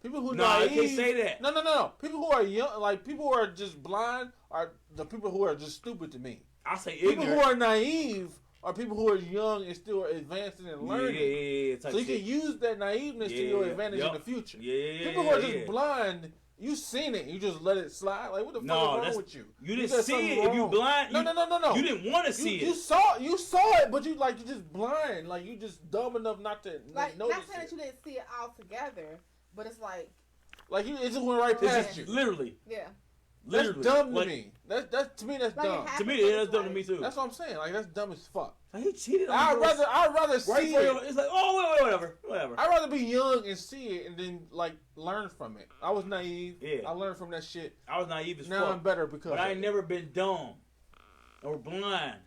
People who Nah, I naive. can't say that. No. People who are young, like people who are just blind, are the people who are just stupid to me. I say People ignorant. who are naive are people who are young and still advancing and learning. Yeah, type So you shit. can use that naiveness to your Yeah, advantage yup. in the future. Yeah, People who are just yeah. blind, you seen it, you just let it slide. Like what the fuck No, is wrong that's- with you? You didn't got see something it. If you wrong. blind, No. you didn't want to see You it. saw it, but you just blind. Like you just dumb enough not to Like, notice not saying it. that you didn't see it all together, but it's like, Like it just went right It's past just you. literally, yeah. That's literally. dumb to Like, me. That's to me that's Like it dumb. happened. To me, but yeah, it's that's dumb to like- me too. That's what I'm saying. Like that's dumb as fuck. Like, he cheated on I'd you. rather right see for it. your, it's like, oh, whatever. I'd rather be young and see it and then like learn from it. I was naive. Yeah. I learned from that shit. I was naive as Now I'm fuck, better because but of I ain't it. never been dumb or blind.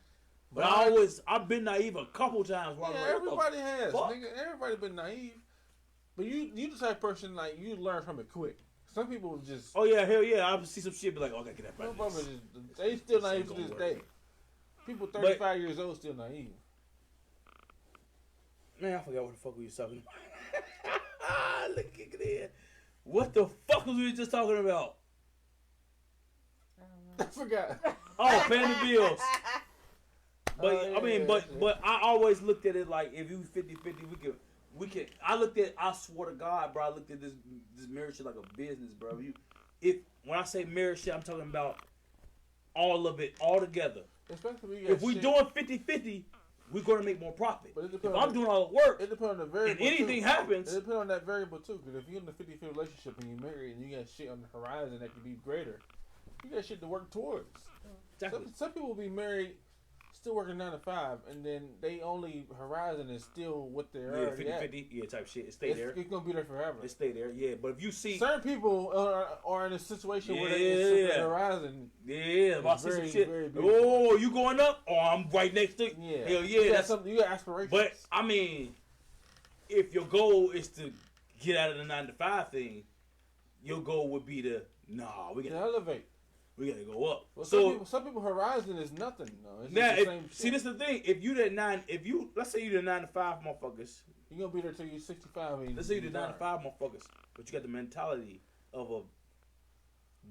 But Blind? I've been naive a couple times. Where Yeah, I'm like, everybody has. fuck? Nigga, everybody been naive. But you the type of person like you learn from it quick. Some people just oh yeah, hell yeah. I see some shit, be like, okay, get that some back. people just they still This naive ain't to gonna this work. day. People 35 years old still naive. Man, I forgot what the fuck we was talking about. Look at it. What the fuck was we just talking about? I forgot. Oh, paying the bills. But Oh, yeah, I mean, yeah, but yeah. but I always looked at it like if you 50-50, we could. I looked at. I swear to God, bro. I looked at this marriage shit like a business, bro. When I say marriage shit, I'm talking about all of it all together. Especially If we doing 50-50, we're going to make more profit. But If I'm doing all the work, it depends on the variable. and anything happens, it depends on that variable too. Because if you're in a 50-50 relationship and you're married and you got shit on the horizon that could be greater, you got shit to work towards. exactly. Some people will be married, still working 9 to 5, and then they only horizon is still what they're already 50-50, yeah, type shit. It stay there. It's gonna be there forever. It stay there, yeah. But if you see certain people are in a situation where they the horizon. Yeah, if I see some shit. Very Oh, you going up? Oh, I'm right next to you. Yeah, Hell yeah. You got aspirations. But I mean, if your goal is to get out of the 9 to 5 thing, your goal would be to we to gotta elevate. We gotta go up. Well, So some people horizon is nothing. No, it's now, just the same see, this is the thing. If you let's say you the 9 to 5 motherfuckers. You're gonna be there till you're 65. Let's say you the 9 to 5 motherfuckers, but you got the mentality of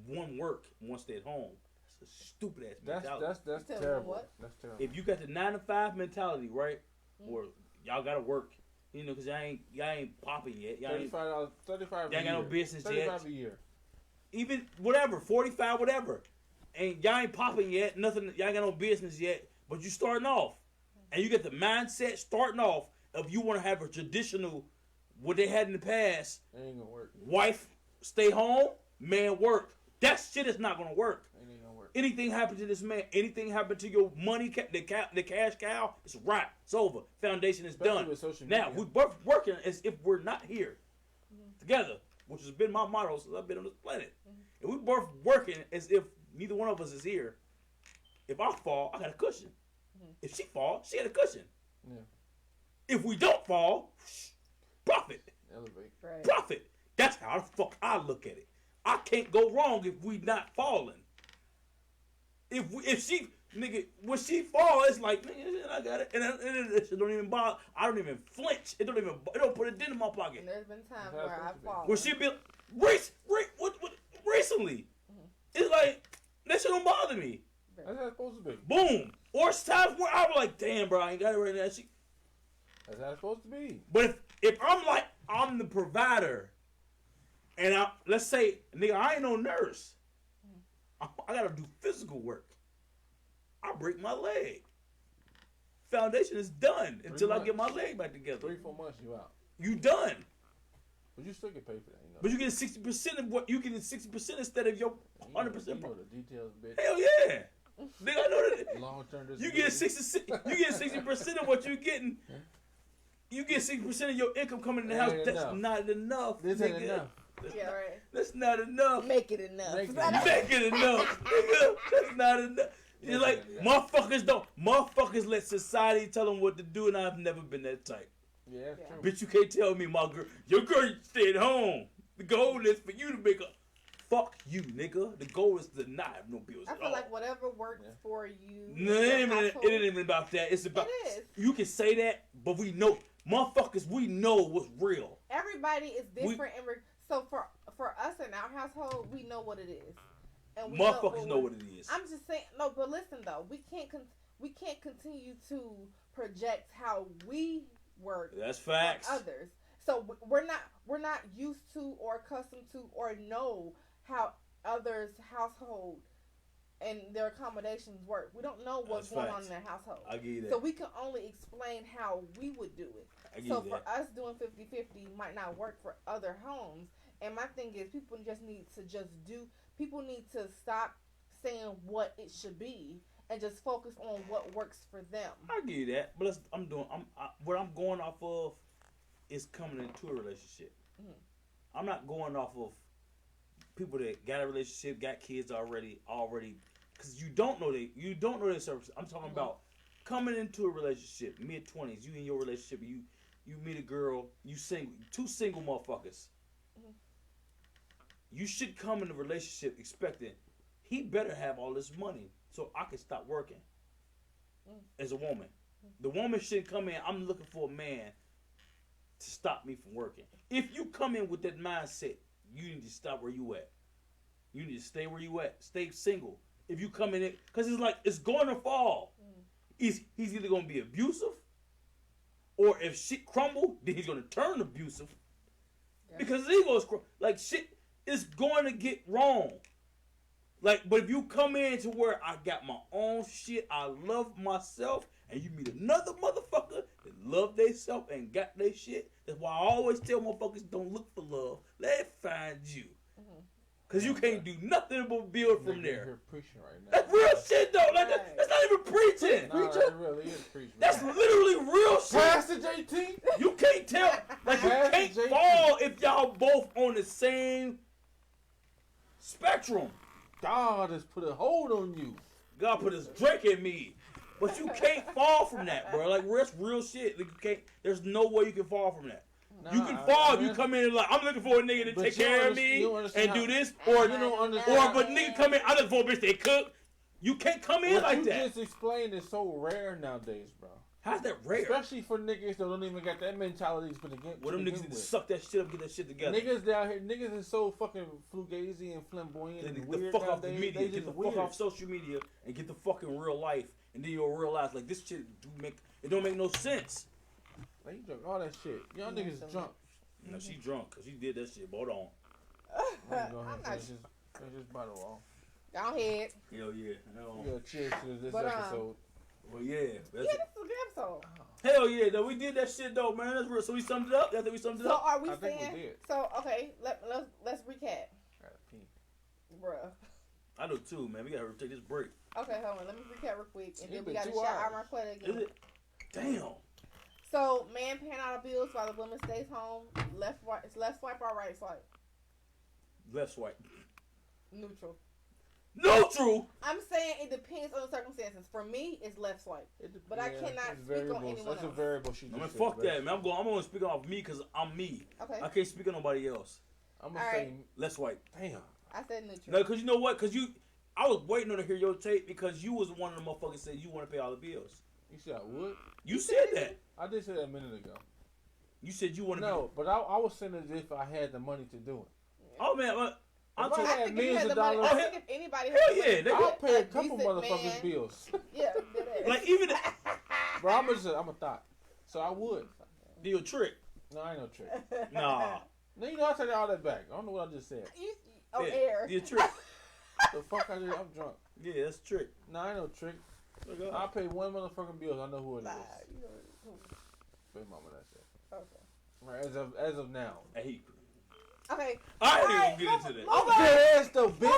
one work, one stay at home. That's a stupid ass mentality. That's Tell terrible. what? That's terrible. If you got the 9 to 5 mentality, right, or y'all gotta work, because y'all ain't popping yet. Y'all ain't $35 y'all got no business yet. $35 a year. Even whatever, 45, whatever. And y'all ain't popping yet, nothing, y'all ain't got no business yet, but you starting off. And you get the mindset starting off of you want to have a traditional, what they had in the past. It ain't gonna work. Wife, stay home, man, work. That shit is not gonna work. It ain't gonna work. Anything happen to this man, anything happen to your money, the cash cow, it's wrap. It's over. Foundation is Especially done. with social Now, media. we're both working as if we're not here together, which has been my motto since I've been on this planet. And we're both working as if neither one of us is here. If I fall, I got a cushion. If she fall, she got a cushion. Yeah. If we don't fall, profit. Elevate. Right. Profit. That's how the fuck I look at it. I can't go wrong if we not falling. If she, nigga, when she fall, it's like, nigga, I got it. And it don't even bother. I don't even flinch. It don't put a dent in my pocket. And there's been times That's where I've fallen. When she be recently, it's like, that shit don't bother me. That's how it's supposed to be. Boom. Or it's times where I was like, damn, bro, I ain't got it right now. That's how it's supposed to be. But if I'm like, I'm the provider, and let's say, nigga, I ain't no nurse. I gotta do physical work. I break my leg. Foundation is done until I get my leg back together. 3-4 months, you out. You done. But you still get paid for that. You know. But you get 60% of what you get 60% instead of your 100%. You know the details, bitch. Hell yeah. Nigga, I know that. Long term. You get 60% of what you're getting. You get 60% of your income coming in the house. That's not enough. This ain't enough. Yeah, right. That's not enough. Make it enough. Make it Make it enough, nigga. That's not enough. It's like motherfuckers let society tell them what to do, and I've never been that type. Yeah, that's true. Bitch, you can't tell me your girl stay at home. The goal is for you to make a. Fuck you, nigga. The goal is to not have no bills I at feel all. like whatever works for you. No, it ain't even about that. It's about. It is. You can say that, but we know, motherfuckers. We know what's real. Everybody is different, so for us in our household, we know what it is. And Motherfuckers know what it is. I'm just saying, no, but listen though, we can't continue to project how we work. That's facts. On others. So we're not used to or accustomed to or know how others' household and their accommodations work. We don't know what's going on in their household. I get you that. So we can only explain how we would do it. So for us doing 50-50 might not work for other homes. And my thing is people need to stop saying what it should be and just focus on what works for them. I get you that. But what I'm going off of is coming into a relationship. Mm-hmm. I'm not going off of people that got a relationship, got kids already, because you don't know their services. I'm talking about coming into a relationship, mid-20s, you in your relationship, you meet a girl, you single, two single motherfuckers. Mm-hmm. You should come in a relationship expecting he better have all this money so I can stop working as a woman. The woman should come in, I'm looking for a man to stop me from working. If you come in with that mindset, you need to stop where you at. You need to stay where you at. Stay single. If you come in, because it's like, it's going to fall. He's either going to be abusive, or if shit crumble, then he's going to turn abusive. Yeah. Because his ego is like shit is going to get wrong. Like, but if you come in to where I got my own shit, I love myself, and you meet another motherfucker that love theyself and got their shit, that's why I always tell motherfuckers don't look for love. Let it find you. Because you can't do nothing but build from there. You're preaching right now. That's real shit, though. Like, that's not even preaching. No, that really is preaching. That's literally real shit. Pastor JT? You can't tell. Like, you Pastor can't JT. fall if y'all both on the same spectrum. God has put a hold on you. God put his drink in me. But you can't fall from that, bro. Like, that's real shit. Like, you can't. There's no way you can fall from that. Nah, You can fall if you come in and like, I'm looking for a nigga to But take you care of understand- me you understand and do how- this, or You don't understand. or but nigga come in, I'm looking for a bitch that cook. You can't come in What like you that. just explained is so rare nowadays, bro. How's that rare? Especially for niggas that don't even got that mentality to begin Well, them niggas begin need to with. suck that shit up and get that shit together. Niggas down here, niggas is so fucking fugazi and flamboyant and Get weird the fuck off the nowadays. media, They get just the weird. fuck off social media, and get the fucking real life, and then you'll realize like this shit don't make no sense. Like, you drunk all that shit. Y'all niggas drunk. No, she drunk because she did that shit. But hold on. I'm gonna go ahead I'm and not. finish this bottle off. Go ahead. Hell yeah. Hell, Yeah, cheers to this But, episode. well, yeah. Yeah, this is a good episode. Hell yeah, though. We did that shit though, man. That's real. So we summed it up. After we summed it So up. are we I think we saying? did. So okay, let's recap, Gotta pee. bruh. I do too, man. We gotta take this break. Okay, hold on. Let me recap real quick, and then It's we been got to 2 shout out hours. Marqueta Is again. it? Damn. So man paying out the bills while the woman stays home. Left swipe or right swipe? Left swipe. Neutral. Neutral. I'm saying it depends on the circumstances. For me, it's left swipe. But I cannot it's speak on variables. anyone That's a else. variable she I just mean, said, fuck right? that, man. I'm only speaking off me because I'm me. Okay. I can't speak on nobody else. I'm gonna All say, right. Left swipe. damn. I said neutral. No, because you know what? Because I was waiting on to hear your tape because you was one of the motherfuckers that said you want to pay all the bills. You said I would? You said that. I did say that a minute ago. You said you want to. No, but I was saying it if I had the money to do it. Oh man, I'm If I talking. had I think if you millions had of the money, dollars. I think if anybody Hell had the yeah, money, they- I'll pay a couple decent motherfuckers' man- bills. Yeah, do that. Like even Bro, I'm a thought. So I would. do a trick. No, I ain't no trick. Nah. No, you know I take all that back. I don't know what I just said. You, on Yeah, air. do a trick. The fuck I did? I'm drunk. Yeah, that's a trick. No, I ain't no trick. Look I up. pay one motherfucking bill. I know who it is. Nah, you know, Baby mama, that's it. okay. Right, as of now. Hey, Okay. I All ain't right, even get into that. move on. Dead ass though, Moving bitch.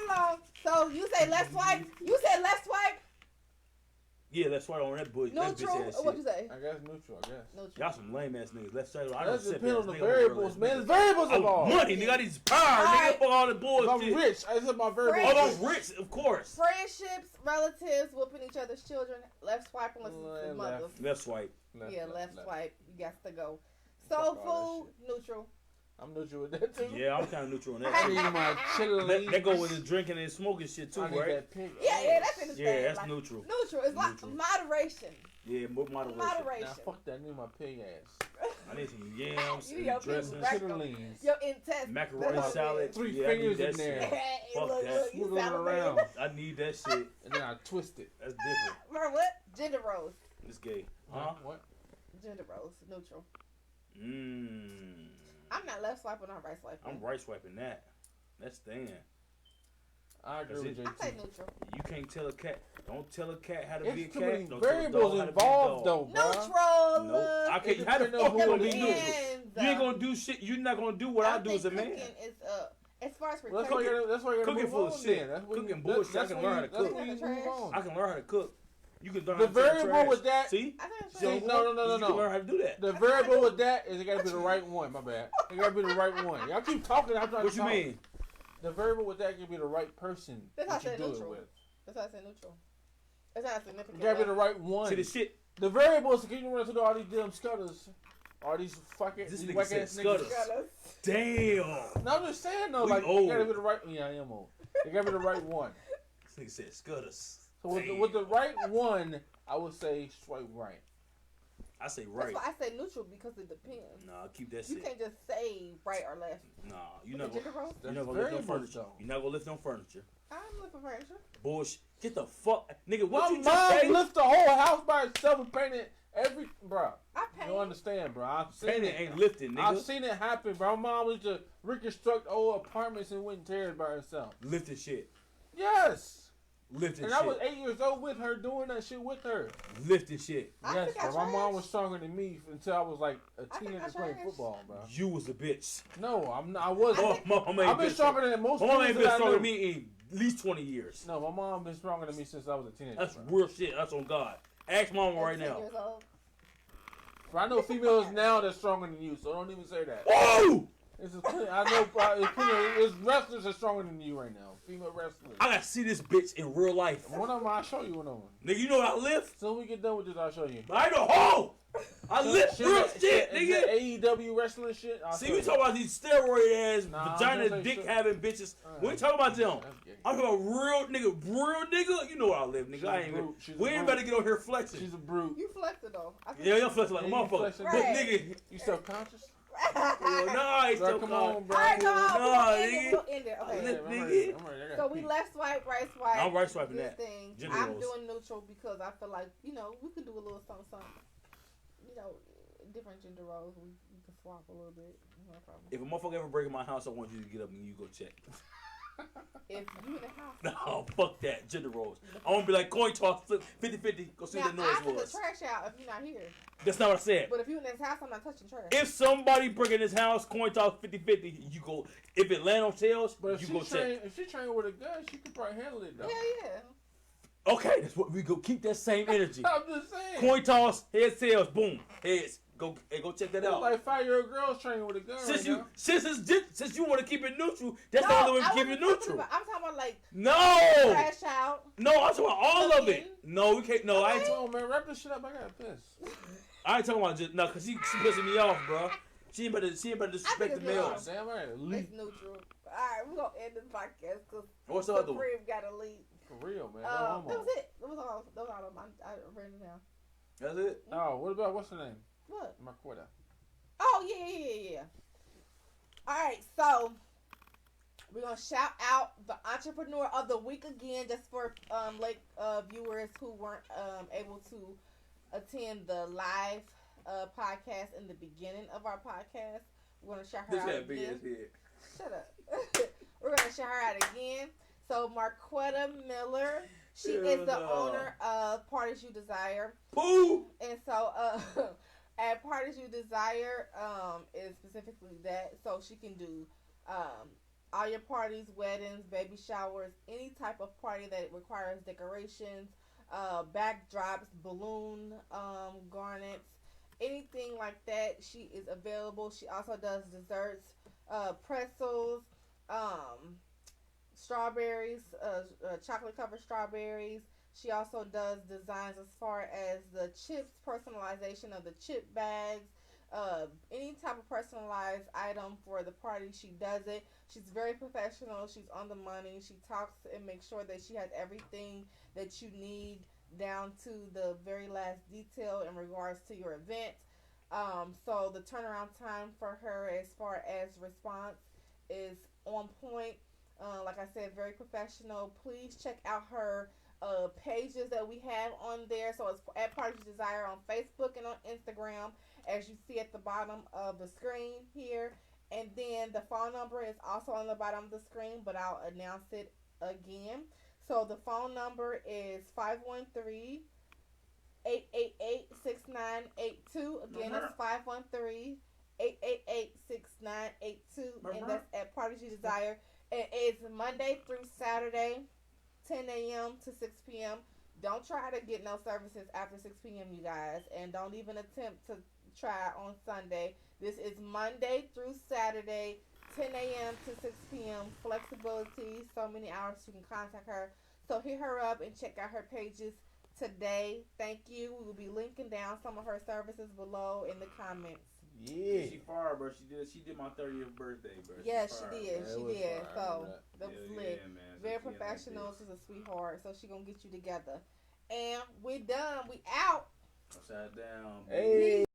along. So you say left swipe. You said left swipe. Yeah, that's why on that bush. That bitch Neutral. ass Or what you shit. say? I guess neutral. I guess. Neutral. Y'all some lame ass niggas. Left side. I That don't sit depends on the nigga, variables, I'm a man. real It's variables ass nigga. involved. Oh, money, nigga. I need some power, All nigga. right. Fuck all the If bullshit. I'm rich, I said my variables. Oh, I'm rich, of course. Friendships, relatives, whooping each other's children. Left swipe unless it's the Left. mother. Left swipe. Yeah, left swipe. You got to go. Fuck Soul all food, neutral. I'm neutral with that too. Yeah, I'm kind of neutral on I that. need too. my chili. That go with the drinking and smoking shit too, I need right? that pink. Yeah, that's in the Yeah, that's like, neutral. Neutral. It's like Neutral. moderation. Yeah, more moderation. Moderation. Nah, fuck that. I need my pig ass. I need some yams You and your dressings, people back- Chitterlings. Your intestines. macaroni That's salad. Three Yeah, I need fingers that in there. shit. Hey, Fuck look, that. look, you Swiggle it salivating. around. I need that shit. And then I twist it. That's different. Remember what? Gender roles. It's gay. Huh? What? Gender roles. Neutral. Mmm. I'm not left swiping. I'm right swiping. I'm right swiping that. That's staying. I agree That's with it. I say JT. neutral. You can't tell a cat. Don't tell a cat how to be a It's too cat. many Don't tell a variables dog how to be a involved, dog. though, bro. Neutral. Nope. I can't. It How the depends fuck on you who gonna it be is. neutral? You ain't gonna do shit. You're not gonna do what I do as a man. Cooking is as far as Well, that's why you gotta Cooking move full of on shit. then. That's when Cooking you, bullshit. I That's can when learn you, how to that's cook. when you move on. I can learn how to cook. You can learn The how to take variable trash. with that- See? I think See, it's no. You can learn how to do that. The variable with that is it gotta be the right one. My bad. It gotta be the right one. Y'all keep talking. I'm trying What to you talk. mean? The variable with that can be the right person That's why I that you said do it neutral. with. That's why I said neutral. It's not a significant. It gotta be the left. right one. See the shit. The variables can you run through all these damn scutters. All these fucking This these nigga whack said ass scutters. niggas. Got us. Damn. No, I'm just saying though, We like old. it gotta be the right. Yeah, I am old. It gotta be the right one. This nigga said scutters. So with Damn. the right one, I would say swipe right. I say That's right. why I say neutral because it depends. Nah, keep that You shit. can't just say right or left. Nah, you're With not the gonna. gender roles, You're That's not gonna lift no variables furniture. though. You're not gonna lift no furniture. I'm looking for furniture. Bullshit. Get the fuck, nigga. My What you just mom say? lift the whole house by herself and painted Bro, I you paint. don't understand, bro. I've seen Painting it. ain't lifting, nigga. I've seen it happen, bro. My mom used to reconstruct old apartments and went and tear it by herself. Lifting shit. Yes. Lifting And shit. I was 8 years old with her doing that shit with her. Lifting shit. Yes, bro. My mom was stronger than me until I was like a teenager playing football, bro. You was a bitch. No, I'm not. I wasn't. Mama I've been stronger than most people. My mom ain't been that I stronger than knew. me in at least 20 years. No, my mom been stronger than me since I was a teenager. That's bro. real shit. That's on God. Ask mama right 10 now. years old. But I know females now that's stronger than you, so don't even say that. Whoa! I know it's wrestlers are stronger than you right now. Female wrestlers. I gotta see this bitch in real life. One of them, I'll show you one of them. Nigga, you know what I lift? So we get done with this, I'll show you. I ain't a hoe! I lift real shit, nigga! AEW wrestling shit. See, we talking about these steroid ass, Nah, vagina dick having bitches. We ain't talking about them. I'm talking about real nigga. You know what I live, nigga. I ain't. We ain't better get on here flexing. She's a brute. You flexing though. Yeah, you're flexing like a motherfucker. Right. But nigga, You self-conscious? nah, it's so come calm. on, bro. Alright, come on. Nah, We'll end it. Okay. Nigga. I'm ready. So we left swipe, right swipe. I'm right swiping this that. thing. Gender I'm roles. doing neutral because I feel like, we can do a little something. Different gender roles. We can swap a little bit. No problem. If a motherfucker ever break in my house, I want you to get up and you go check. If you in the house. No, fuck that. Gender roles. I want to be like, coin toss, flip, 50-50, go see Now, what the noise I took was. the trash out if you're not here. That's not what I said. But if you're in this house, I'm not touching trash. If somebody break in this house, coin toss 50-50, you go. If it land on tails, But you go check. if she trained with a gun, she could probably handle it, though. Yeah. Okay, that's what we go. Keep that same energy. I'm just saying. Coin toss, heads, tails, boom, heads. Go check that out. Like 5-year-old girls training with a gun. Since right since you want to keep it neutral, that's the only way to keep it neutral. I'm talking about like No, trash out. no, I'm talking about all of it. No, we can't. No, I ain't. now. Oh man, wrap this shit up. I gotta piss. I ain't talking about just no, cause she pissing me off, bro. She ain't better disrespect the it's males. Damn right. It's neutral. Alright, we're gonna end this podcast because What's the other one? Supreme gotta leave. For real, man. That was it. That was all of mine. I read it down. That's it. Oh, what about what's her name? What? Marqueta. Oh, yeah. Alright, so we're going to shout out the Entrepreneur of the Week again, just for late viewers who weren't able to attend the live podcast in the beginning of our podcast. We're going to shout her out again. Shut up. We're going to shout her out again. So, Marqueta Miller, she is the owner of Parties You Desire. Pooh! And so, at Parties You Desire is specifically that, so she can do all your parties, weddings, baby showers, any type of party that requires decorations, backdrops, balloon garnets, anything like that. She is available. She also does desserts, pretzels, strawberries, chocolate covered strawberries. She also does designs as far as the chips, personalization of the chip bags, any type of personalized item for the party. She does it. She's very professional. She's on the money. She talks and makes sure that she has everything that you need down to the very last detail in regards to your event. So the turnaround time for her as far as response is on point. Like I said, very professional. Please check out her pages that we have on there. So it's at Parties Desire on Facebook and on Instagram, as you see at the bottom of the screen here. And then the phone number is also on the bottom of the screen, but I'll announce it again. So the phone number is 513-888-6982. Again, it's 513-888-6982. And that's at Parties You Desire. It's Monday through Saturday, 10 a.m. to 6 p.m. Don't try to get no services after 6 p.m., you guys. And don't even attempt to try on Sunday. This is Monday through Saturday, 10 a.m. to 6 p.m. Flexibility, so many hours you can contact her. So hit her up and check out her pages today. Thank you. We will be linking down some of her services below in the comments. Yeah, she fired, bro. She did my 30th birthday, bro. Yeah, she did. She did. So that was lit. Yeah, man. Very professional. She's a sweetheart. So she gonna get you together. And we done. We out. Upside down. Hey.